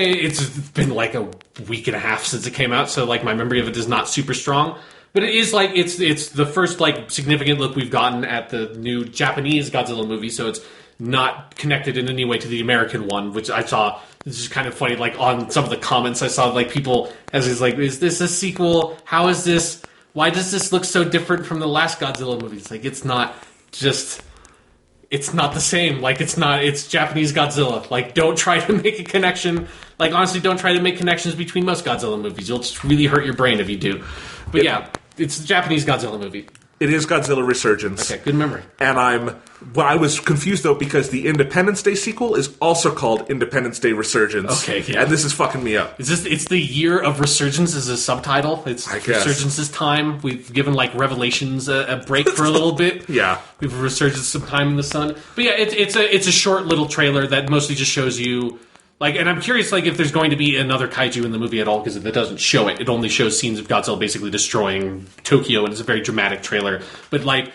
been like a week and a half since it came out, so like my memory of it is not super strong. But it is like it's the first like significant look we've gotten at the new Japanese Godzilla movie, so it's not connected in any way to the American one, which I saw. This is kind of funny. Like on some of the comments, I saw like people as is like, "Is this a sequel? How is this? Why does this look so different from the last Godzilla movie?" It's like it's not just. It's not the same. Like, it's Japanese Godzilla. Like, don't try to make a connection. Like, honestly, don't try to make connections between most Godzilla movies. You'll just really hurt your brain if you do. But yeah, it's a Japanese Godzilla movie. It is Godzilla Resurgence. Okay, good memory. And I was confused, though, because the Independence Day sequel is also called Independence Day Resurgence. Okay, yeah. And this is fucking me up. It's the year of Resurgence as a subtitle. It's Resurgence's time. We've given, like, Revelations a break for a little bit. Yeah. We've Resurgence some time in the sun. But yeah, it's a short little trailer that mostly just shows you... Like, and I'm curious, like, if there's going to be another kaiju in the movie at all, because it doesn't show it. It only shows scenes of Godzilla basically destroying Tokyo, and it's a very dramatic trailer. But, like,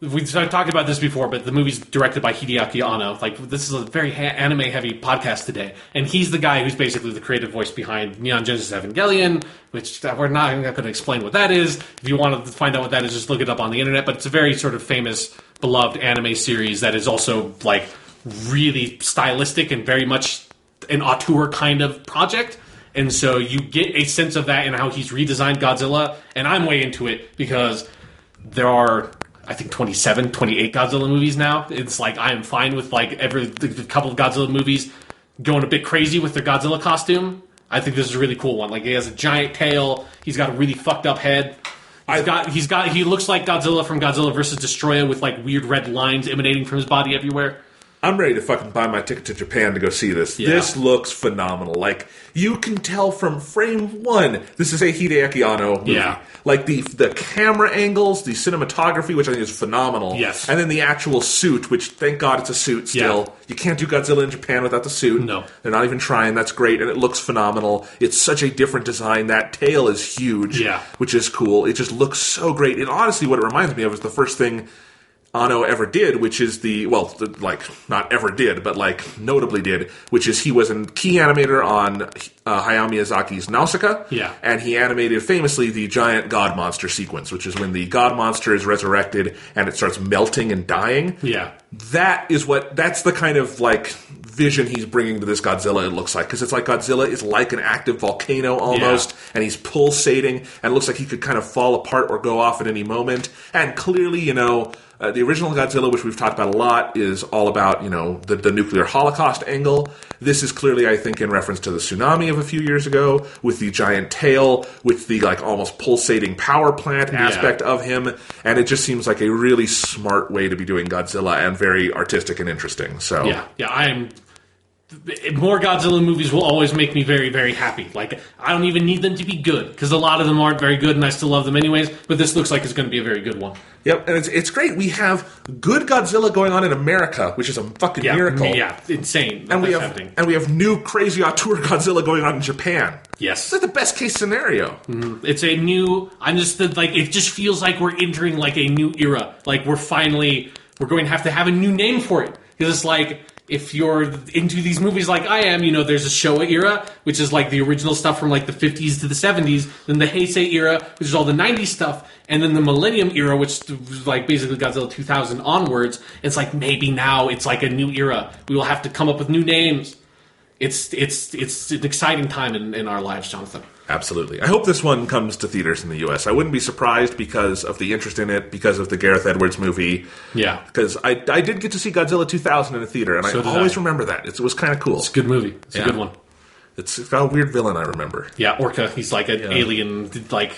we've talked about this before, but the movie's directed by Hideaki Anno. Like, this is a very anime-heavy podcast today. And he's the guy who's basically the creative voice behind Neon Genesis Evangelion, which we're not going to explain what that is. If you want to find out what that is, just look it up on the internet. But it's a very sort of famous, beloved anime series that is also, like... really stylistic and very much an auteur kind of project. And so you get a sense of that in how he's redesigned Godzilla. And I'm way into it because there are, I think, 28 Godzilla movies now. It's like I am fine with like every couple of Godzilla movies going a bit crazy with their Godzilla costume. I think this is a really cool one. Like he has a giant tail. He's got a really fucked up head. He looks like Godzilla from Godzilla vs. Destroyer with like weird red lines emanating from his body everywhere. I'm ready to fucking buy my ticket to Japan to go see this. Yeah. This looks phenomenal. Like, you can tell from frame one, this is a Hideaki Anno movie. Yeah. Like, the camera angles, the cinematography, which I think is phenomenal. Yes. And then the actual suit, which, thank God it's a suit still. Yeah. You can't do Godzilla in Japan without the suit. No. They're not even trying. That's great. And it looks phenomenal. It's such a different design. That tail is huge. Yeah. Which is cool. It just looks so great. And honestly, what it reminds me of is the first thing Anno ever did, which is not ever did, but like notably did, which is he was a key animator on Hayao Miyazaki's Nausicaa, yeah, and he animated famously the giant god monster sequence, which is when the god monster is resurrected and it starts melting and dying. Yeah, that's the kind of like vision he's bringing to this Godzilla. It looks like, because it's like Godzilla is like an active volcano almost, and he's pulsating, and it looks like he could kind of fall apart or go off at any moment. And clearly, the original Godzilla, which we've talked about a lot, is all about, the nuclear holocaust angle. This is clearly, I think, in reference to the tsunami of a few years ago, with the giant tail, with the, like, almost pulsating power plant aspect of him, and it just seems like a really smart way to be doing Godzilla, and very artistic and interesting, so... More Godzilla movies will always make me very, very happy. Like, I don't even need them to be good, because a lot of them aren't very good, and I still love them anyways, but this looks like it's going to be a very good one. Yep, and it's great. We have good Godzilla going on in America, which is a fucking miracle. Yeah, insane. And we have new crazy auteur Godzilla going on in Japan. Yes. It's like the best case scenario. Mm-hmm. It's a new... it just feels like we're entering, like, a new era. Like, we're going to have a new name for it. Because it's like... If you're into these movies like I am, there's a Showa era, which is like the original stuff from like the 50s to the 70s, then the Heisei era, which is all the 90s stuff, and then the Millennium era, which was like basically Godzilla 2000 onwards. It's like maybe now it's like a new era. We will have to come up with new names. It's an exciting time in our lives, Jonathan. Absolutely. I hope this one comes to theaters in the U.S. I wouldn't be surprised because of the interest in it, because of the Gareth Edwards movie. Yeah. Because I did get to see Godzilla 2000 in a theater, and I always remember that. It was kind of cool. It's a good movie. It's a good one. It's got a weird villain, I remember. Yeah, Orca. He's like an alien, like...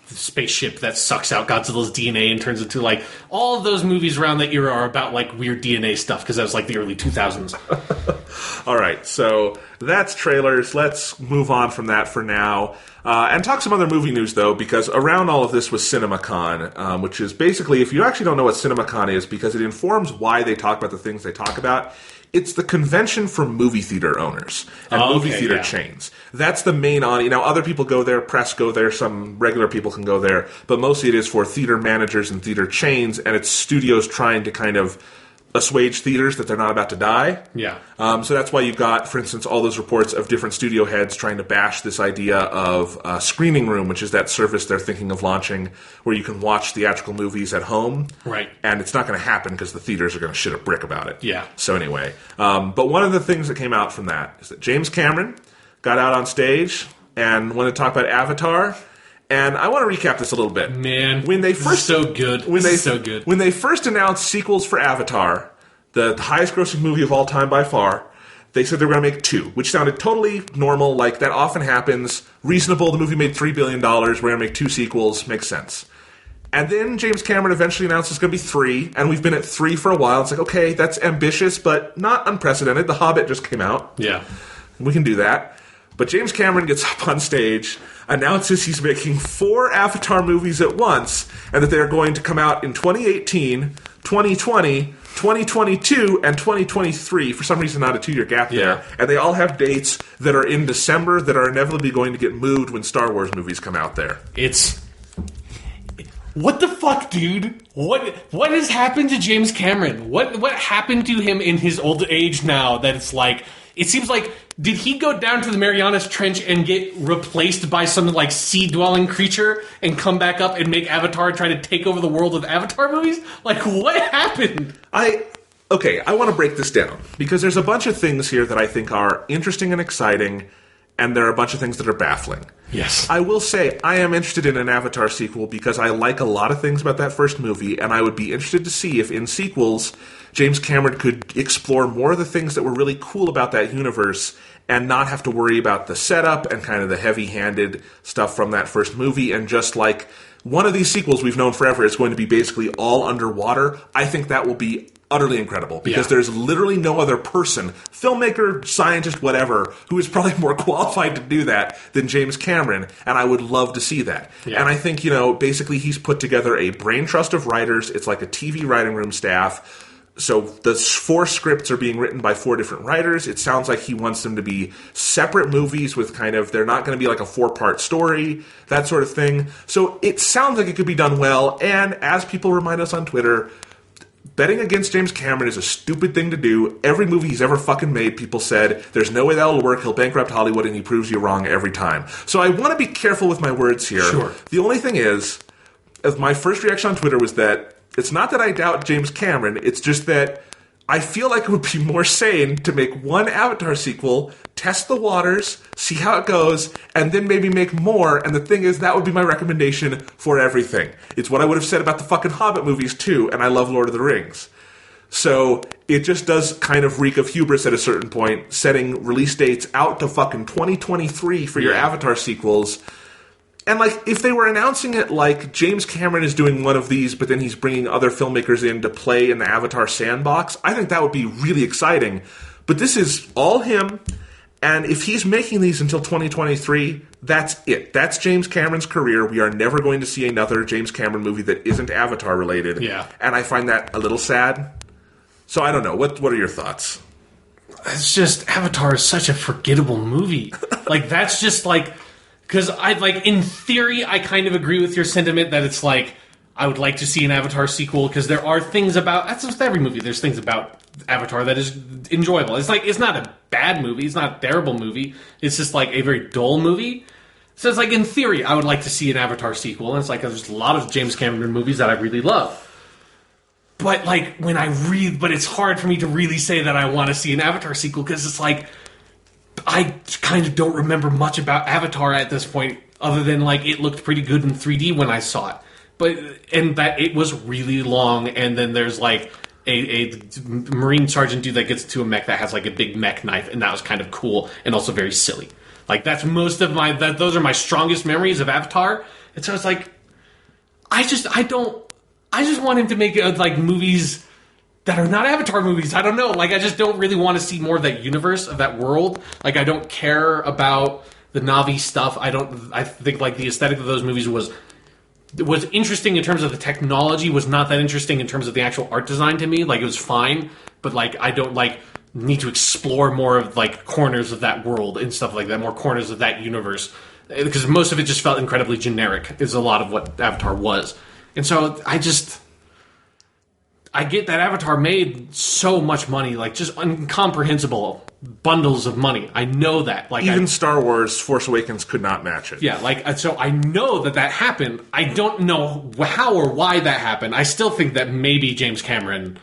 spaceship that sucks out Godzilla's DNA and turns into, like, all of those movies around that era are about, like, weird DNA stuff, because that was, like, the early 2000s. All right, so that's trailers. Let's move on from that for now. And talk some other movie news, though, because around all of this was CinemaCon, which is basically, if you actually don't know what CinemaCon is, because it informs why they talk about the things they talk about, it's the convention for movie theater owners and movie theater chains. That's the main other people go there, press go there, some regular people can go there, but mostly it is for theater managers and theater chains, and it's studios trying to kind of assuage theaters that they're not about to die. Yeah. So that's why you've got, for instance, all those reports of different studio heads trying to bash this idea of Screening Room, which is that service they're thinking of launching where you can watch theatrical movies at home. Right. And it's not going to happen because the theaters are going to shit a brick about it. Yeah. So anyway, but one of the things that came out from that is that James Cameron got out on stage and wanted to talk about Avatar. And I want to recap this a little bit. Man, when they first so good. So good. When they first announced sequels for Avatar, the highest grossing movie of all time by far, they said they were going to make 2, which sounded totally normal, like that often happens, reasonable. The movie made $3 billion, we're going to make 2 sequels, makes sense. And then James Cameron eventually announced it's going to be 3, and we've been at 3 for a while. It's like, okay, that's ambitious, but not unprecedented. The Hobbit just came out. Yeah. We can do that. But James Cameron gets up on stage, announces he's making 4 Avatar movies at once, and that they're going to come out in 2018, 2020, 2022, and 2023. For some reason, not a 2-year gap there. And they all have dates that are in December that are inevitably going to get moved when Star Wars movies come out there. It's... What the fuck, dude? What has happened to James Cameron? What happened to him in his old age now that it's like... It seems like, did he go down to the Marianas Trench and get replaced by some like sea-dwelling creature and come back up and make Avatar, try to take over the world of Avatar movies? Like, what happened? I want to break this down because there's a bunch of things here that I think are interesting and exciting, and there are a bunch of things that are baffling. Yes. I will say I am interested in an Avatar sequel because I like a lot of things about that first movie, and I would be interested to see if in sequels James Cameron could explore more of the things that were really cool about that universe and not have to worry about the setup and kind of the heavy-handed stuff from that first movie, and just like one of these sequels we've known forever is going to be basically all underwater. I think that will be utterly incredible because there's literally no other person, filmmaker, scientist, whatever, who is probably more qualified to do that than James Cameron, and I would love to see that. Yeah. And I think, basically he's put together a brain trust of writers. It's like a TV writing room staff. So the 4 scripts are being written by 4 different writers. It sounds like he wants them to be separate movies with they're not going to be like a 4-part story, that sort of thing. So it sounds like it could be done well, and as people remind us on Twitter, betting against James Cameron is a stupid thing to do. Every movie he's ever fucking made, people said, there's no way that'll work, he'll bankrupt Hollywood, and he proves you wrong every time. So I want to be careful with my words here. Sure. The only thing is, my first reaction on Twitter was that it's not that I doubt James Cameron, it's just that I feel like it would be more sane to make 1 Avatar sequel, test the waters, see how it goes, and then maybe make more. And the thing is, that would be my recommendation for everything. It's what I would have said about the fucking Hobbit movies, too, and I love Lord of the Rings. So it just does kind of reek of hubris at a certain point, setting release dates out to fucking 2023 for your Avatar sequels. And, if they were announcing it like James Cameron is doing one of these, but then he's bringing other filmmakers in to play in the Avatar sandbox, I think that would be really exciting. But this is all him, and if he's making these until 2023, that's it. That's James Cameron's career. We are never going to see another James Cameron movie that isn't Avatar-related. Yeah. And I find that a little sad. So I don't know. What are your thoughts? It's just, Avatar is such a forgettable movie. That's just because in theory, I kind of agree with your sentiment that it's I would like to see an Avatar sequel because there are things about, that's just every movie, there's things about Avatar that is enjoyable. It's not a bad movie, it's not a terrible movie, it's just a very dull movie. So it's in theory, I would like to see an Avatar sequel, and it's there's a lot of James Cameron movies that I really love. But when I read, but it's hard for me to really say that I want to see an Avatar sequel because it's I kind of don't remember much about Avatar at this point, other than it looked pretty good in 3D when I saw it, and that it was really long. And then there's a Marine sergeant dude that gets to a mech that has a big mech knife, and that was kind of cool and also very silly. That's most of those are my strongest memories of Avatar. And so it's I just want him to make movies that are not Avatar movies. I don't know. I just don't really want to see more of that universe, of that world. I don't care about the Na'vi stuff. I think the aesthetic of those movies was interesting in terms of the technology, was not that interesting in terms of the actual art design to me. It was fine, but I don't need to explore more of corners of that world and stuff like that, more corners of that universe. Because most of it just felt incredibly generic, is a lot of what Avatar was. And so I get that Avatar made so much money, like just incomprehensible bundles of money. I know that. Like even Star Wars Force Awakens could not match it. Yeah, like so I know that happened. I don't know how or why that happened. I still think that maybe James Cameron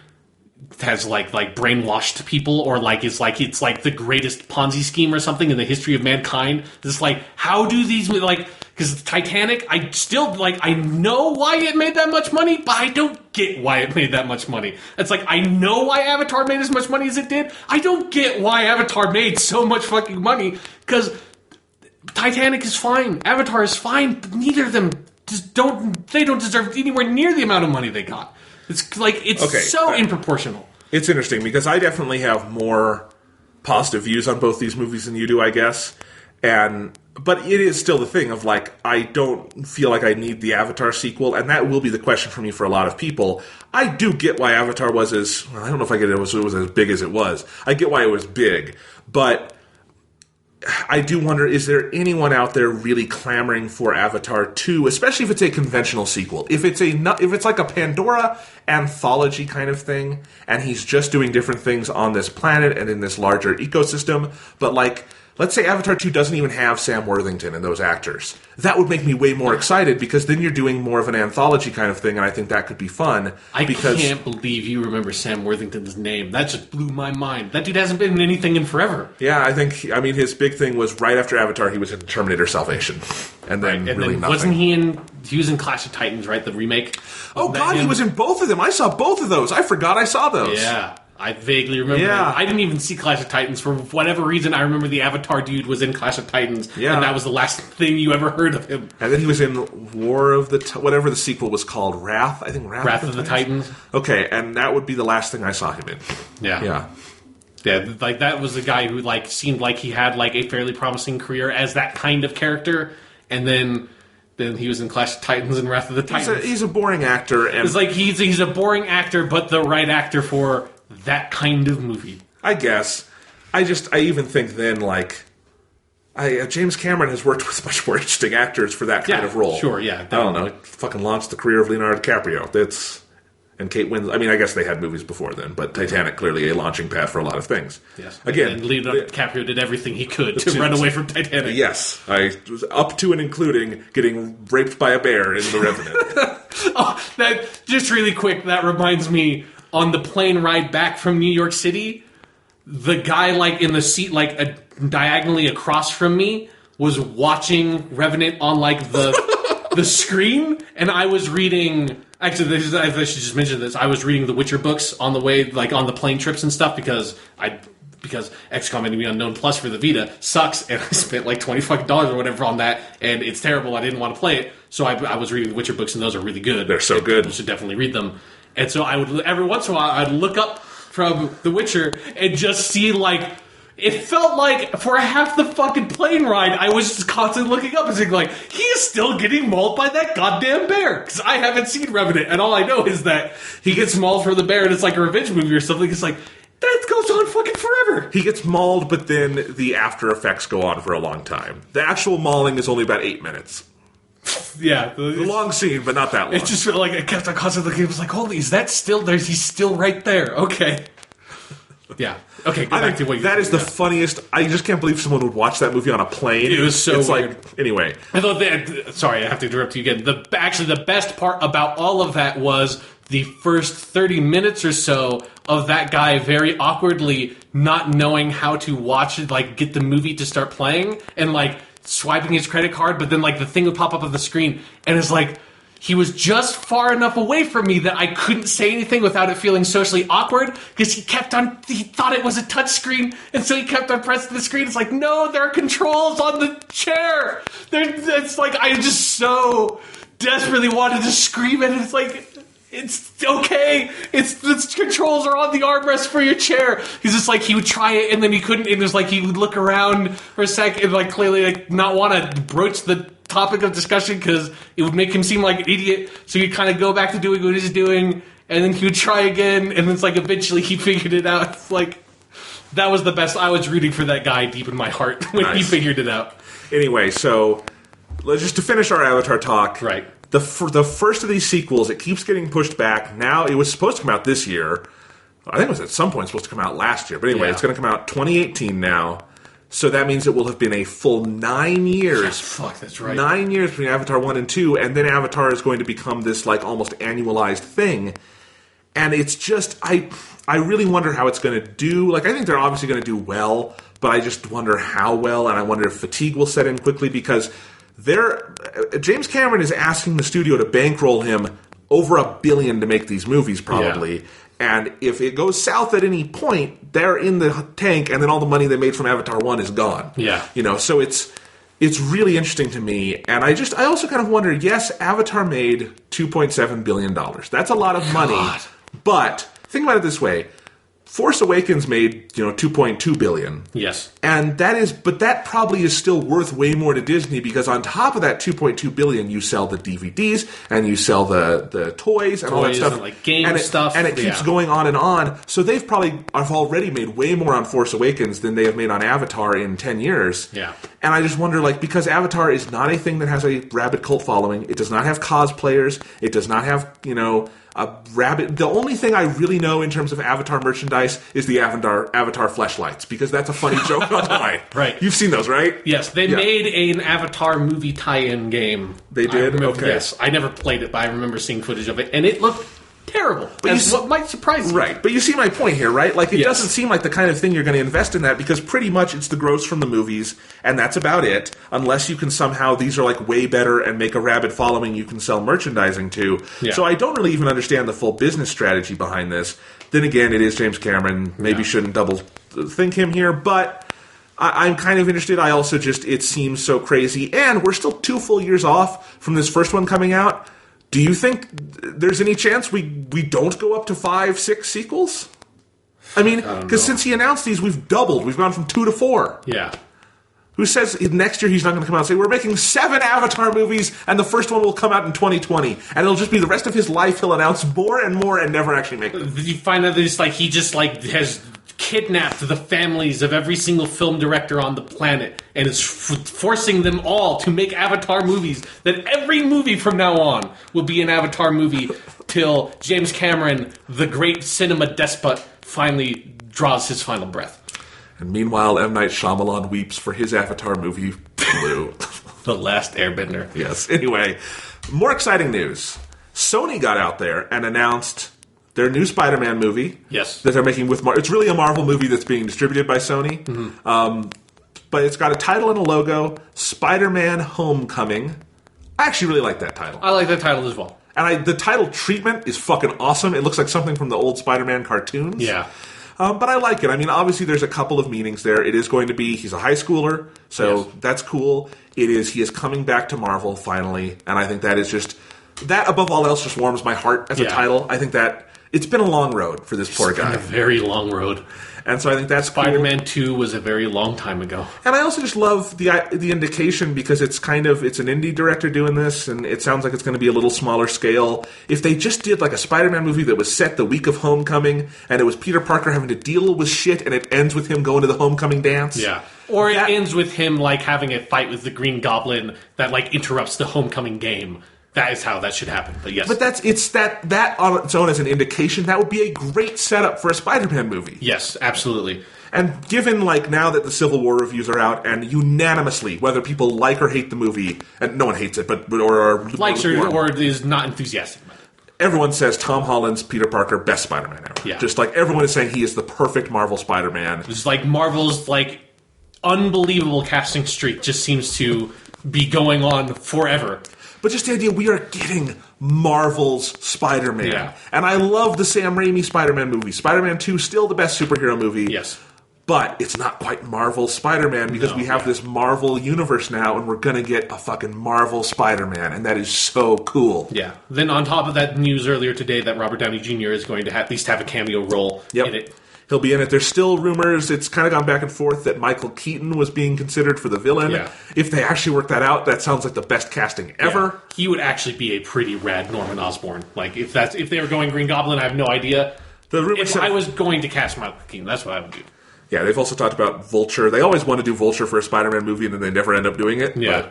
has like brainwashed people, or it's like the greatest Ponzi scheme or something in the history of mankind. It's like, how do these because Titanic, I still I know why it made that much money, but I don't get why it made that much money. It's like, I know why Avatar made as much money as it did. I don't get why Avatar made so much fucking money, because Titanic is fine, Avatar is fine, but neither of them don't deserve anywhere near the amount of money they got. It's like, it's so unproportional. It's interesting because I definitely have more positive views on both these movies than you do, I guess. But it is still the thing of I don't feel like I need the Avatar sequel, and that will be the question for me for a lot of people. I do get why Avatar was I don't know if I get it was as big as it was. I get why it was big, but I do wonder, is there anyone out there really clamoring for Avatar 2, especially if it's a conventional sequel? If it's like a Pandora anthology kind of thing, and he's just doing different things on this planet and in this larger ecosystem, but let's say Avatar 2 doesn't even have Sam Worthington and those actors. That would make me way more excited, because then you're doing more of an anthology kind of thing, and I think that could be fun. I can't believe you remember Sam Worthington's name. That just blew my mind. That dude hasn't been in anything in forever. Yeah, his big thing was right after Avatar, he was in Terminator Salvation. And then nothing. Wasn't he was in Clash of Titans, right? The remake? Oh, God, he was in both of them. I saw both of those. I forgot I saw those. Yeah. I vaguely remember. Yeah. I didn't even see Clash of Titans. For whatever reason, I remember the Avatar dude was in Clash of Titans, and that was the last thing you ever heard of him. And then he was in War of the... whatever the sequel was called. Wrath? I think Wrath of the Titans. Okay, and that would be the last thing I saw him in. Yeah. Yeah, that was the guy who seemed like he had a fairly promising career as that kind of character, and then he was in Clash of Titans and Wrath of the Titans. He's a boring actor. And it's he's a boring actor, but the right actor for that kind of movie. I guess. I even think then, James Cameron has worked with much more interesting actors for that kind of role. Sure, yeah. I don't know. Fucking launched the career of Leonardo DiCaprio. And Kate Winslet. I guess they had movies before then, but Titanic, clearly a launching pad for a lot of things. Yes. Again, and Leonardo DiCaprio did everything he could to run away from Titanic. Yes. I was up to and including getting raped by a bear in The Revenant. Just really quick, that reminds me, on the plane ride back from New York City, the guy in the seat diagonally across from me was watching Revenant on the screen, and I was reading. Actually, I should just mention this. I was reading the Witcher books on the way, on the plane trips and stuff, because XCOM Enemy Unknown Plus for the Vita sucks, and I spent $20 or whatever on that, and it's terrible. I didn't want to play it, so I was reading the Witcher books, and those are really good. They're so good. You should definitely read them. And so I would, every once in a while, I'd look up from The Witcher and just see, it felt like for half the fucking plane ride, I was just constantly looking up and saying, he is still getting mauled by that goddamn bear. Because I haven't seen Revenant, and all I know is that he gets mauled for the bear, and it's like a revenge movie or something. It's that goes on fucking forever. He gets mauled, but then the after effects go on for a long time. The actual mauling is only about 8 minutes. Yeah. The long scene, but not that long. It just felt like I kept on constantly looking. It was holy, is that still there? He's still right there. Okay. Yeah. Okay, go back to what you That is the funniest. I just can't believe someone would watch that movie on a plane. It was so weird. Anyway. I thought sorry, I have to interrupt you again. The best part about all of that was the first 30 minutes or so of that guy very awkwardly not knowing how to watch it, get the movie to start playing, and swiping his credit card, but then the thing would pop up on the screen, and it's he was just far enough away from me that I couldn't say anything without it feeling socially awkward, because he thought it was a touch screen, and so he kept on pressing the screen. It's no, there are controls on the chair. I just so desperately wanted to scream at it. It's okay. The controls are on the armrest for your chair. He's just he would try it and then he couldn't. And there's he would look around for a second and clearly not want to broach the topic of discussion because it would make him seem like an idiot. So he'd kind of go back to doing what he's doing, and then he would try again. And then eventually he figured it out. That was the best. I was rooting for that guy deep in my heart when he figured it out. Anyway, so just to finish our Avatar talk, right? the first of these sequels, it keeps getting pushed back. Now, it was supposed to come out this year. I think it was at some point supposed to come out last year. But anyway, it's going to come out 2018 now. So that means it will have been a full 9 years. Yes, fuck, that's right. 9 years between Avatar 1 and 2, and then Avatar is going to become this like almost annualized thing. And it's just, I really wonder how it's going to do. Like, I think they're obviously going to do well, but I just wonder how well, and I wonder if fatigue will set in quickly, because James Cameron is asking the studio to bankroll him over $1 billion to make these movies, probably. Yeah. And if it goes south at any point, they're in the tank, and then all the money they made from Avatar 1 is gone. Yeah. So it's really interesting to me. And I also kind of wonder, yes, Avatar made $2.7 billion. That's a lot of money. God. But think about it this way. Force Awakens made, $2.2 billion. Yes. And that probably is still worth way more to Disney, because on top of that $2.2 billion, you sell the DVDs and you sell the toys and all that stuff. And like game stuff. And it keeps going on and on. So they've probably have already made way more on Force Awakens than they have made on Avatar in 10 years. Yeah. And I just wonder, because Avatar is not a thing that has a rabid cult following, it does not have cosplayers, it does not have, a rabbit. The only thing I really know in terms of Avatar merchandise is the Avatar fleshlights, because that's a funny joke online. Right. You've seen those, right? Yes, they made an Avatar movie tie-in game. They did? Okay. Yes, I never played it, but I remember seeing footage of it, and it looked terrible. But what might surprise you. Right, but you see my point here, right? It doesn't seem like the kind of thing you're going to invest in that, because pretty much it's the gross from the movies, and that's about it, unless you can somehow, these are way better and make a rabid following you can sell merchandising to. Yeah. So I don't really even understand the full business strategy behind this. Then again, it is James Cameron. Maybe shouldn't double think him here, but I'm kind of interested. I also it seems so crazy, and we're still 2 full years off from this first one coming out. Do you think there's any chance we don't go up to 5, 6 sequels? I mean, because since he announced these, we've doubled. We've gone from 2 to 4. Yeah. Who says next year he's not going to come out and say, we're making 7 Avatar movies, and the first one will come out in 2020. And it'll just be the rest of his life he'll announce more and more and never actually make them. You find out that he just has kidnapped the families of every single film director on the planet and is forcing them all to make Avatar movies, that every movie from now on will be an Avatar movie till James Cameron, the great cinema despot, finally draws his final breath. And meanwhile, M. Night Shyamalan weeps for his Avatar movie, Blue. The Last Airbender. Yes. Anyway, more exciting news. Sony got out there and announced their new Spider-Man movie. Yes. That they're making with It's really a Marvel movie that's being distributed by Sony. Mm-hmm. But it's got a title and a logo, Spider-Man Homecoming. I actually really like that title. I like that title as well. And the title treatment is fucking awesome. It looks like something from the old Spider-Man cartoons. Yeah. But I like it. I mean, obviously there's a couple of meanings there. It is going to be, he's a high schooler, so that's cool. He is coming back to Marvel, finally. And I think that is that above all else just warms my heart as a title. I think that it's been a long road for this poor guy. It's been a very long road. And so I think that's Spider-Man cool. 2 was a very long time ago. And I also just love the indication, because it's an indie director doing this, and it sounds like it's going to be a little smaller scale. If they just did a Spider-Man movie that was set the week of Homecoming, and it was Peter Parker having to deal with shit, and it ends with him going to the homecoming dance. Yeah. Or it ends with him having a fight with the Green Goblin that interrupts the homecoming game. That is how that should happen, but yes. But that on its own as an indication, that would be a great setup for a Spider-Man movie. Yes, absolutely. And given, now that the Civil War reviews are out, and unanimously, whether people like or hate the movie, and no one hates it, or likes or is not enthusiastic about it. Everyone says Tom Holland's Peter Parker, best Spider-Man ever. Yeah. Just everyone is saying he is the perfect Marvel Spider-Man. It's Marvel's, unbelievable casting streak just seems to be going on forever. But just the idea, we are getting Marvel's Spider-Man. Yeah. And I love the Sam Raimi Spider-Man movie. Spider-Man 2 still the best superhero movie. Yes. But it's not quite Marvel Spider-Man, because we have this Marvel universe now, and we're going to get a fucking Marvel Spider-Man, and that is so cool. Yeah. Then on top of that news earlier today that Robert Downey Jr. is going to at least have a cameo role in it. He'll be in it. There's still rumors, it's kind of gone back and forth, that Michael Keaton was being considered for the villain. Yeah. If they actually work that out, that sounds like the best casting ever. Yeah. He would actually be a pretty rad Norman Osborn. If they were going Green Goblin, I have no idea. If I was going to cast Michael Keaton, that's what I would do. Yeah, they've also talked about Vulture. They always want to do Vulture for a Spider-Man movie, and then they never end up doing it. Yeah.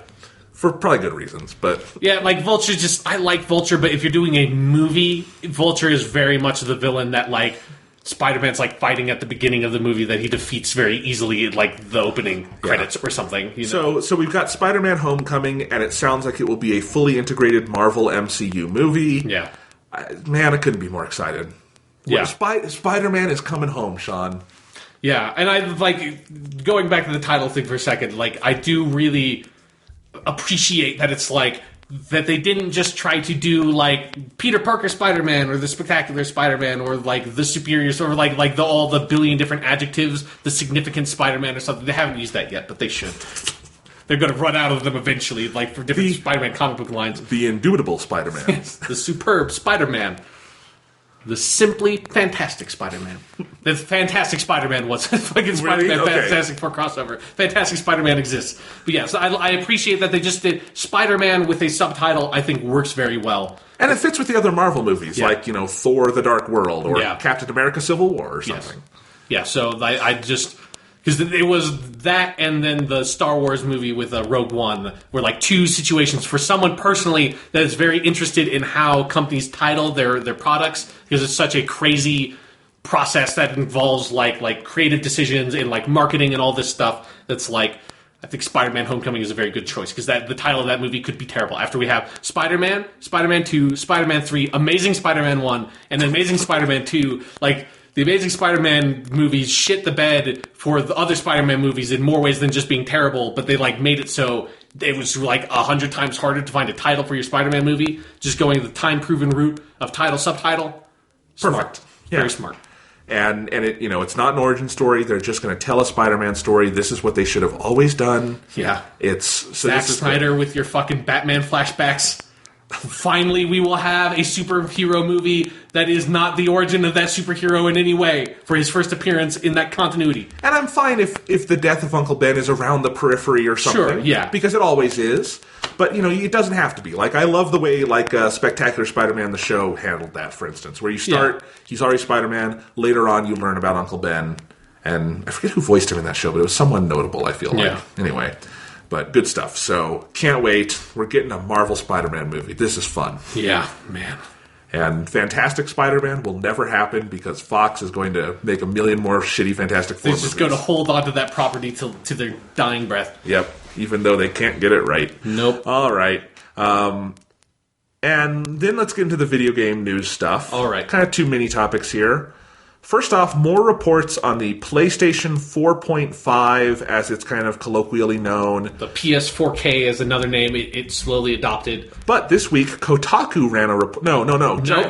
For probably good reasons, but... Yeah, like, Vulture I like Vulture, but if you're doing a movie, Vulture is very much the villain that, like, Spider-Man's, like, fighting at the beginning of the movie that he defeats very easily in, like, the opening credits or something. You know? So we've got Spider-Man Homecoming, and it sounds like it will be a fully integrated Marvel MCU movie. Yeah. Man, I couldn't be more excited. Yeah. Spider-Man is coming home, Sean. Yeah, and I, like, going back to the title thing for a second, like, I do really appreciate that it's like that they didn't just try to do like Peter Parker Spider-Man or the Spectacular Spider-Man or like the Superior or like all the billion different adjectives, the significant Spider-Man or something. They haven't used that yet, but they should. They're going to run out of them eventually, like for different Spider-Man comic book lines. The indubitable Spider-Man. Yes, the superb Spider-Man. The simply fantastic Spider-Man. The Fantastic Spider-Man was fucking Spider-Man Okay. Fantastic Four crossover. Fantastic Spider-Man exists. But yes, I appreciate that they just did Spider-Man with a subtitle. I think works very well. And it fits with the other Marvel movies, like, Thor: The Dark World or Yeah. Captain America: Civil War or something. Yeah, so I just... Because it was that and then the Star Wars movie with Rogue One were like two situations for someone personally that is very interested in how companies title their products because it's such a crazy process that involves like creative decisions and like marketing and all this stuff that's like... I think Spider-Man Homecoming is a very good choice because the title of that movie could be terrible. After we have Spider-Man, Spider-Man 2, Spider-Man 3, Amazing Spider-Man 1, and Amazing Spider-Man 2, like... The Amazing Spider-Man movies shit the bed for the other Spider-Man movies in more ways than just being terrible, but they like made it so it was like 100 times harder to find a title for your Spider-Man movie. Just going the time-proven route of title, subtitle. Smart. Perfect. Yeah. Very smart. And it it's not an origin story. They're just going to tell a Spider-Man story. This is what they should have always done. Yeah. Zack Snyder with your fucking Batman flashbacks. Finally, we will have a superhero movie that is not the origin of that superhero in any way for his first appearance in that continuity. And I'm fine if the death of Uncle Ben is around the periphery or something. Sure, yeah. Because it always is. But, it doesn't have to be. Like, I love the way, Spectacular Spider-Man, the show, handled that, for instance. Where you start, he's already Spider-Man, later on you learn about Uncle Ben. And I forget who voiced him in that show, but it was someone notable, I feel like. Yeah. Anyway. But good stuff. So, can't wait. We're getting a Marvel Spider-Man movie. This is fun. Yeah, man. And Fantastic Spider-Man will never happen because Fox is going to make a million more shitty Fantastic Four movies. They're just going to hold on to that property to their dying breath. Yep. Even though they can't get it right. Nope. All right. And then let's get into the video game news stuff. All right. Kind of two mini topics here. First off, more reports on the PlayStation 4.5, as it's kind of colloquially known. The PS4K is another name it slowly adopted. But this week, Kotaku ran a report. No.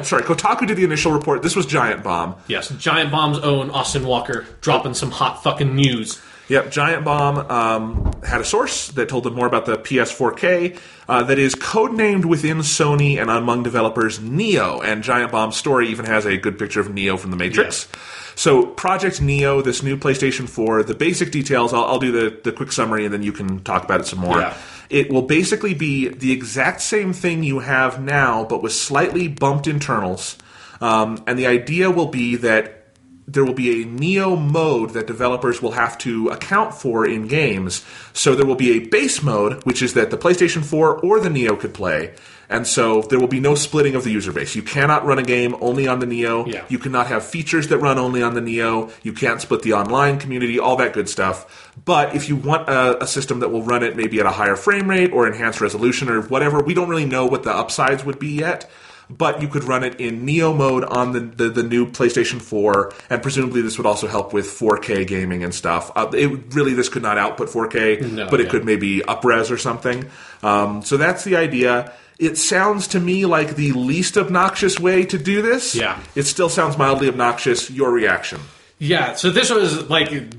Sorry, Kotaku did the initial report. This was Giant Bomb. Yes, Giant Bomb's own Austin Walker dropping some hot fucking news. Yep, Giant Bomb had a source that told them more about the PS4K that is codenamed within Sony and among developers Neo. And Giant Bomb's story even has a good picture of Neo from The Matrix. Yes. So Project Neo, this new PlayStation 4, the basic details, I'll do the quick summary and then you can talk about it some more. Yeah. It will basically be the exact same thing you have now, but with slightly bumped internals. And the idea will be that there will be a Neo mode that developers will have to account for in games. So there will be a base mode, which is that the PlayStation 4 or the Neo could play. And so there will be no splitting of the user base. You cannot run a game only on the Neo. Yeah. You cannot have features that run only on the Neo. You can't split the online community, all that good stuff. But if you want a system that will run it maybe at a higher frame rate or enhanced resolution or whatever, we don't really know what the upsides would be yet. But you could run it in Neo mode on the new PlayStation 4, and presumably this would also help with 4K gaming and stuff. This could not output 4K, but it could maybe up-res or something. So that's the idea. It sounds to me like the least obnoxious way to do this. Yeah. It still sounds mildly obnoxious. Your reaction? Yeah, so this was like...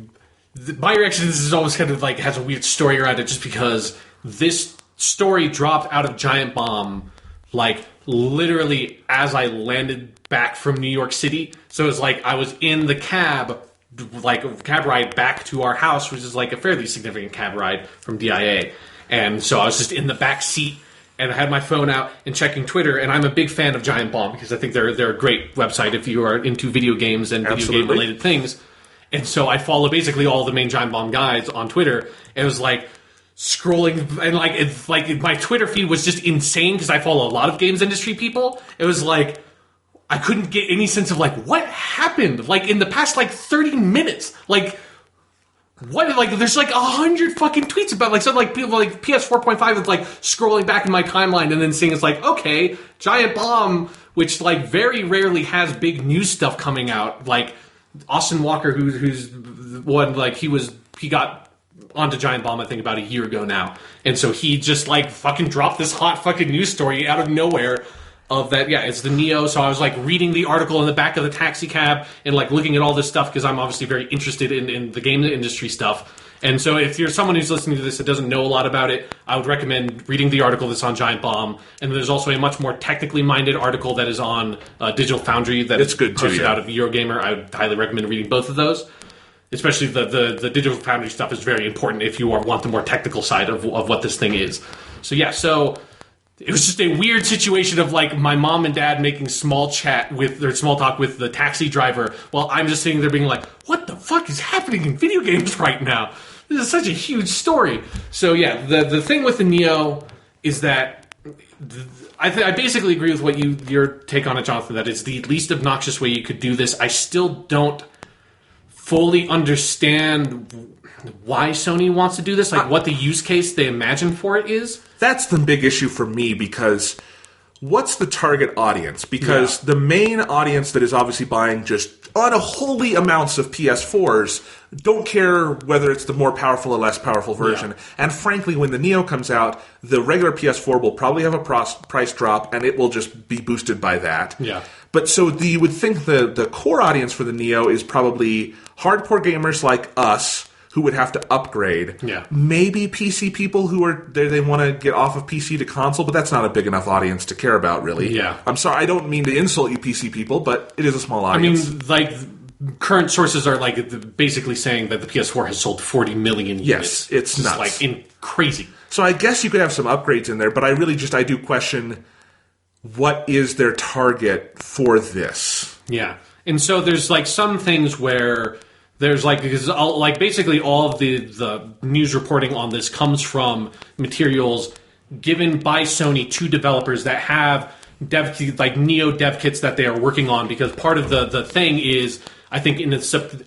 My reaction to this is always kind of like has a weird story around it just because this story dropped out of Giant Bomb like literally as I landed back from New York City. So it was like I was in the cab ride back to our house, which is like a fairly significant cab ride from DIA. And so I was just in the back seat and I had my phone out and checking Twitter. And I'm a big fan of Giant Bomb because I think they're a great website if you are into video games and video game related things. And so I follow basically all the main Giant Bomb guys on Twitter. And it was like, scrolling, and like it's like my Twitter feed was just insane because I follow a lot of games industry people. It was like I couldn't get any sense of like what happened like in the past like 30 minutes. Like what? Like there's like 100 fucking tweets about like something like people like PS 4.5 is like scrolling back in my timeline and then seeing it's like okay, Giant Bomb, which like very rarely has big news stuff coming out. Like Austin Walker, who's one like he got onto Giant Bomb, I think, about a year ago now. And so he just, like, fucking dropped this hot fucking news story out of nowhere of that, yeah, it's the Neo. So I was, like, reading the article in the back of the taxi cab and, like, looking at all this stuff because I'm obviously very interested in the game industry stuff. And so if you're someone who's listening to this that doesn't know a lot about it, I would recommend reading the article that's on Giant Bomb. And there's also a much more technically minded article that is on Digital Foundry that is good too, out of Eurogamer. I would highly recommend reading both of those. Especially the Digital Foundry stuff is very important if you want the more technical side of what this thing is. So yeah, so it was just a weird situation of like my mom and dad making small talk with the taxi driver while I'm just sitting there being like, what the fuck is happening in video games right now? This is such a huge story. So yeah, the thing with the Neo is that I basically agree with what your take on it, Jonathan, that it's the least obnoxious way you could do this. I still don't fully understand why Sony wants to do this, like what the use case they imagine for it is. That's the big issue for me because what's the target audience? Because the main audience that is obviously buying just unholy amounts of PS4s don't care whether it's the more powerful or less powerful version. Yeah. And frankly, when the Neo comes out, the regular PS4 will probably have a price drop and it will just be boosted by that. Yeah. But so you would think the core audience for the Neo is probably hardcore gamers like us who would have to upgrade. Yeah. Maybe PC people who are they want to get off of PC to console, but that's not a big enough audience to care about, really. Yeah. I'm sorry, I don't mean to insult you PC people, but it is a small audience. I mean, like, current sources are like basically saying that the PS4 has sold 40 million units. Yes, it's nuts. Like crazy. So I guess you could have some upgrades in there, but I do question what is their target for this. Yeah. And so there's like some things where there's like, because basically all of the news reporting on this comes from materials given by Sony to developers that have Neo dev kits that they are working on, because part of the thing is, I think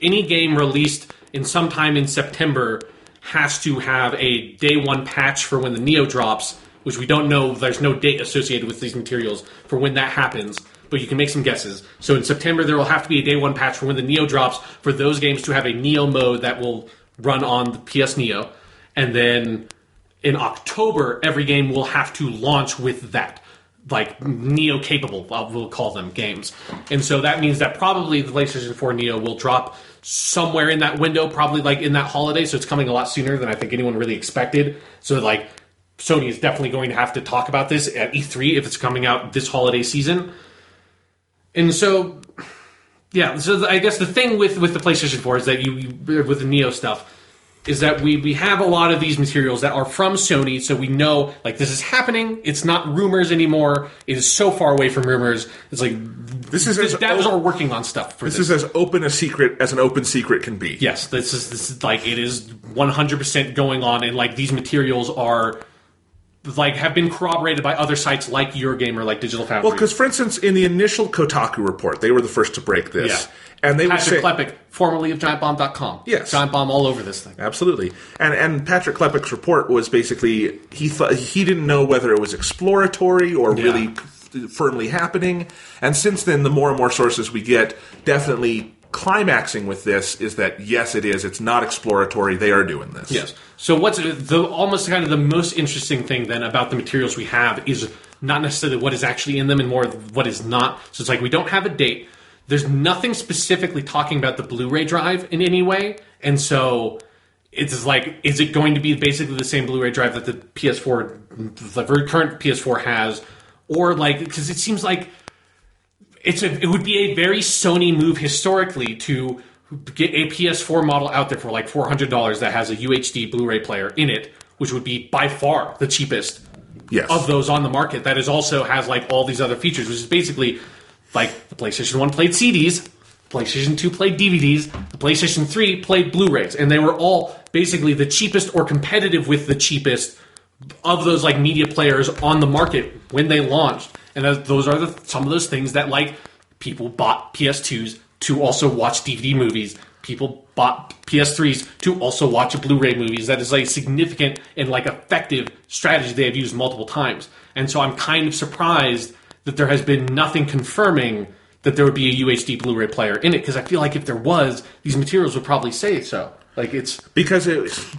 any game released in sometime in September has to have a day one patch for when the Neo drops, which we don't know. There's no date associated with these materials for when that happens, but you can make some guesses. So in September, there will have to be a day one patch for when the Neo drops for those games to have a Neo mode that will run on the PS Neo. And then in October, every game will have to launch with that, like Neo capable, we'll call them games. And so that means that probably the PlayStation 4 Neo will drop somewhere in that window, probably like in that holiday. So it's coming a lot sooner than I think anyone really expected. So like Sony is definitely going to have to talk about this at E3 if it's coming out this holiday season. And so, yeah, so I guess the thing with the PlayStation 4 is that with the Neo stuff, is that we have a lot of these materials that are from Sony, so we know, like, this is happening. It's not rumors anymore. It is so far away from rumors. It's like, devs are working on stuff for this. This is as open a secret as an open secret can be. Yes, this is like, it is 100% going on, and, like, these materials are, like, have been corroborated by other sites like Eurogamer, like Digital Foundry. Well, because, for instance, in the initial Kotaku report, they were the first to break this. Yeah. And they Patrick Klepek, formerly of GiantBomb.com. Yes. Giant Bomb all over this thing. Absolutely. And Patrick Klepek's report was basically, he didn't know whether it was exploratory or really firmly happening. And since then, the more and more sources we get, definitely climaxing with this is that, yes, it is. It's not exploratory. They are doing this. Yes. So what's almost kind of the most interesting thing then about the materials we have is not necessarily what is actually in them and more what is not. So it's like we don't have a date. There's nothing specifically talking about the Blu-ray drive in any way. And so it's like, is it going to be basically the same Blu-ray drive that the PS4, the very current PS4 has? Or like, because it seems like it would be a very Sony move historically to get a PS4 model out there for like $400 that has a UHD Blu-ray player in it, which would be by far the cheapest of those on the market. That is also has like all these other features, which is basically like the PlayStation 1 played CDs, PlayStation 2 played DVDs, the PlayStation 3 played Blu-rays, and they were all basically the cheapest or competitive with the cheapest of those like media players on the market when they launched. And those are some of those things that like people bought PS2s to also watch DVD movies. People bought PS3s to also watch Blu-ray movies. That is a significant and like effective strategy they have used multiple times. And so I'm kind of surprised that there has been nothing confirming that there would be a UHD Blu-ray player in it, because I feel like if there was, these materials would probably say so. Like it's because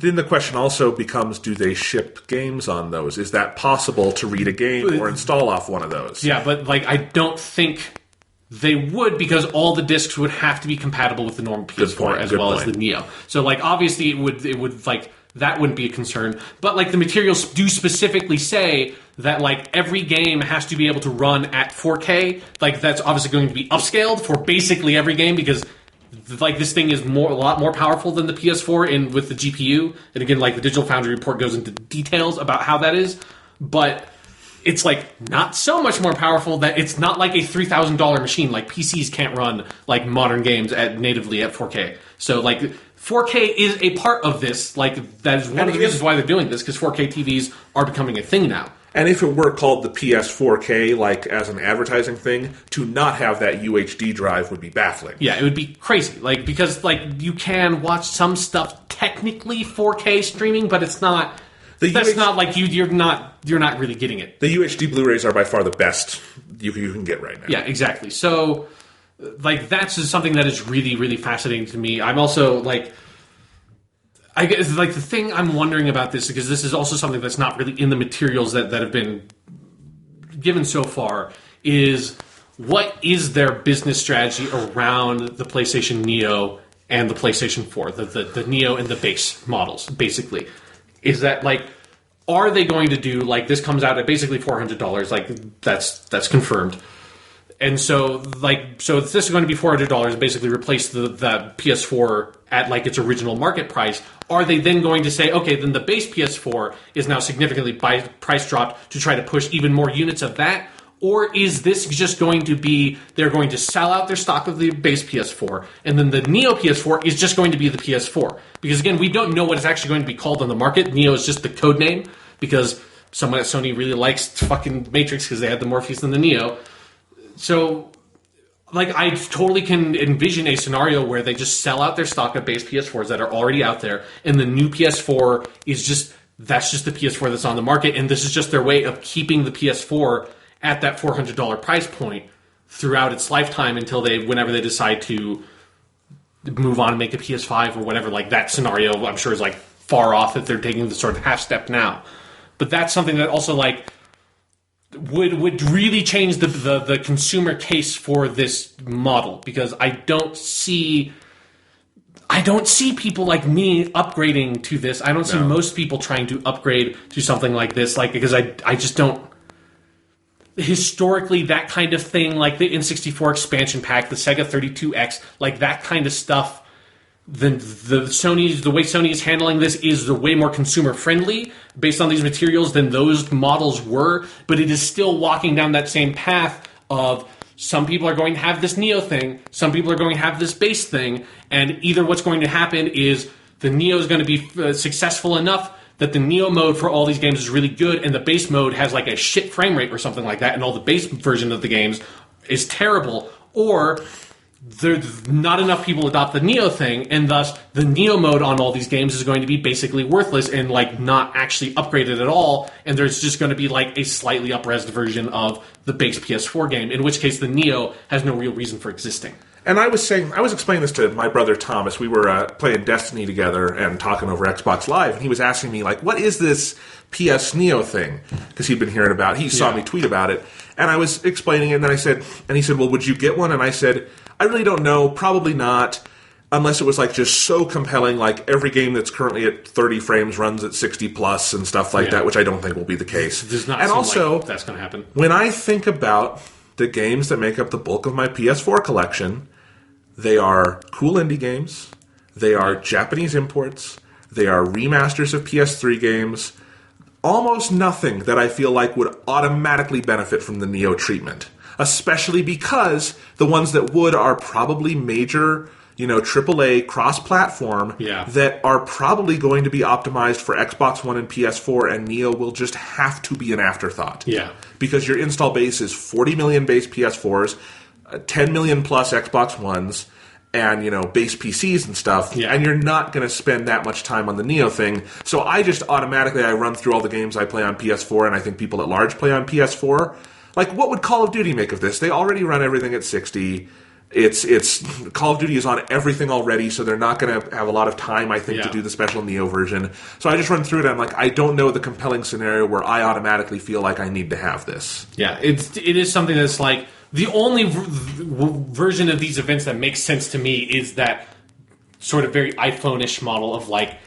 then the question also becomes: do they ship games on those? Is that possible to read a game or install off one of those? Yeah, but like I don't think they would, because all the discs would have to be compatible with the normal PS4 as well as the Neo. So like obviously it would like that wouldn't be a concern. But like the materials do specifically say that like every game has to be able to run at 4K. Like that's obviously going to be upscaled for basically every game, because like this thing is a lot more powerful than the PS4 in with the GPU. And again, like the Digital Foundry report goes into details about how that is, but it's like not so much more powerful that it's not like a $3,000 machine. Like PCs can't run like modern games natively at 4K. So like 4K is a part of this. Like that is one of the reasons why they're doing this, because 4K TVs are becoming a thing now. And if it were called the PS4K, like as an advertising thing, to not have that UHD drive would be baffling. Yeah, it would be crazy. Like because like you can watch some stuff technically 4K streaming, but it's not. That's not like you're not really getting it. The UHD Blu-rays are by far the best you can get right now. Yeah, exactly. So like that's just something that is really, really fascinating to me. I'm also like, I guess like the thing I'm wondering about this, because this is also something that's not really in the materials that have been given so far, is what is their business strategy around the PlayStation Neo and the PlayStation 4, the Neo and the base models, basically. Is that like, are they going to do like this comes out at basically $400? Like that's confirmed. And so if this is going to be $400, basically replace the PS4 at like its original market price. Are they then going to say, okay, then the base PS4 is now significantly price dropped to try to push even more units of that? Or is this just going to be, they're going to sell out their stock of the base PS4, and then the Neo PS4 is just going to be the PS4? Because again, we don't know what it's actually going to be called on the market. Neo is just the code name, because someone at Sony really likes fucking Matrix because they had the Morpheus and the Neo. So, like, I totally can envision a scenario where they just sell out their stock of base PS4s that are already out there, and the new PS4 is just, that's just the PS4 that's on the market, and this is just their way of keeping the PS4 at that $400 price point throughout its lifetime until whenever they decide to move on and make a PS5 or whatever. Like that scenario, I'm sure is like far off if they're taking the sort of half step now. But that's something that also like would really change the consumer case for this model, because I don't see people like me upgrading to this. I don't see most people trying to upgrade to something like this, like because I just don't. Historically, that kind of thing, like the N64 expansion pack, the Sega 32X, like that kind of stuff, the way Sony is handling this is the way more consumer friendly based on these materials than those models were. But it is still walking down that same path of some people are going to have this Neo thing, some people are going to have this base thing, and either what's going to happen is the Neo is going to be successful enough that the Neo mode for all these games is really good, and the base mode has like a shit frame rate or something like that, and all the base version of the games is terrible, or there's not enough people adopt the Neo thing, and thus the Neo mode on all these games is going to be basically worthless and like not actually upgraded at all, and there's just going to be like a slightly up-resed version of the base PS4 game, in which case the Neo has no real reason for existing. And I was explaining this to my brother Thomas. We were playing Destiny together and talking over Xbox Live, and he was asking me, like, what is this PS Neo thing? Because he'd been hearing about it. He saw me tweet about it. And I was explaining it, and then he said, well, would you get one? And I said, I really don't know. Probably not, unless it was, like, just so compelling, like, every game that's currently at 30 frames runs at 60 plus and stuff like that, which I don't think will be the case. Does not and seem also, like that's going to happen. When I think about the games that make up the bulk of my PS4 collection, they are cool indie games, they are Japanese imports, they are remasters of PS3 games, almost nothing that I feel like would automatically benefit from the Neo treatment, especially because the ones that would are probably major, AAA cross-platform that are probably going to be optimized for Xbox One and PS4, and Neo will just have to be an afterthought. Yeah. Because your install base is 40 million base PS4s, 10 million plus Xbox Ones, and, base PCs and stuff, and you're not going to spend that much time on the Neo thing. So I just automatically, I run through all the games I play on PS4, and I think people at large play on PS4. Like, what would Call of Duty make of this? They already run everything at 60. It's Call of Duty is on everything already, so they're not going to have a lot of time, I think, to do the special Neo version. So I just run through it, and I'm like, I don't know the compelling scenario where I automatically feel like I need to have this. Yeah, it is something that's like, the only version of these events that makes sense to me is that sort of very iPhone-ish model of like,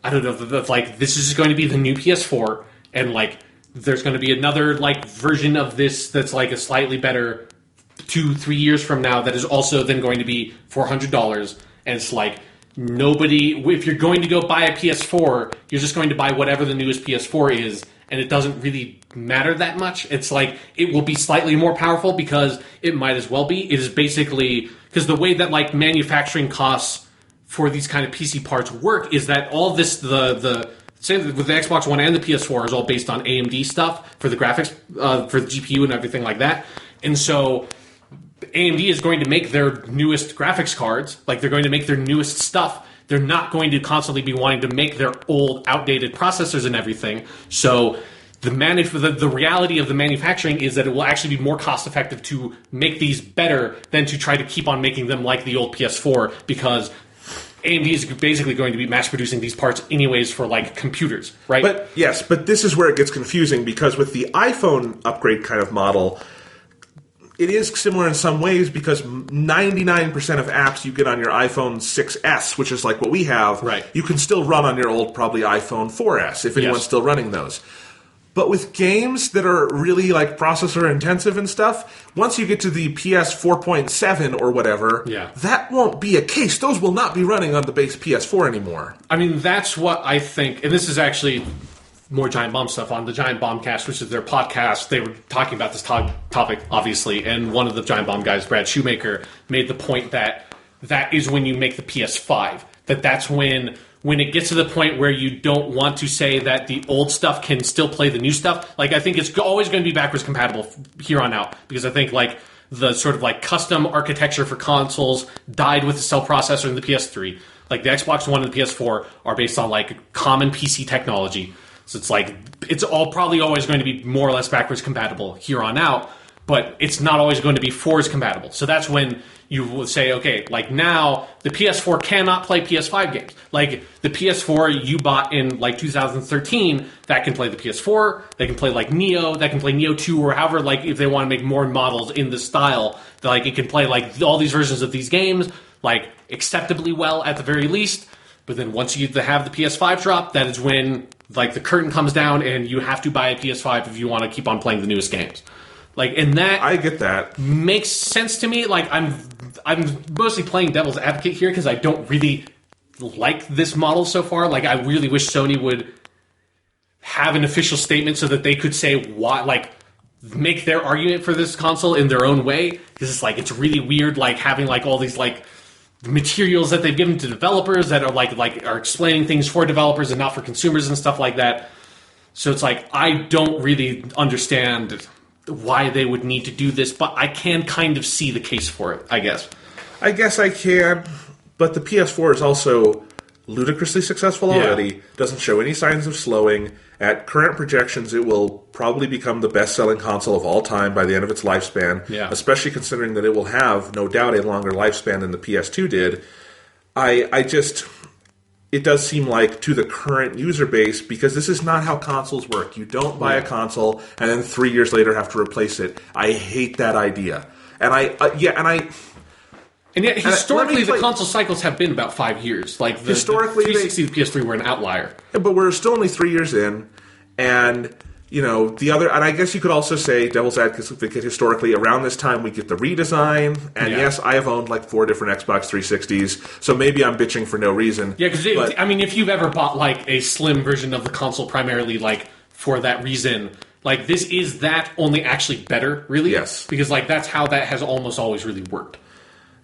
I don't know, like, this is just going to be the new PS4, and like, there's going to be another like version of this that's like a slightly better 2-3 years from now that is also then going to be $400, and it's like, nobody, if you're going to go buy a PS4, you're just going to buy whatever the newest PS4 is, and it doesn't really matter that much. It's like, it will be slightly more powerful because it might as well be. It is basically, because the way that like manufacturing costs for these kind of PC parts work is that all this, say with the Xbox One and the PS4 is all based on AMD stuff for the graphics, for the GPU and everything like that. And so AMD is going to make their newest graphics cards, like they're going to make their newest stuff. They're not going to constantly be wanting to make their old, outdated processors and everything. So the reality of the manufacturing is that it will actually be more cost effective to make these better than to try to keep on making them like the old PS4, because AMD is basically going to be mass producing these parts anyways for like computers, right? But this is where it gets confusing, because with the iPhone upgrade kind of model, it is similar in some ways, because 99% of apps you get on your iPhone 6S, which is like what we have, you can still run on your old probably iPhone 4S, if anyone's still running those. But with games that are really like processor intensive and stuff, once you get to the PS 4.7 or whatever, that won't be a case. Those will not be running on the base PS4 anymore. I mean, that's what I think, and this is actually more Giant Bomb stuff on the Giant Bombcast, which is their podcast. They were talking about this topic, obviously, and one of the Giant Bomb guys, Brad Shoemaker, made the point that is when you make the PS5. That's when it gets to the point where you don't want to say that the old stuff can still play the new stuff. Like, I think it's always going to be backwards compatible here on out, because I think like the sort of like custom architecture for consoles died with the cell processor in the PS3. Like the Xbox One and the PS4 are based on like common PC technology. So it's like, it's all probably always going to be more or less backwards compatible here on out, but it's not always going to be forwards compatible. So that's when you will say, okay, like now the PS4 cannot play PS5 games. Like the PS4 you bought in like 2013, that can play the PS4, they can play like Neo, that can play Neo 2, or however, like if they want to make more models in this style, that like it can play like all these versions of these games, like acceptably well at the very least. But then once you have the PS5 drop, that is when like the curtain comes down and you have to buy a PS5 if you want to keep on playing the newest games. Like, and that I get that makes sense to me. Like, I'm mostly playing devil's advocate here because I don't really like this model so far. Like, I really wish Sony would have an official statement so that they could say why, like, make their argument for this console in their own way. Because it's like, it's really weird, like having like all these like materials that they've given to developers that are like are explaining things for developers and not for consumers and stuff like that. So it's like, I don't really understand why they would need to do this, but I can kind of see the case for it, I guess. I guess I can, but the PS4 is also ludicrously successful already, doesn't show any signs of slowing. At current projections, it will probably become the best-selling console of all time by the end of its lifespan, especially considering that it will have, no doubt, a longer lifespan than the PS2 did. It does seem like, to the current user base, because this is not how consoles work. You don't buy a console and then 3 years later have to replace it. I hate that idea. And yet, historically, the console cycles have been about 5 years. Like, historically, the 360 and the PS3 were an outlier. Yeah, but we're still only 3 years in, and, you know, and I guess you could also say, devil's advocate, historically, around this time we get the redesign, and yes, I have owned like 4 different Xbox 360s, so maybe I'm bitching for no reason. Yeah, because, I mean, if you've ever bought, like, a slim version of the console primarily, like, for that reason, like, this is that only actually better, really? Yes. Because, like, that's how that has almost always really worked.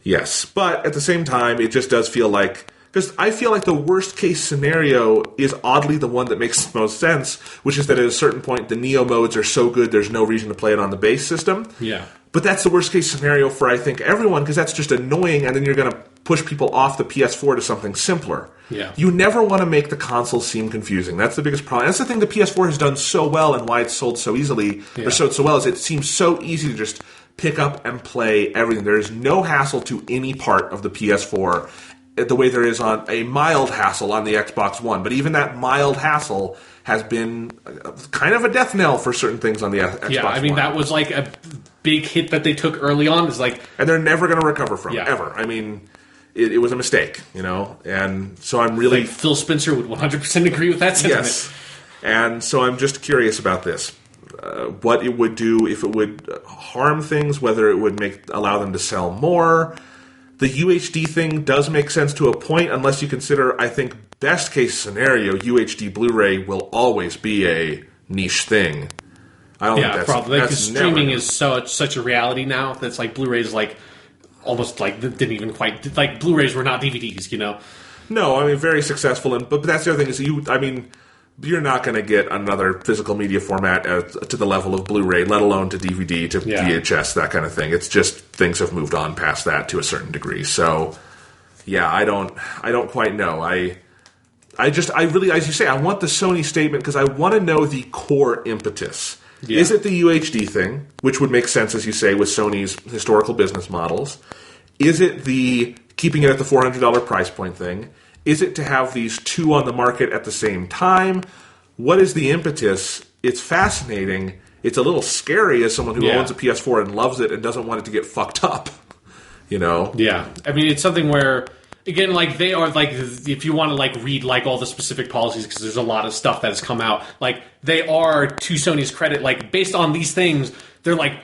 Yes, but at the same time, it just does feel like... Because I feel like the worst-case scenario is oddly the one that makes the most sense, which is that at a certain point, the Neo modes are so good, there's no reason to play it on the base system. Yeah. But that's the worst-case scenario for, I think, everyone, because that's just annoying, and then you're going to push people off the PS4 to something simpler. Yeah. You never want to make the console seem confusing. That's the biggest problem. That's the thing the PS4 has done so well, and why it's sold so easily, or sold so well, is it seems so easy to just pick up and play everything. There is no hassle to any part of the PS4, the way there is on a mild hassle on the Xbox One. But even that mild hassle has been kind of a death knell for certain things on the Xbox One. Yeah, I mean, that was like a big hit that they took early on. Is like, and they're never going to recover from it, ever. I mean, it was a mistake, you know? And so I'm really... Like Phil Spencer would 100% agree with that sentiment. Yes. And so I'm just curious about this. What it would do, if it would harm things, whether it would allow them to sell more. The UHD thing does make sense to a point, unless you consider, I think, best case scenario, UHD Blu-ray will always be a niche thing. I don't think that's... probably. That's because streaming is such a reality now that's like Blu-rays like almost like didn't even quite... Like Blu-rays were not DVDs, you know? No, I mean, very successful. But that's the other thing is, you're not going to get another physical media format to the level of Blu-ray, let alone to DVD, to VHS, that kind of thing. It's just things have moved on past that to a certain degree. So, yeah, I don't quite know. I really, as you say, I want the Sony statement because I want to know the core impetus. Yeah. Is it the UHD thing, which would make sense, as you say, with Sony's historical business models? Is it the keeping it at the $400 price point thing? Is it to have these two on the market at the same time? What is the impetus? It's fascinating. It's a little scary as someone who owns a PS4 and loves it and doesn't want it to get fucked up. You know? Yeah. I mean, it's something where, again, like, they are, like, if you want to, like, read, like, all the specific policies, because there's a lot of stuff that has come out, like, they are, to Sony's credit, like, based on these things, they're, like,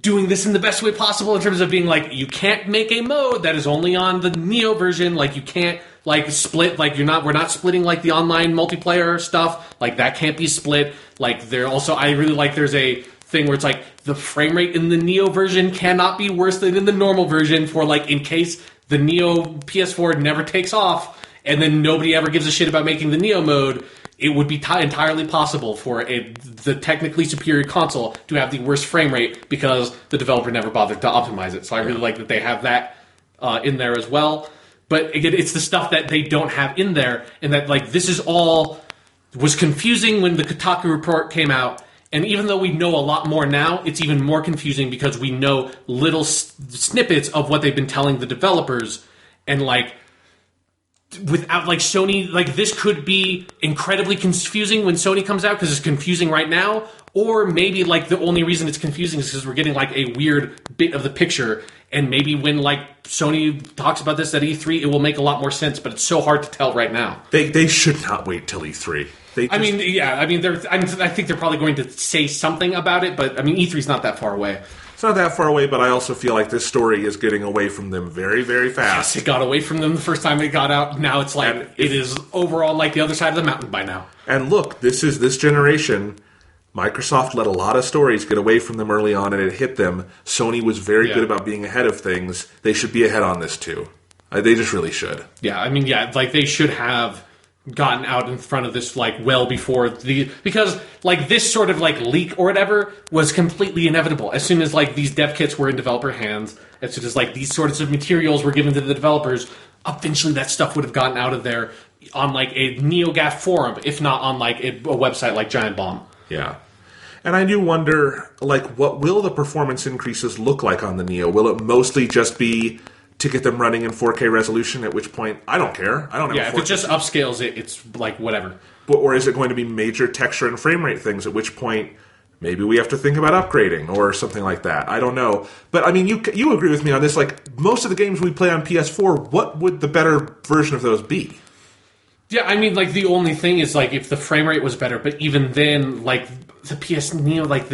doing this in the best way possible in terms of being, like, you can't make a mode that is only on the Neo version, like, you can't, like, split, like, we're not splitting, like, the online multiplayer stuff, like, that can't be split, like, they're also, I really like, there's a thing where it's like, the frame rate in the Neo version cannot be worse than in the normal version for, like, in case the Neo PS4 never takes off, and then nobody ever gives a shit about making the Neo mode, it would be entirely possible for the technically superior console to have the worst frame rate because the developer never bothered to optimize it. So I really like that they have that in there as well. But again, it's the stuff that they don't have in there, and that, like, this is all was confusing when the Kotaku report came out. And even though we know a lot more now, it's even more confusing because we know little snippets of what they've been telling the developers. And, like, without, like, Sony, like, this could be incredibly confusing when Sony comes out because it's confusing right now. Or maybe, like, the only reason it's confusing is because we're getting, like, a weird bit of the picture. And maybe when, like, Sony talks about this at E3, it will make a lot more sense. But it's so hard to tell right now. They should not wait till E3. I think they're probably going to say something about it, but I mean, E3's not that far away. It's not that far away, but I also feel like this story is getting away from them very, very fast. Yes, it got away from them the first time it got out. Now it's like it is over on like the other side of the mountain by now. And look, this generation. Microsoft let a lot of stories get away from them early on, and it hit them. Sony was very good about being ahead of things. They should be ahead on this too. They just really should. Yeah, I mean, like they should have gotten out in front of this, like, well before because, like, this sort of, like, leak or whatever was completely inevitable. As soon as, like, these dev kits were in developer hands, as soon as, like, these sorts of materials were given to the developers, eventually that stuff would have gotten out of there on, like, a NeoGAF forum, if not on, like, a website like Giant Bomb. Yeah. And I do wonder, like, what will the performance increases look like on the Neo? Will it mostly just be to get them running in 4K resolution, at which point, I don't care. I don't have if it just upscales it, it's like whatever. Or is it going to be major texture and frame rate things, at which point maybe we have to think about upgrading or something like that. I don't know. But, I mean, you agree with me on this. Like, most of the games we play on PS4, what would the better version of those be? Yeah, I mean, like, the only thing is, like, if the frame rate was better, but even then, like, the PS Neo, like,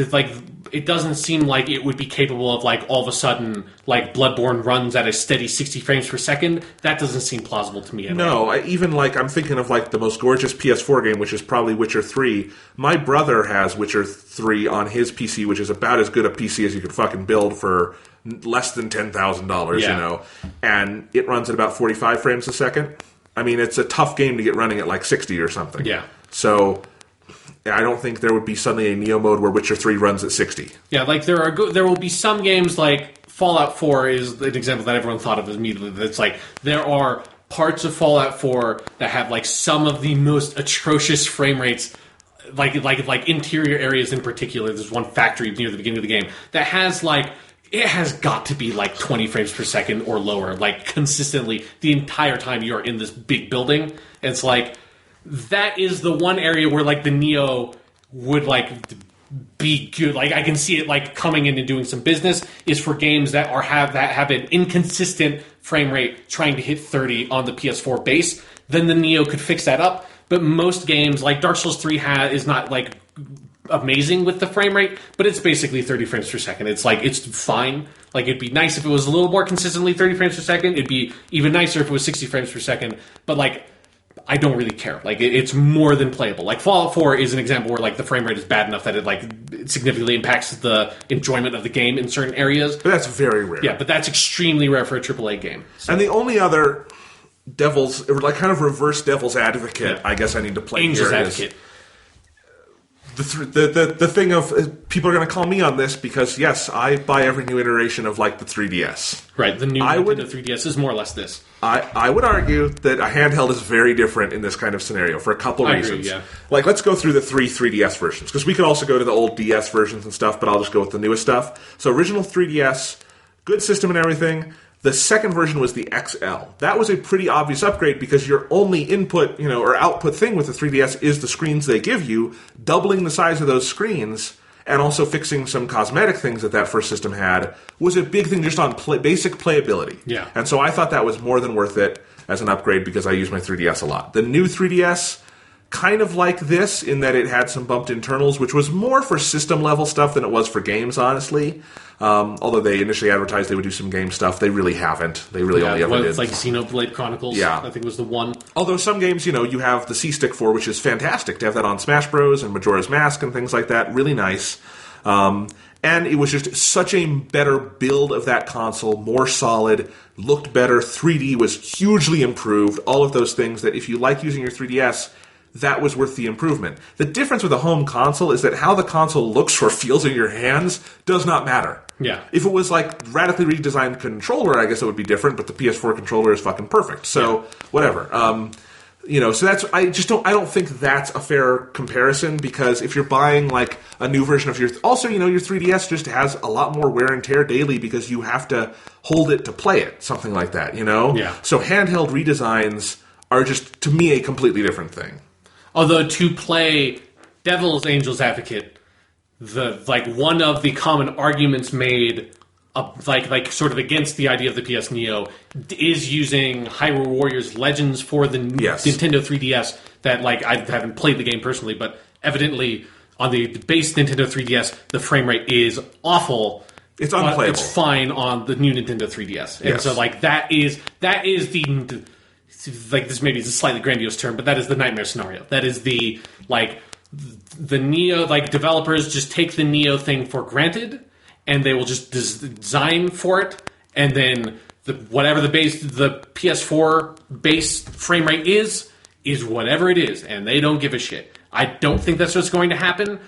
it doesn't seem like it would be capable of, like, all of a sudden, like, Bloodborne runs at a steady 60 frames per second. That doesn't seem plausible to me at all. No, even, like, I'm thinking of, like, the most gorgeous PS4 game, which is probably Witcher 3. My brother has Witcher 3 on his PC, which is about as good a PC as you could fucking build for less than $10,000, Yeah. you know, and it runs at about 45 frames a second. I mean, it's a tough game to get running at like 60 or something. Yeah. So I don't think there would be suddenly a Neo mode where Witcher 3 runs at 60. Yeah, like there will be some games like Fallout 4 is an example that everyone thought of immediately. That's like there are parts of Fallout 4 that have like some of the most atrocious frame rates, like interior areas in particular. There's one factory near the beginning of the game that has like it has got to be like 20 frames per second or lower, like consistently the entire time you're in this big building. It's like that is the one area where like the Neo would like be good. Like I can see it like coming in and doing some business is for games that have an inconsistent frame rate trying to hit 30 on the PS4 base. Then the Neo could fix that up. But most games like Dark Souls 3 is not like amazing with the frame rate, but it's basically 30 frames per second. It's like it's fine. Like it'd be nice if it was a little more consistently 30 frames per second. It'd be even nicer if it was 60 frames per second. But like I don't really care. Like it's more than playable. Like Fallout 4 is an example where like the frame rate is bad enough that it significantly impacts the enjoyment of the game in certain areas. But that's very rare. Yeah, but that's extremely rare for a AAA game. So. And the only other kind of reverse devil's advocate, I guess I need to play Angel's here advocate. The thing of people are going to call me on this because yes, I buy every new iteration of like the 3DS. Right, the new Nintendo 3DS is more or less this. I would argue that a handheld is very different in this kind of scenario for a couple reasons. Agree, yeah. Like let's go through the 3DS versions because we could also go to the old DS versions and stuff, but I'll just go with the newest stuff. So original 3DS, good system and everything. The second version was the XL. That was a pretty obvious upgrade because your only input, or output thing with the 3DS is the screens they give you. Doubling the size of those screens and also fixing some cosmetic things that first system had was a big thing just on basic playability. Yeah. And so I thought that was more than worth it as an upgrade because I use my 3DS a lot. The new 3DS, kind of like this in that it had some bumped internals, which was more for system-level stuff than it was for games, honestly. Although they initially advertised they would do some game stuff, they really haven't. They really only ever did. It's like Xenoblade Chronicles, I think was the one. Although some games, you have the C-Stick for, which is fantastic to have that on Smash Bros. And Majora's Mask and things like that. Really nice. And it was just such a better build of that console, more solid, looked better, 3D was hugely improved, all of those things that if you like using your 3DS, that was worth the improvement. The difference with a home console is that how the console looks or feels in your hands does not matter. Yeah. If it was like radically redesigned controller, I guess it would be different, but the PS4 controller is fucking perfect. So, whatever. So that's, I don't think that's a fair comparison because if you're buying like a new version of your 3DS just has a lot more wear and tear daily because you have to hold it to play it, something like that, Yeah. So handheld redesigns are just, to me, a completely different thing. Although to play Devil's Angel's Advocate, one of the common arguments made, sort of against the idea of the PS Neo, is using Hyrule Warriors Legends for the Nintendo 3DS. That I haven't played the game personally, but evidently on the base Nintendo 3DS, the frame rate is awful. It's unplayable. It's fine on the new Nintendo 3DS, and so that is the. This maybe is a slightly grandiose term, but that is the nightmare scenario. That is the Neo, developers just take the Neo thing for granted, and they will just design for it, and then whatever the PS4 base frame rate is whatever it is, and they don't give a shit. I don't think that's what's going to happen,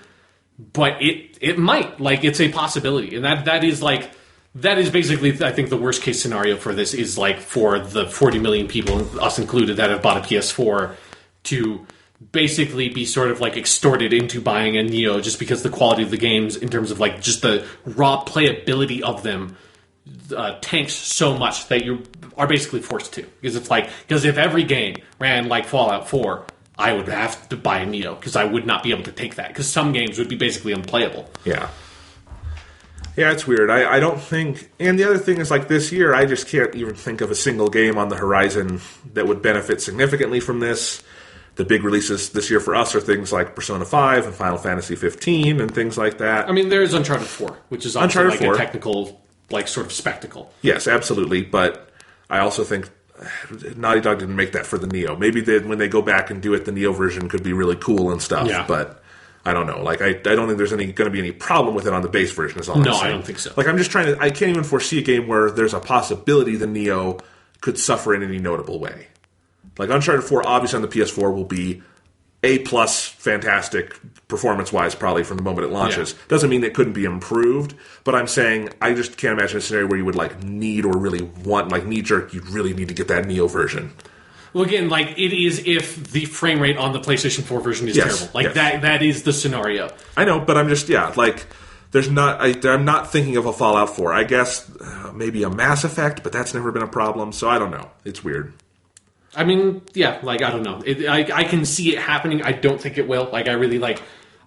but it might. It's a possibility, and that is basically, I think, the worst case scenario for this is for the 40 million people, us included, that have bought a PS4 to basically be sort of extorted into buying a Neo just because the quality of the games in terms of just the raw playability of them tanks so much that you are basically forced to. Because if every game ran like Fallout 4, I would have to buy a Neo because I would not be able to take that because some games would be basically unplayable. Yeah. Yeah, it's weird. I don't think... And the other thing is, this year, I just can't even think of a single game on the horizon that would benefit significantly from this. The big releases this year for us are things like Persona 5 and Final Fantasy 15 and things like that. I mean, there is Uncharted 4, which is also a technical, sort of spectacle. Yes, absolutely. But I also think Naughty Dog didn't make that for the Neo. Maybe when they go back and do it, the Neo version could be really cool and stuff. Yeah. But I don't know. Like, I don't think there's going to be any problem with it on the base version, is all I'm saying. I don't think so. Like, I'm just trying to... I can't even foresee a game where there's a possibility the Neo could suffer in any notable way. Like, Uncharted 4, obviously on the PS4, will be A-plus fantastic performance-wise probably from the moment it launches. Yeah. Doesn't mean it couldn't be improved, but I'm saying I just can't imagine a scenario where you would, like, need or really want... Like, knee-jerk, you'd really need to get that Neo version. Well, again, like, it is if the frame rate on the PlayStation 4 version is terrible. Like, that is the scenario. I know, but I'm just, like, there's not... I'm not thinking of a Fallout 4. I guess maybe a Mass Effect, but that's never been a problem, so I don't know. It's weird. I mean, yeah, like, I don't know. I can see it happening. I don't think it will. Like,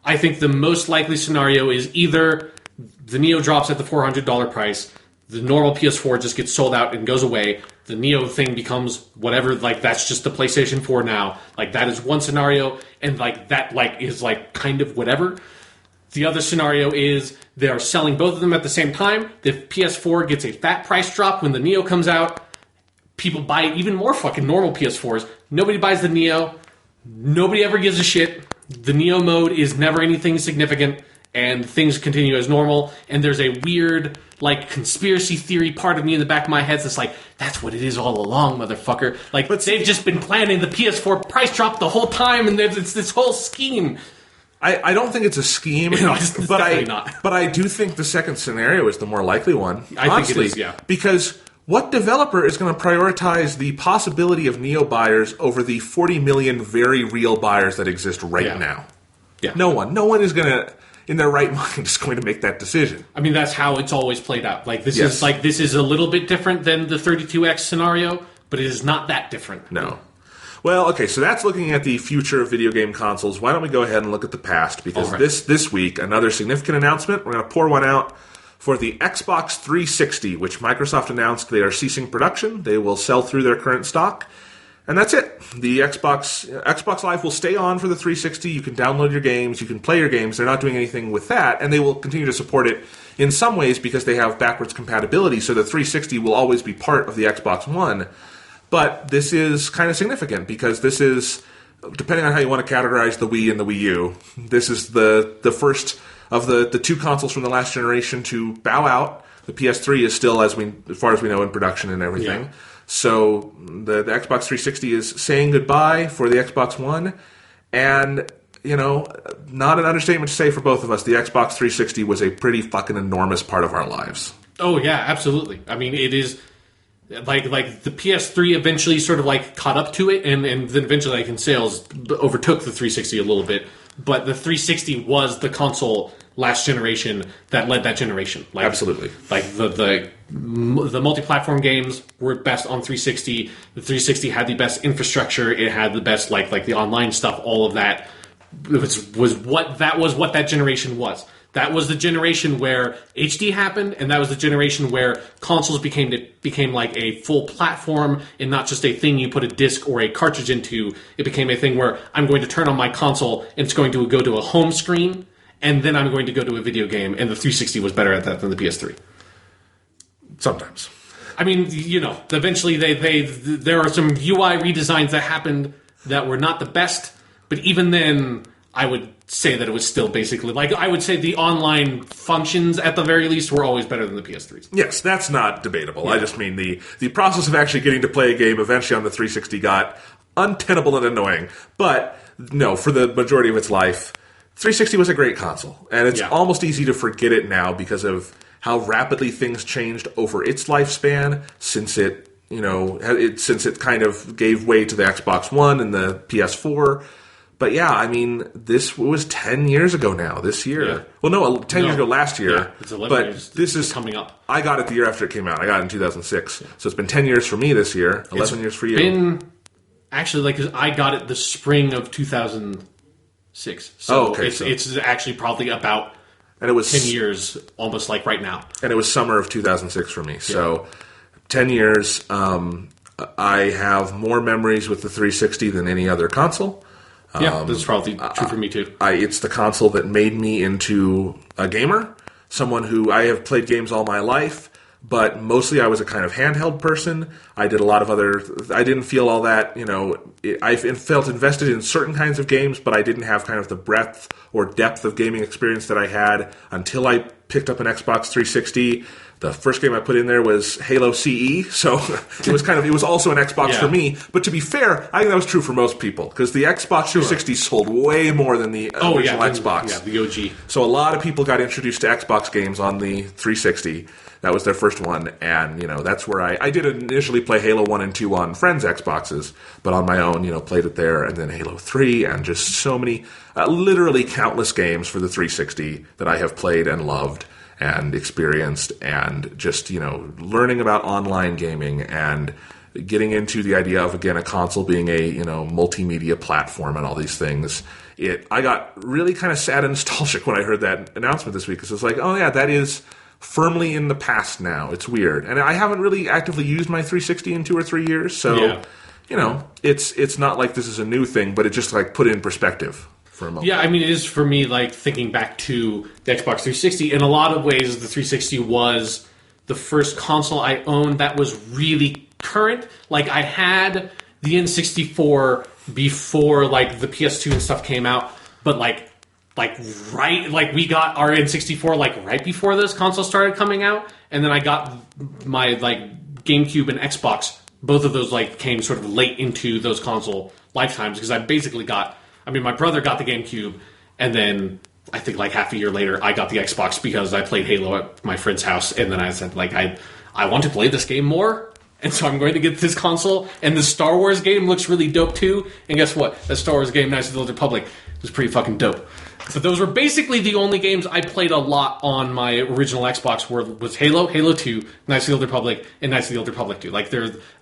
I think the most likely scenario is either the Neo drops at the $400 price, the normal PS4 just gets sold out and goes away, the Neo thing becomes whatever, like, that's just the PlayStation 4 now. Like, that is one scenario, and, like, that, like, is, like, kind of whatever. The other scenario is they are selling both of them at the same time. The PS4 gets a fat price drop when the Neo comes out. People buy even more fucking normal PS4s. Nobody buys the Neo. Nobody ever gives a shit. The Neo mode is never anything significant, and things continue as normal. And there's a weird, like, conspiracy theory part of me in the back of my head that's like, that's what it is all along, motherfucker. Like, but they've just been planning the PS4 price drop the whole time, and it's this whole scheme. I don't think it's a scheme, it's definitely not. But I do think the second scenario is the more likely one. I think it is, yeah. Because... what developer is going to prioritize the possibility of Neo buyers over the 40 million very real buyers that exist right now? Yeah. No one. No one is going to, in their right mind, is going to make that decision. I mean, that's how it's always played out. Like, this is a little bit different than the 32X scenario, but it is not that different. No. Well, okay, so that's looking at the future of video game consoles. Why don't we go ahead and look at the past? Because this week, another significant announcement. We're going to pour one out for the Xbox 360, which Microsoft announced they are ceasing production. They will sell through their current stock. And that's it. The Xbox Live will stay on for the 360. You can download your games. You can play your games. They're not doing anything with that. And they will continue to support it in some ways because they have backwards compatibility. So the 360 will always be part of the Xbox One. But this is kind of significant because this is, depending on how you want to categorize the Wii and the Wii U, this is the first of the two consoles from the last generation to bow out. The PS3 is still, as far as we know, in production and everything. Yeah. So the Xbox 360 is saying goodbye for the Xbox One. And, not an understatement to say for both of us, the Xbox 360 was a pretty fucking enormous part of our lives. Oh, yeah, absolutely. I mean, it is... Like the PS3 eventually sort of like caught up to it, and then eventually like in sales overtook the 360 a little bit. But the 360 was the console last generation that led that generation. Like, absolutely. Like the multi-platform games were best on 360. The 360 had the best infrastructure. It had the best like the online stuff. All of that was what that generation was. That was the generation where HD happened, and that was the generation where consoles became like a full platform and not just a thing you put a disc or a cartridge into. It became a thing where I'm going to turn on my console, and it's going to go to a home screen, and then I'm going to go to a video game, and the 360 was better at that than the PS3. Sometimes. I mean, eventually there are some UI redesigns that happened that were not the best, but even then, I would say that it was still basically, like, I would say the online functions, at the very least, were always better than the PS3s. Yes, that's not debatable. Yeah. I just mean the process of actually getting to play a game eventually on the 360 got untenable and annoying. But, no, for the majority of its life, 360 was a great console. And it's almost easy to forget it now because of how rapidly things changed over its lifespan since it kind of gave way to the Xbox One and the PS4. But yeah, I mean, this was 10 years ago now, this year. Yeah. Well, no, 10 years ago last year. Yeah, it's 11 years. This is coming up. I got it the year after it came out. I got it in 2006. Yeah. So it's been 10 years for me this year, 11 years for you. Actually, because I got it the spring of 2006. So it's actually probably about 10 years, almost like right now. And it was summer of 2006 for me. Yeah. So 10 years, I have more memories with the 360 than any other console. Yeah, this is probably true for me too. It's the console that made me into a gamer, someone who I have played games all my life, but mostly I was a kind of handheld person. I did a lot of I didn't feel all that, I felt invested in certain kinds of games, but I didn't have kind of the breadth or depth of gaming experience that I had until I picked up an Xbox 360. The first game I put in there was Halo CE, so it was also an Xbox for me. But to be fair, I think that was true for most people, because the Xbox 360 sold way more than the original Xbox. Yeah, the OG. So a lot of people got introduced to Xbox games on the 360. That was their first one, and that's where I did initially play Halo 1 and 2 on friends' Xboxes, but on my own, played it there, and then Halo 3, and just so many, literally countless games for the 360 that I have played and loved and experienced, and just, learning about online gaming and getting into the idea of, again, a console being a, multimedia platform and all these things. I got really kind of sad and nostalgic when I heard that announcement this week, because it's like, oh yeah, that is firmly in the past now. It's weird. And I haven't really actively used my 360 in 2 or 3 years, so, it's not like this is a new thing, but it just, put it in perspective. Yeah, I mean, it is for me, thinking back to the Xbox 360. In a lot of ways, the 360 was the first console I owned that was really current. I had the N64 before, the PS2 and stuff came out, but, we got our N64, right before those consoles started coming out, and then I got my, GameCube and Xbox. Both of those, came sort of late into those console lifetimes, because I basically my brother got the GameCube, and then I think half a year later I got the Xbox because I played Halo at my friend's house, and then I said I want to play this game more, and so I'm going to get this console. And the Star Wars game looks really dope too. And guess what? That Star Wars game, Knights of the Old Republic, was pretty fucking dope. So those were basically the only games I played a lot on my original Xbox. Was Halo, Halo 2, Knights of the Old Republic, and Knights of the Old Republic 2.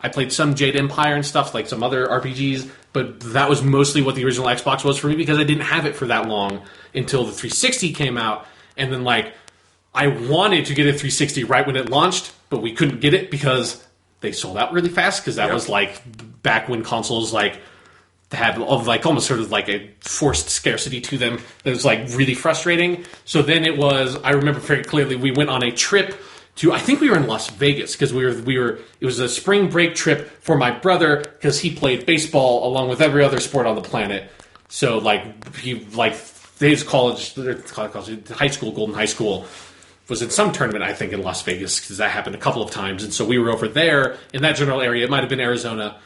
I played some Jade Empire and stuff, some other RPGs, but that was mostly what the original Xbox was for me, because I didn't have it for that long until the 360 came out. And then I wanted to get a 360 right when it launched, but we couldn't get it because they sold out really fast, because that was back when consoles had almost sort of a forced scarcity to them that was really frustrating. So then it remember very clearly, we went on a trip to, I think we were in Las Vegas, because it was a spring break trip for my brother, because he played baseball along with every other sport on the planet. So his high school, Golden High School, was in some tournament, I think, in Las Vegas, because that happened a couple of times. And so we were over there in that general area. It might have been Arizona.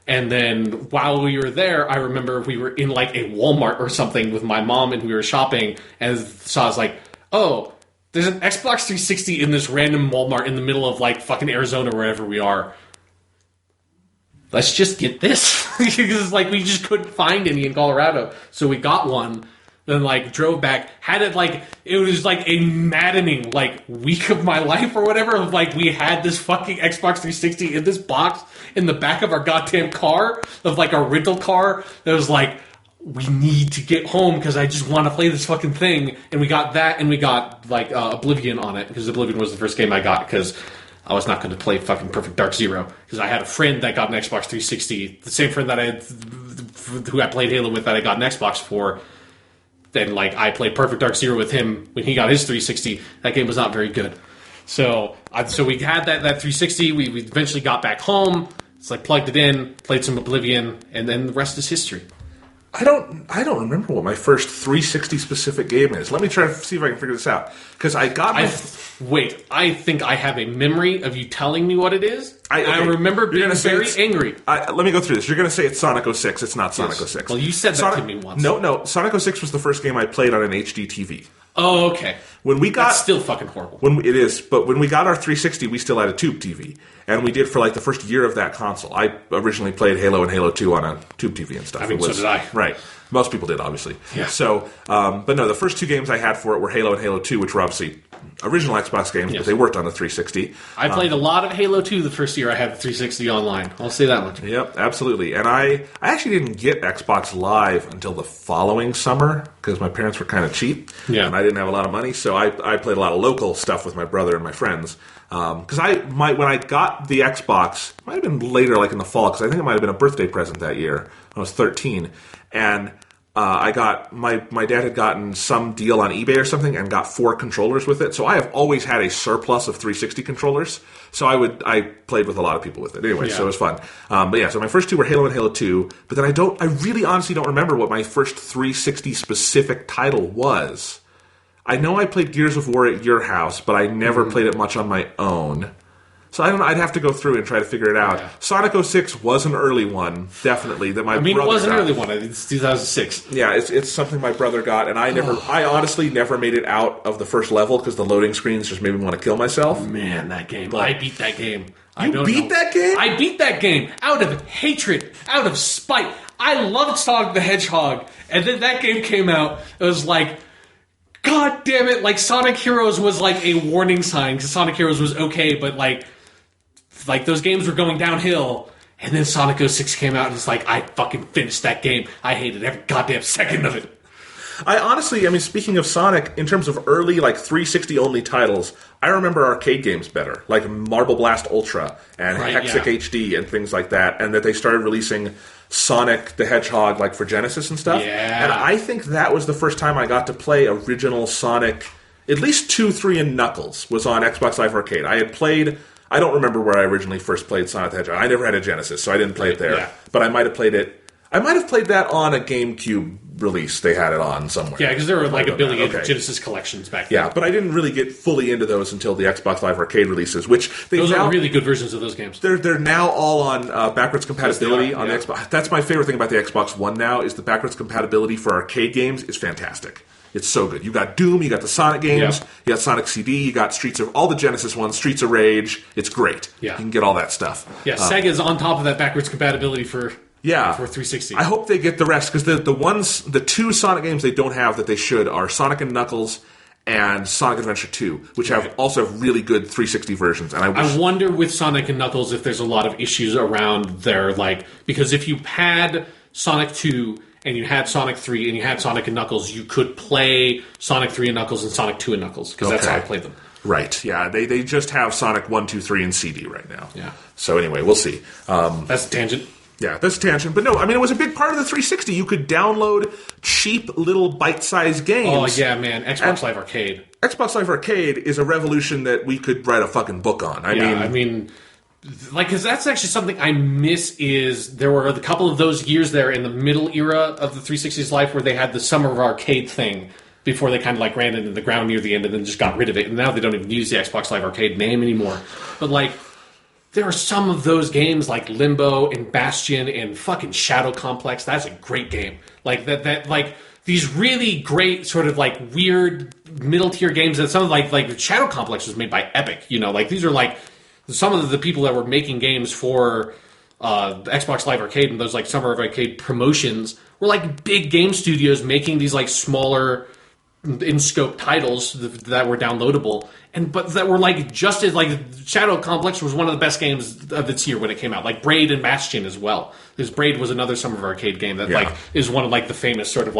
And then while we were there, I remember we were in a Walmart or something with my mom, and we were shopping, and so I was like, oh, there's an Xbox 360 in this random Walmart in the middle of fucking Arizona, wherever we are. Let's just get this. Because we just couldn't find any in Colorado. So we got one. Then drove back, had it it was a maddening week of my life or whatever, of we had this fucking Xbox 360 in this box in the back of our goddamn car, of our rental car, that was we need to get home because I just want to play this fucking thing. And we got that, and we got Oblivion on it, because Oblivion was the first game I got, because I was not going to play fucking Perfect Dark Zero, because I had a friend that got an Xbox 360, the same friend that who I played Halo with, that I got an Xbox for. Then, I played Perfect Dark Zero with him when he got his 360. That game was not very good. So we had that 360. We eventually got back home. It's plugged it in, played some Oblivion, and then the rest is history. I don't remember what my first 360 specific game is. Let me try to see if I can figure this out. Because I think I have a memory of you telling me what it is. I remember being very angry. Let me go through this. You're going to say it's Sonic 06. It's not Sonic 06. Well, you said that to me once. No. Sonic 06 was the first game I played on an HD TV. Oh, okay. That's still fucking horrible. It is, but when we got our 360, we still had a tube TV. And we did for the first year of that console. I originally played Halo and Halo 2 on a tube TV and stuff. So did I. Right. Most people did, obviously. Yeah. So, but no, the first two games I had for it were Halo and Halo 2, which were obviously original Xbox games, but they worked on the 360. I played a lot of Halo 2 the first year I had the 360 online. I'll say that much. Yep, absolutely. And I actually didn't get Xbox Live until the following summer, because my parents were kind of cheap, and I didn't have a lot of money, so I played a lot of local stuff with my brother and my friends. Because when I got the Xbox, it might have been later, in the fall, because I think it might have been a birthday present that year. I was 13, and I got my dad had gotten some deal on eBay or something and got 4 controllers with it. So I have always had a surplus of 360 controllers. So I played with a lot of people with it anyway. So it was fun. But yeah, so my first 2 were Halo and Halo 2. But then I really honestly don't remember what my first 360 specific title was. I know I played Gears of War at your house, but I never played it much on my own. So I don't know. I'd have to go through and try to figure it out. Yeah. Sonic 06 was an early one, definitely. That my brother it was an got. early one. It's 2006. Yeah, it's something my brother got, and I honestly never made it out of the first level because the loading screens just made me want to kill myself. Man, that game! But I beat that game. You beat that game? I beat that game out of hatred, out of spite. I loved Sonic the Hedgehog, and then that game came out. It was like, God damn it! Like Sonic Heroes was like a warning sign because Sonic Heroes was okay, but like those games were going downhill, and then Sonic 06 came out, and it's like, I fucking finished that game. I hated every goddamn second of it. I honestly, speaking of Sonic, in terms of early, 360-only titles, I remember arcade games better, like Marble Blast Ultra and Hexic HD and things like that, and that they started releasing Sonic the Hedgehog, for Genesis and stuff. Yeah. And I think that was the first time I got to play original Sonic. At least 2, 3, and Knuckles was on Xbox Live Arcade. I don't remember where I originally first played Sonic the Hedgehog. I never had a Genesis, so I didn't play it there. Yeah. But I might have played it. I might have played that on a GameCube release. They had it on somewhere. Yeah, because there were a billion Genesis collections back then. Yeah, but I didn't really get fully into those until the Xbox Live Arcade releases, which those are really good versions of those games. They're now all on backwards compatibility on the Xbox. That's my favorite thing about the Xbox One now is the backwards compatibility for arcade games is fantastic. It's so good. You got Doom, you got the Sonic games, you got Sonic CD, you got all the Genesis ones, Streets of Rage. It's great. Yeah. You can get all that stuff. Yeah, Sega's on top of that backwards compatibility for 360. I hope they get the rest, because the 2 Sonic games they don't have that they should are Sonic and Knuckles and Sonic Adventure 2, which also have really good 360 versions. And I wonder with Sonic and Knuckles if there's a lot of issues around their, because if you had Sonic 2 and you had Sonic 3 and you had Sonic and Knuckles, you could play Sonic 3 and Knuckles and Sonic 2 and Knuckles, because that's how I played them. Right, yeah. They just have Sonic 1, 2, 3 and CD right now. Yeah. So anyway, we'll see. That's a tangent. Yeah, that's a tangent. But no, it was a big part of the 360. You could download cheap little bite-sized games. Oh, yeah, man. Xbox Live Arcade. Xbox Live Arcade is a revolution that we could write a fucking book on. Because that's actually something I miss is there were a couple of those years there in the middle era of the 360's life where they had the Summer of Arcade thing before they kind of ran into the ground near the end and then just got rid of it. And now they don't even use the Xbox Live Arcade name anymore. But there are some of those games like Limbo and Bastion and fucking Shadow Complex. That's a great game. These really great sort of weird middle tier games that some of Shadow Complex was made by Epic. These are some of the people that were making games for Xbox Live Arcade and those Summer of Arcade promotions were big game studios making these smaller in scope titles that were downloadable but that were just as Shadow Complex was one of the best games of its year when it came out, Braid and Bastion as well, because Braid was another Summer of Arcade game that is one of the famous sort of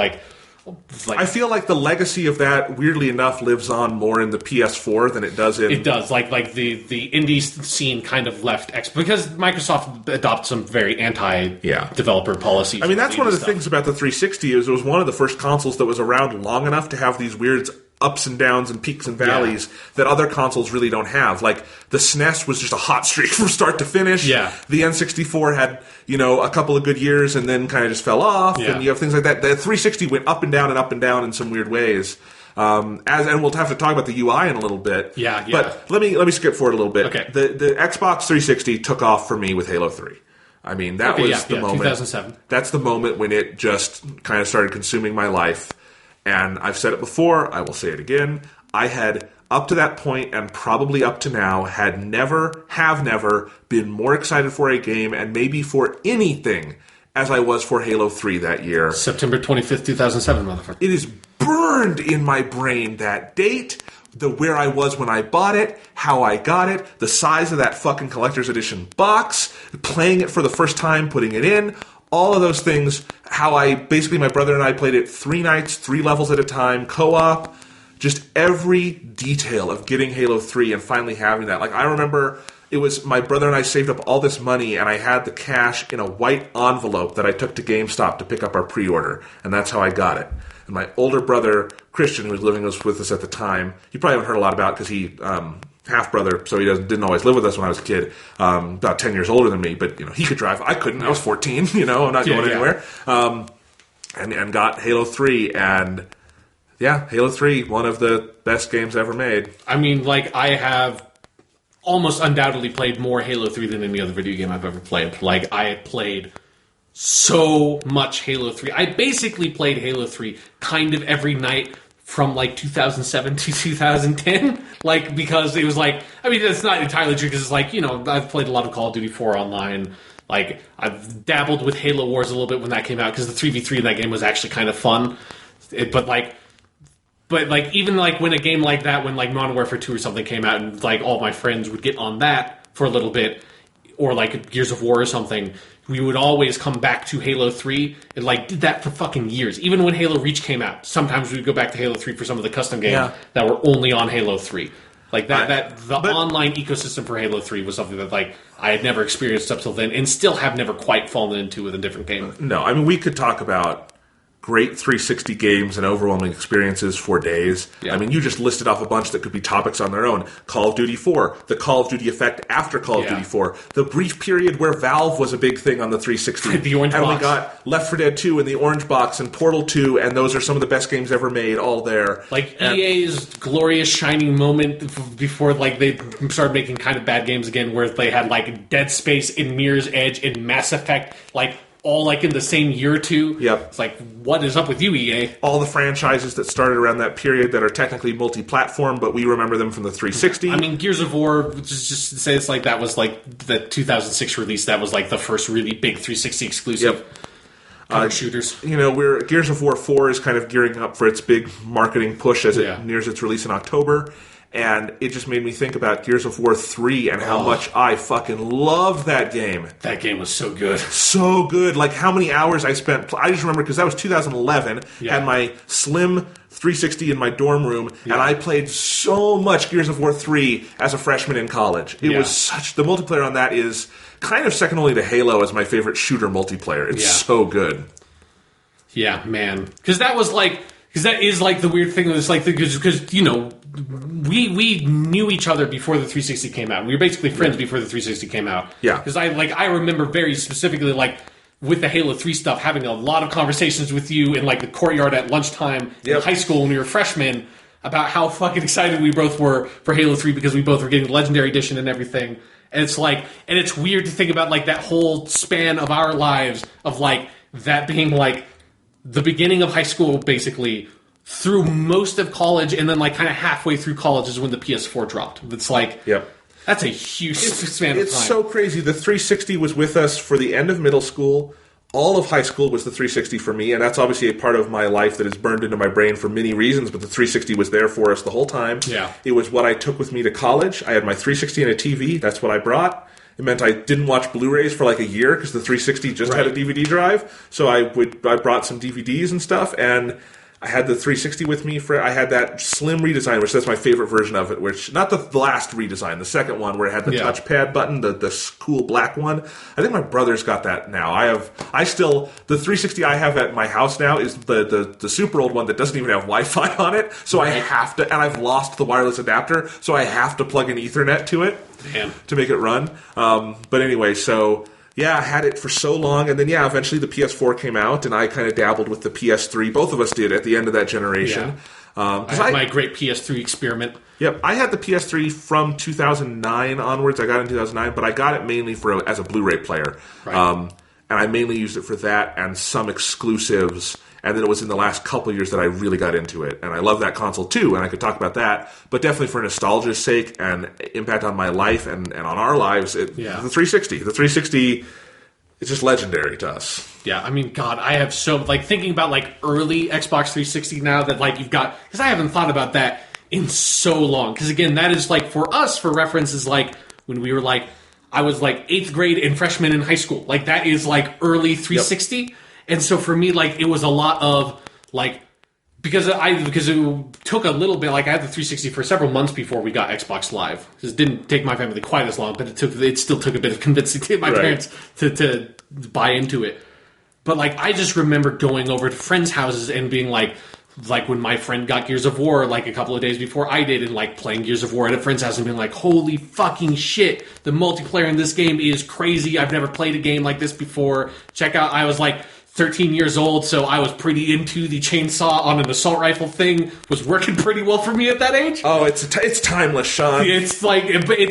I feel like the legacy of that, weirdly enough, lives on more in the PS4 than it does in... It does. The indie scene kind of left... because Microsoft adopted some very anti-developer policies. That's one of the things about the 360 is it was one of the first consoles that was around long enough to have these weird ups and downs and peaks and valleys that other consoles really don't have. The SNES was just a hot streak from start to finish. Yeah. The N64 had, a couple of good years and then kind of just fell off. Yeah. And you have things like that. The 360 went up and down in some weird ways. And we'll have to talk about the UI in a little bit. Yeah. But let me skip forward a little bit. Okay. The Xbox 360 took off for me with Halo 3. That was the moment. 2007. That's the moment when it just kind of started consuming my life. And I've said it before, I will say it again. I had, up to that point and probably up to now, have never been more excited for a game and maybe for anything as I was for Halo 3 that year. September 25th, 2007, motherfucker. It is burned in my brain, that date, where I was when I bought it, how I got it, the size of that fucking collector's edition box, playing it for the first time, putting it in, all of those things, how my brother and I played it 3 nights, 3 levels at a time, co-op, just every detail of getting Halo 3 and finally having that. I remember it was my brother and I saved up all this money, and I had the cash in a white envelope that I took to GameStop to pick up our pre-order, and that's how I got it. And my older brother, Christian, who was living with us at the time, you probably haven't heard a lot about because he, half-brother, so he didn't always live with us when I was a kid, about 10 years older than me, but, he could drive. I couldn't. I was 14, I'm not going anywhere. And got Halo 3, and... yeah, Halo 3, one of the best games ever made. I mean, I have almost undoubtedly played more Halo 3 than any other video game I've ever played. I had played so much Halo 3. I basically played Halo 3 kind of every night from 2007 to 2010. Because it was that's not entirely true because it's I've played a lot of Call of Duty 4 online. I've dabbled with Halo Wars a little bit when that came out because the 3v3 in that game was actually kind of fun. But even when a game like that, when Modern Warfare 2 or something came out, and all my friends would get on that for a little bit, or Gears of War or something, we would always come back to Halo 3 and did that for fucking years. Even when Halo Reach came out, sometimes we'd go back to Halo 3 for some of the custom games that were only on Halo 3. Online ecosystem for Halo 3 was something that I had never experienced up till then, and still have never quite fallen into with a different game. No, I mean we could talk about great 360 games and overwhelming experiences for days. Yeah. I mean, you just listed off a bunch that could be topics on their own. Call of Duty 4, the Call of Duty effect after Call of Duty 4, the brief period where Valve was a big thing on the 360. The orange box. And we got Left 4 Dead 2 and the orange box and Portal 2, and those are some of the best games ever made, all there. EA's glorious shining moment before they started making kind of bad games again, where they had Dead Space and Mirror's Edge and Mass Effect, all in the same year or two. Yep. It's what is up with you, EA? All the franchises that started around that period that are technically multi-platform, but we remember them from the 360. I mean, Gears of War, just to say that was the 2006 release. That was the first really big 360 exclusive. Yep. Shooters. Gears of War 4 is kind of gearing up for its big marketing push as it nears its release in October. And it just made me think about Gears of War 3 and how much I fucking loved that game. That game was so good. So good. How many hours I spent... I just remember because that was 2011. Had my slim 360 in my dorm room. And I played so much Gears of War 3 as a freshman in college. It was such... The multiplayer on that is kind of second only to Halo as my favorite shooter multiplayer. It's so good. Yeah, man. Because that was because that is the weird thing that's because we knew each other before the 360 came out. We were basically friends before the 360 came out. Yeah. Because I remember very specifically with the Halo 3 stuff having a lot of conversations with you in the courtyard at lunchtime in high school when we were freshmen about how fucking excited we both were for Halo 3 because we both were getting the Legendary Edition and everything. And it's and it's weird to think about that whole span of our lives of that being the beginning of high school basically through most of college, and then kind of halfway through college is when the PS4 dropped. It's that's a huge span of time. It's so crazy. The 360 was with us for the end of middle school. All of high school was the 360 for me, and that's obviously a part of my life that is burned into my brain for many reasons, but the 360 was there for us the whole time. Yeah. It was what I took with me to college. I had my 360 and a TV. That's what I brought. It meant I didn't watch Blu-rays for a year because the 360 just had a DVD drive. So I brought some DVDs and stuff, and I had the 360 with me I had that slim redesign, which that's my favorite version of it, which, not the last redesign, the second one where it had the touchpad button, the cool black one. I think my brother's got that now. The 360 I have at my house now is the super old one that doesn't even have Wi-Fi on it, so I have to, and I've lost the wireless adapter, so I have to plug an Ethernet to it to make it run. But anyway, so... yeah, I had it for so long, and then, eventually the PS4 came out, and I kind of dabbled with the PS3. Both of us did at the end of that generation. I had my great PS3 experiment. Yep, I had the PS3 from 2009 onwards. I got it in 2009, but I got it mainly as a Blu-ray player. Right. And I mainly used it for that and some exclusives. And then it was in the last couple years that I really got into it. And I love that console too, and I could talk about that. But definitely for nostalgia's sake and impact on my life and on our lives, the 360. The 360 is just legendary to us. Yeah, I mean, God, I have thinking about early Xbox 360 now that you've got... because I haven't thought about that in so long. Because again, that is for us, for reference, is when we were I was 8th grade and freshman in high school. That is early 360. Yep. And so for me, it was a lot of, Because it took a little bit. Like I had the 360 for several months before we got Xbox Live. It didn't take my family quite as long, but it still took a bit of convincing my parents to buy into it. But like I just remember going over to friends' houses and being like when my friend got Gears of War like a couple of days before I did, and like playing Gears of War at a friend's house and being like, holy fucking shit, the multiplayer in this game is crazy. I've never played a game like this before. Check out, I was like 13 years old, so I was pretty into the chainsaw on an assault rifle thing. Was working pretty well for me at that age. Oh, it's timeless, Sean. It's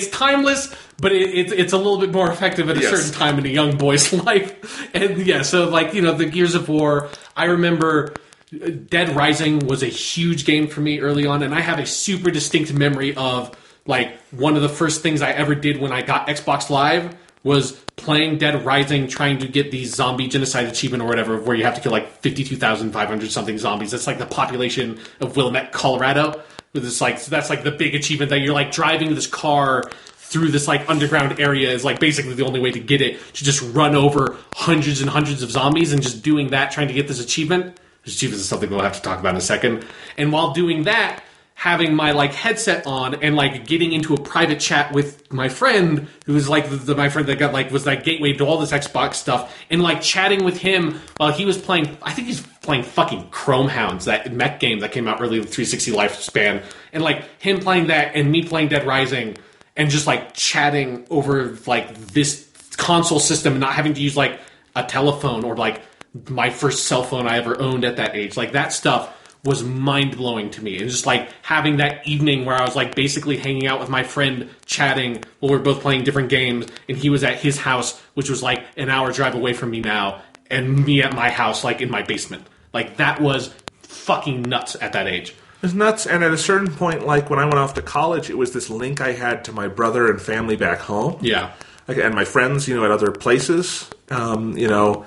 timeless, but it's a little bit more effective at a certain time in a young boy's life. And yeah, so like, you know, the Gears of War, I remember Dead Rising was a huge game for me early on, and I have a super distinct memory of like one of the first things I ever did when I got Xbox Live was playing Dead Rising, trying to get the zombie genocide achievement or whatever, where you have to kill like 52,500 something zombies. That's like the population of Willamette, Colorado. It's like, that's like the big achievement that you're like driving this car through this like underground area is like basically the only way to get it, to just run over hundreds and hundreds of zombies, and just doing that, trying to get this achievement. This achievement is something we'll have to talk about in a second. And while doing that, having my like headset on and like getting into a private chat with my friend who was like my friend that got like was that gateway to all this Xbox stuff, and like chatting with him while he was playing, I think he's playing fucking Chrome Hounds, that mech game that came out early in the 360 lifespan, and like him playing that and me playing Dead Rising and just like chatting over like this console system and not having to use like a telephone or like my first cell phone I ever owned at that age. Like that stuff was mind-blowing to me. And just like having that evening where I was like basically hanging out with my friend chatting while we were both playing different games, and he was at his house, which was like an hour drive away from me now, and me at my house like in my basement. Like that was fucking nuts at that age. It was nuts, and at a certain point, like when I went off to college, it was this link I had to my brother and family back home. Yeah. And my friends, you know, at other places. You know,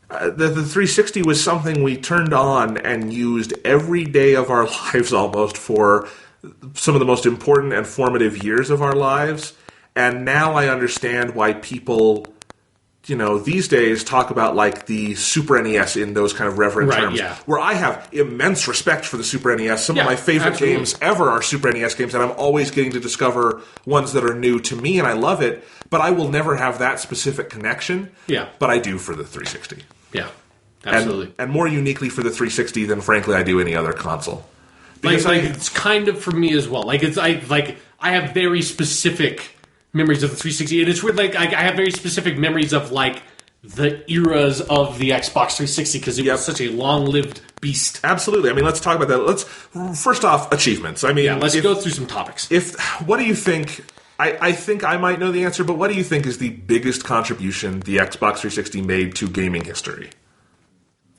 the 360 was something we turned on and used every day of our lives almost for some of the most important and formative years of our lives. And now I understand why people, you know, these days talk about like the Super NES in those kind of reverent terms. Yeah. Where I have immense respect for the Super NES. Some of my favorite games ever are Super NES games, and I'm always getting to discover ones that are new to me, and I love it. But I will never have that specific connection. Yeah. But I do for the 360. Yeah, absolutely. And more uniquely for the 360 than, frankly, I do any other console. Because like it's kind of for me as well. Like I have very specific memories of the 360, and it's weird. Like I have very specific memories of like the eras of the Xbox 360 because it was such a long-lived beast. Absolutely. I mean, let's talk about that. Let's first off, achievements. I mean, let's go through some topics. What do you think? I think I might know the answer, but what do you think is the biggest contribution the Xbox 360 made to gaming history?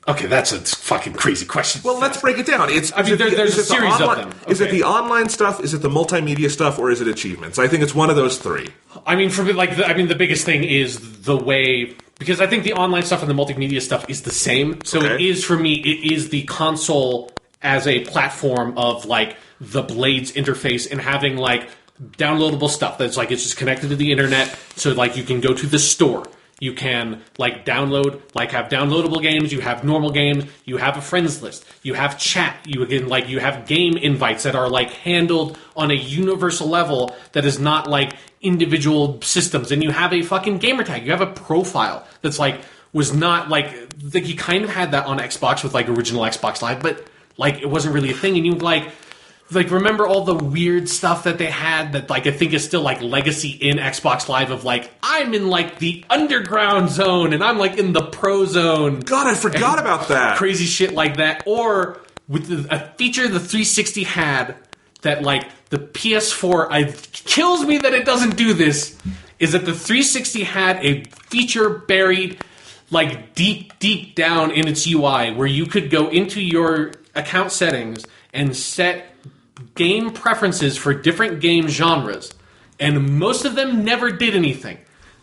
Okay, that's a fucking crazy question. Well, let's break it down. There's a series of them. Okay. Is it the online stuff? Is it the multimedia stuff? Or is it achievements? I think it's one of those three. I mean, for like, the biggest thing is the way, because I think the online stuff and the multimedia stuff is the same. So It is for me. It is the console as a platform of like the Blades interface and having like downloadable stuff that's like it's just connected to the internet. So like you can go to the store. You can like download, like have downloadable games. You have normal games. You have a friends list. You have chat. You have game invites that are like handled on a universal level that is not like individual systems. And you have a fucking gamer tag. You have a profile that's like was not like you kind of had that on Xbox with like original Xbox Live, but like it wasn't really a thing. And you like remember all the weird stuff that they had that like I think is still like legacy in Xbox Live of like I'm in like the underground zone and I'm like in the pro zone. God, I forgot about that. Crazy shit like that. Or with a feature the 360 had that like the PS4 it kills me that it doesn't do this, is that the 360 had a feature buried like deep down in its UI where you could go into your account settings and set game preferences for different game genres, and most of them never did anything.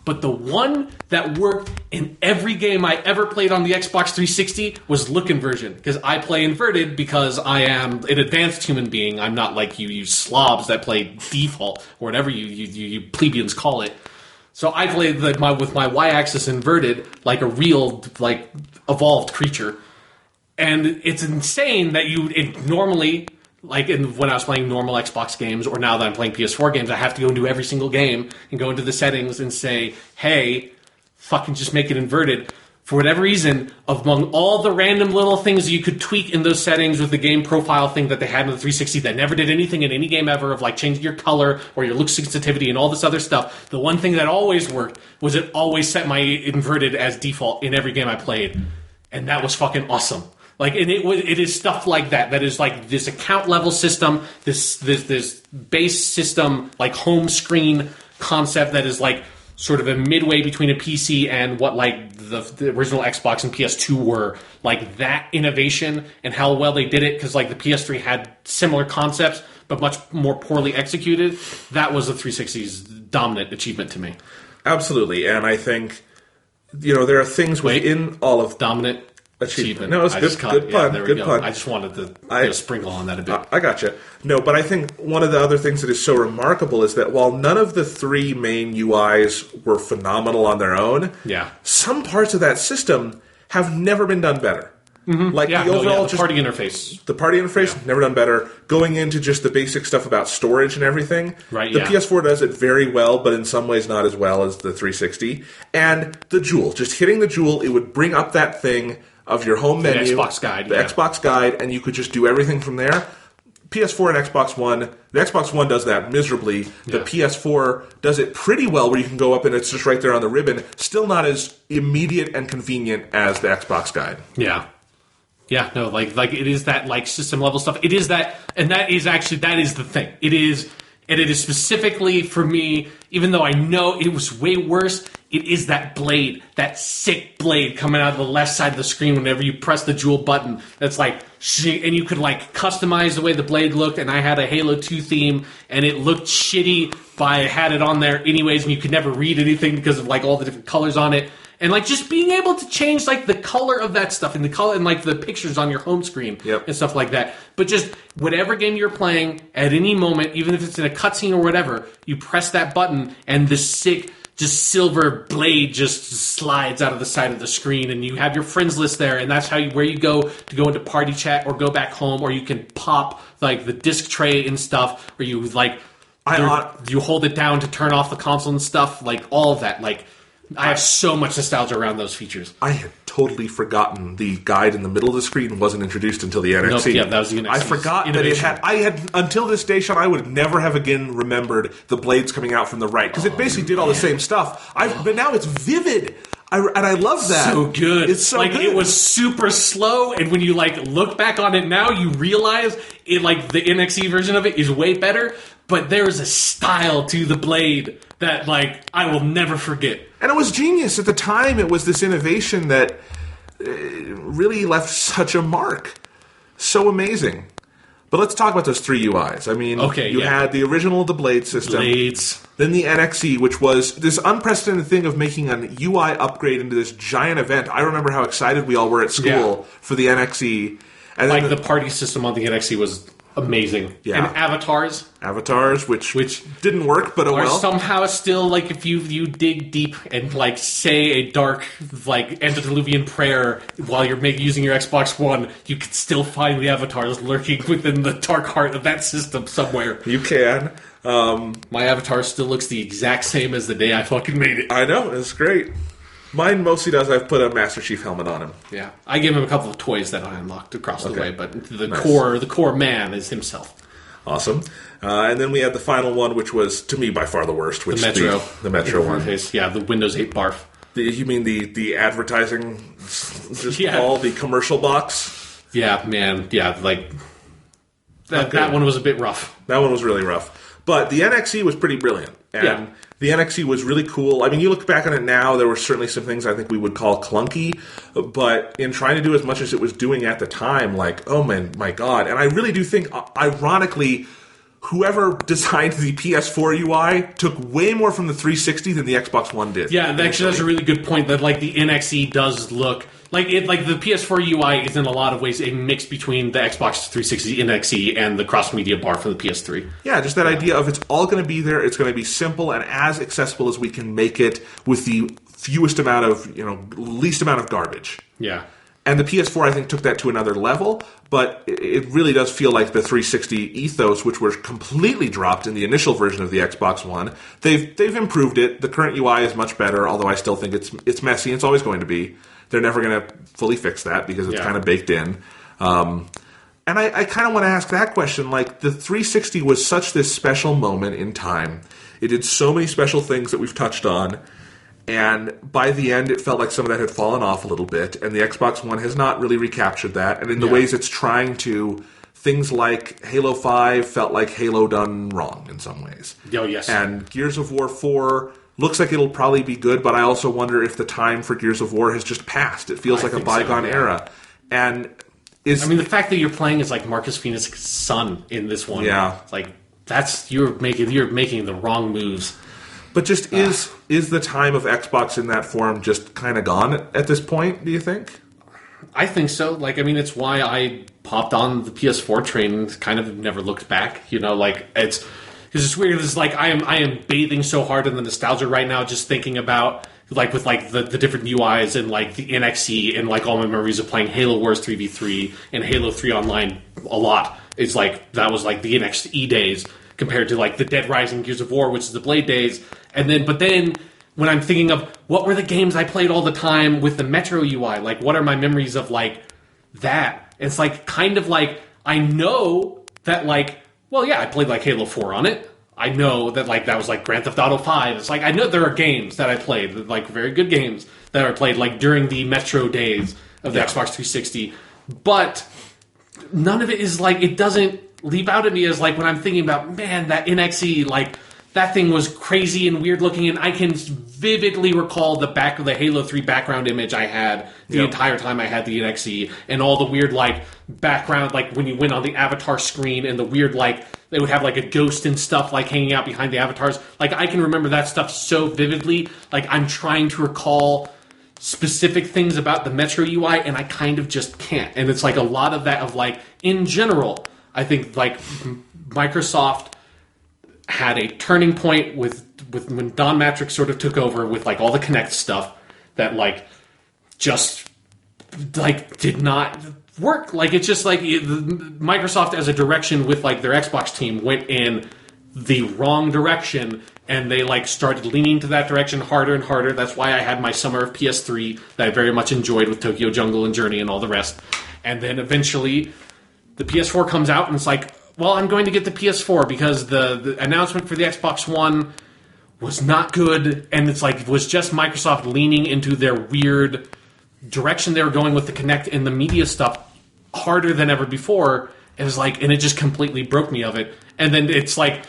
But the one that worked in every game I ever played on the Xbox 360 was look inversion, because I play inverted because I am an advanced human being. I'm not like you slobs that play default or whatever you plebeians call it. So I played with my y-axis inverted like a real like evolved creature. And it's insane that normally, like when I was playing normal Xbox games, or now that I'm playing PS4 games, I have to go into every single game and go into the settings and say, hey, fucking just make it inverted. For whatever reason, among all the random little things you could tweak in those settings with the game profile thing that they had in the 360 that never did anything in any game ever, of like changing your color or your look sensitivity and all this other stuff, the one thing that always worked was it always set my inverted as default in every game I played. And that was fucking awesome. Like, and it is stuff like that is like this account level system, this base system, like home screen concept that is like sort of a midway between a PC and what like the original Xbox and PS2 were. Like that innovation and how well they did it, because like the PS3 had similar concepts but much more poorly executed. That was the 360's dominant achievement to me. Absolutely, and I think there are things within all of dominant achievement. No, it's good pun. Yeah, good pun. I just wanted to sprinkle on that a bit. I gotcha. No, but I think one of the other things that is so remarkable is that while none of the three main UIs were phenomenal on their own, some parts of that system have never been done better. Mm-hmm. Like the overall the party interface. The party interface, never done better. Going into just the basic stuff about storage and everything. Right, the PS4 does it very well, but in some ways not as well as the 360. And the Jewel, just hitting the Jewel, it would bring up that thing of your home menu, the Xbox guide, Xbox guide, and you could just do everything from there. PS4 and Xbox One, the Xbox One does that miserably. The PS4 does it pretty well, where you can go up and it's just right there on the ribbon. Still not as immediate and convenient as the Xbox guide. Yeah. Yeah, no, like it is that like system level stuff. It is that, and that is the thing. It is, and it is specifically for me, even though I know it was way worse, it is that blade, that sick blade coming out of the left side of the screen whenever you press the Jewel button. That's like, and you could like customize the way the blade looked, and I had a Halo 2 theme, and it looked shitty, but I had it on there anyways, and you could never read anything because of like all the different colors on it. And like just being able to change like the color of that stuff and the color and like the pictures on your home screen and stuff like that. But just whatever game you're playing at any moment, even if it's in a cutscene or whatever, you press that button and the sick just silver blade just slides out of the side of the screen, and you have your friends list there, and that's where you go to go into party chat or go back home, or you can pop like the disc tray and stuff, or you like you hold it down to turn off the console and stuff, like all of that. Like I have so much nostalgia around those features. I had totally forgotten the guide in the middle of the screen wasn't introduced until the NXT. Nope, that was the NXT. I forgot innovation. That it had. I had until this day, Sean. I would never have again remembered the blades coming out from the right, because it basically did all the same stuff. But now it's vivid. And I love that. So good. It's so like, good. It was super slow, and when you like look back on it now, you realize it like the NXT version of it is way better. But there is a style to the blade that like I will never forget. And it was genius. At the time, it was this innovation that really left such a mark. So amazing. But let's talk about those three UIs. I mean, you had the original, the Blade system. Blades. Then the NXE, which was this unprecedented thing of making an UI upgrade into this giant event. I remember how excited we all were at school for the NXE. And like the party system on the NXE was amazing. Yeah. And avatars, which didn't work, but somehow still, like, if you dig deep and like say a dark like antediluvian prayer while you're using your Xbox One, you can still find the avatars lurking within the dark heart of that system somewhere. You can. My avatar still looks the exact same as the day I fucking made it. I know, it's great. Mine mostly does. I've put a Master Chief helmet on him. Yeah, I gave him a couple of toys that I unlocked across the way, but the core man is himself. Awesome. And then we had the final one, which was, to me, by far the worst. Which the Metro one. Yeah, the Windows 8 barf. You mean the advertising, all the commercial box? Yeah, man. Yeah, like, that one was a bit rough. That one was really rough. But the NXE was pretty brilliant. And the NXE was really cool. I mean, you look back on it now, there were certainly some things I think we would call clunky, but in trying to do as much as it was doing at the time, like, oh my God. And I really do think, ironically, whoever designed the PS4 UI took way more from the 360 than the Xbox One did. Yeah, actually, that's a really good point, that like the NXE does look like it. Like the PS4 UI is in a lot of ways a mix between the Xbox 360 NXE and the cross media bar from the PS3. Yeah, just that idea of it's all going to be there. It's going to be simple and as accessible as we can make it with the least amount of garbage. Yeah. And the PS4, I think, took that to another level, but it really does feel like the 360 ethos, which was completely dropped in the initial version of the Xbox One, they've improved it. The current UI is much better, although I still think it's messy. It's always going to be. They're never going to fully fix that because it's kind of baked in. And I kind of want to ask that question. Like, the 360 was such this special moment in time. It did so many special things that we've touched on. And by the end, it felt like some of that had fallen off a little bit, and the Xbox One has not really recaptured that. And in the ways it's trying to, things like Halo 5 felt like Halo done wrong in some ways. Oh, yes. And Gears of War 4 looks like it'll probably be good, but I also wonder if the time for Gears of War has just passed. It feels like a bygone era. And the fact that you're playing is like Marcus Phoenix's son in this one. Yeah. It's like, you're making the wrong moves. But just is the time of Xbox in that form just kind of gone at this point, do you think? I think so. Like, it's why I popped on the PS4 train and kind of never looked back. It's weird. It's like I am bathing so hard in the nostalgia right now, just thinking about the different UIs and like the NXE and like all my memories of playing Halo Wars 3v3 and Halo 3 Online a lot. It's like that was like the NXE days compared to like the Dead Rising, Gears of War, which is the Blade days. But then when I'm thinking of what were the games I played all the time with the Metro UI, like what are my memories of like that? It's like kind of like I know that like, well, yeah, I played like Halo 4 on it. I know that like that was like Grand Theft Auto 5. It's like I know there are games that I played, like very good games that are played like during the Metro days of the Xbox 360. But none of it is like, it doesn't leap out at me as like when I'm thinking about, man, that NXE, like that thing was crazy and weird looking, and I can vividly recall the back of the Halo 3 background image I had the entire time I had the NXE, and all the weird like background, like when you went on the avatar screen and the weird like they would have like a ghost and stuff like hanging out behind the avatars. Like I can remember that stuff so vividly. Like I'm trying to recall specific things about the Metro UI, and I kind of just can't. And it's like a lot of that of like in general, I think like Microsoft had a turning point with when Don Matrix sort of took over with like all the Kinect stuff that like just like did not work. Like it's just like Microsoft as a direction with like their Xbox team went in the wrong direction, and they like started leaning to that direction harder and harder. That's why I had my summer of PS3 that I very much enjoyed with Tokyo Jungle and Journey and all the rest. And then eventually the PS4 comes out, and it's like, well, I'm going to get the PS4 because the announcement for the Xbox One was not good, and it's like it was just Microsoft leaning into their weird direction they were going with the Kinect and the media stuff harder than ever before. It was like, and it just completely broke me of it. And then it's like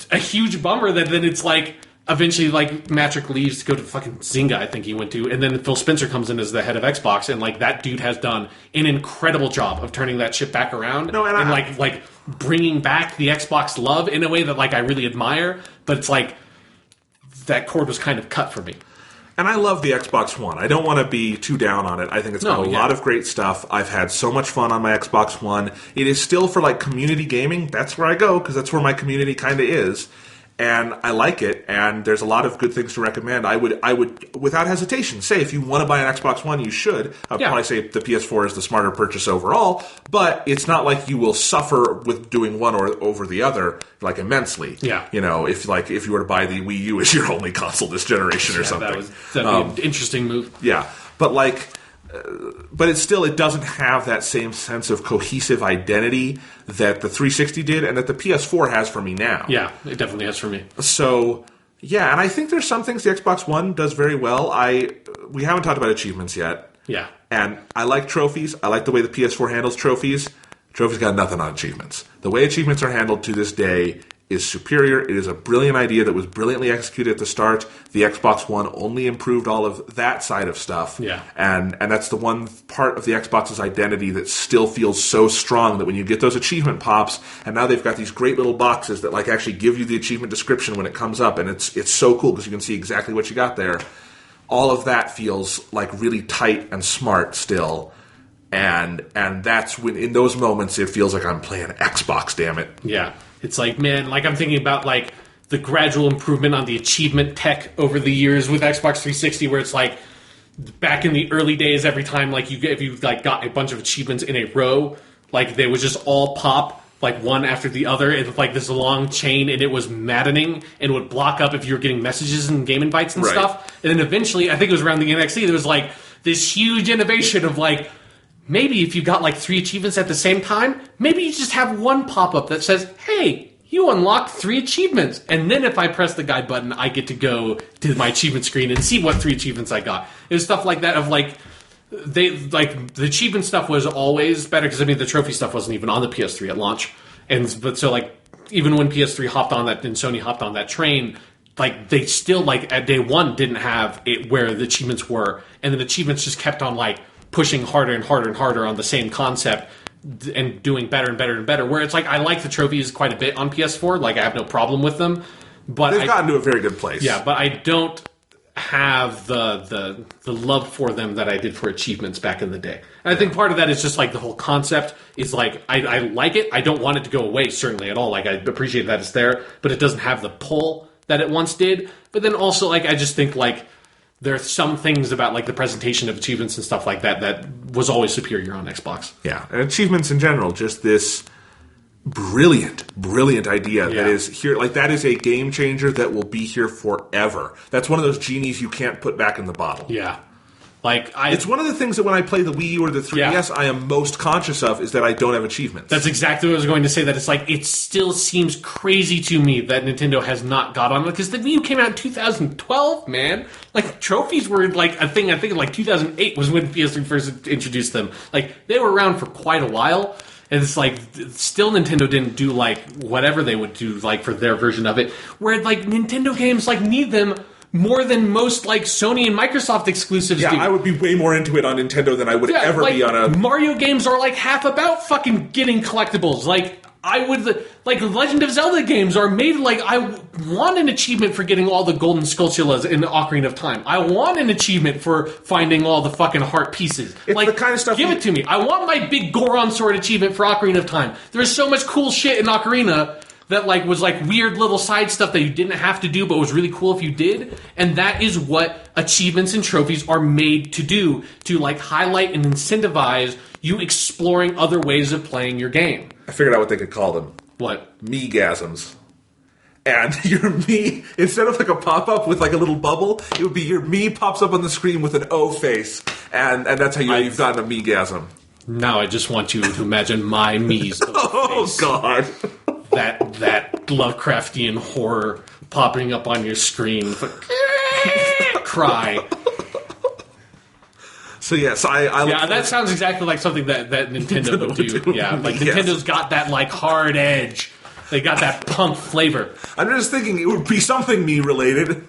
a huge bummer that then it's like eventually like Matrick leaves to go to fucking Zynga, I think he went to, and then Phil Spencer comes in as the head of Xbox, and like that dude has done an incredible job of turning that shit back around and like bringing back the Xbox love in a way that like I really admire. But it's like that cord was kind of cut for me. And I love the Xbox One. I don't want to be too down on it. I think it's got a lot of great stuff. I've had so much fun on my Xbox One. It is still for like community gaming. That's where I go because that's where my community kind of is. And I like it, and there's a lot of good things to recommend. I would, without hesitation, say if you want to buy an Xbox One, you should. I'd probably say the PS4 is the smarter purchase overall, but it's not like you will suffer with doing one or over the other like immensely. Yeah. You know, if you were to buy the Wii U as your only console this generation or something. That'd be an interesting move. Yeah, but like. But it doesn't have that same sense of cohesive identity that the 360 did and that the PS4 has for me now. Yeah, it definitely has for me. So, yeah, and I think there's some things the Xbox One does very well. We haven't talked about achievements yet. Yeah. And I like trophies. I like the way the PS4 handles trophies. Trophies got nothing on achievements. The way achievements are handled to this day is superior. It is a brilliant idea that was brilliantly executed at the start. The Xbox One only improved all of that side of stuff. Yeah. And that's the one part of the Xbox's identity that still feels so strong that when you get those achievement pops, and now they've got these great little boxes that like actually give you the achievement description when it comes up, and it's so cool because you can see exactly what you got there. All of that feels like really tight and smart still. And that's when, in those moments, it feels like I'm playing Xbox, damn it. Yeah. It's like, man, like I'm thinking about like the gradual improvement on the achievement tech over the years with Xbox 360 where it's like back in the early days, every time like if you like got a bunch of achievements in a row, like they would just all pop like one after the other, and like this long chain, and it was maddening, and would block up if you were getting messages and game invites and stuff. And then eventually, I think it was around the NXT, there was like this huge innovation of like, maybe if you got like 3 achievements at the same time, maybe you just have one pop-up that says, hey, you unlocked 3 achievements. And then if I press the guide button, I get to go to my achievement screen and see what 3 achievements I got. It was stuff like that of like, the achievement stuff was always better because I mean the trophy stuff wasn't even on the PS3 at launch, but so like even when PS3 hopped on that and Sony hopped on that train, like they still like at day one didn't have it where the achievements were, and then achievements just kept on like pushing harder and harder and harder on the same concept and doing better and better and better. Where it's like I like the trophies quite a bit on PS4, like I have no problem with them, but they've gotten to a very good place. Yeah, but I don't have the love for them that I did for achievements back in the day. And I think part of that is just like the whole concept is like I like it. I don't want it to go away certainly at all. Like I appreciate that it's there, but it doesn't have the pull that it once did. But then also like I just think like there are some things about like the presentation of achievements and stuff like that that was always superior on Xbox. Yeah, and achievements in general, just this brilliant idea that is here. Like that is a game changer that will be here forever. That's one of those genies you can't put back in the bottle. Yeah. Like it's one of the things that when I play the Wii U or the 3DS, I am most conscious of is that I don't have achievements. That's exactly what I was going to say. That it's like it still seems crazy to me that Nintendo has not got on it because the Wii U came out in 2012. Man, like trophies were like a thing. I think like 2008 was when PS3 first introduced them. Like they were around for quite a while. And it's like, still Nintendo didn't do like whatever they would do like for their version of it. Where like Nintendo games like need them more than most like Sony and Microsoft exclusives do. I would be way more into it on Nintendo than I would ever like, be on a... Mario games are like half about fucking getting collectibles. Like, I would... Like, Legend of Zelda games are made like... I want an achievement for getting all the golden Skulltulas in Ocarina of Time. I want an achievement for finding all the fucking heart pieces. It's like, the kind of stuff... Give it to me. I want my big Goron sword achievement for Ocarina of Time. There's so much cool shit in Ocarina that like was like weird little side stuff that you didn't have to do but was really cool if you did. And that is what achievements and trophies are made to do, to like highlight and incentivize you exploring other ways of playing your game. I figured out what they could call them. What? Me-gasms. And your me, instead of like a pop-up with like a little bubble, it would be your me pops up on the screen with an O face. And that's how you've gotten a me-gasm. Now I just want you to imagine my me's O face. Oh, God. That Lovecraftian horror popping up on your screen. Cry. So yes, I that sounds exactly like something that Nintendo would do. Yeah, like Nintendo's got that like hard edge. They got that punk flavor. I'm just thinking it would be something me related.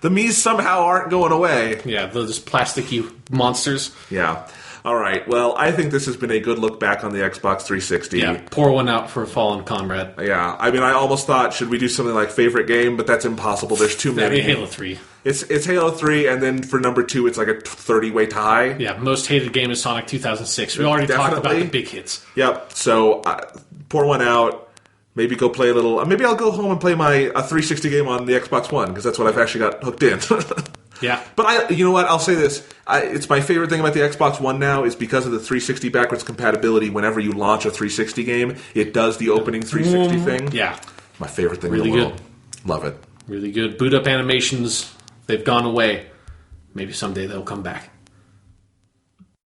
The Mii's somehow aren't going away. Yeah, those plasticky monsters. Yeah. All right. Well, I think this has been a good look back on the Xbox 360. Yeah, pour one out for a fallen comrade. Yeah. I mean, I almost thought, should we do something like favorite game? But that's impossible. There's too many. Halo 3. It's Halo 3, and then for number 2, it's like a 30-way tie. Yeah, most hated game is Sonic 2006. We already talked about the big hits. Yep. So pour one out. Maybe go play a little... maybe I'll go home and play my 360 game on the Xbox One, because that's what I've actually got hooked in. Yeah. But you know what? I'll say this. It's my favorite thing about the Xbox One now is because of the 360 backwards compatibility. Whenever you launch a 360 game, it does the opening 360 thing. Yeah. My favorite thing really in the world. Good. Love it. Really good. Boot up animations. They've gone away. Maybe someday they'll come back.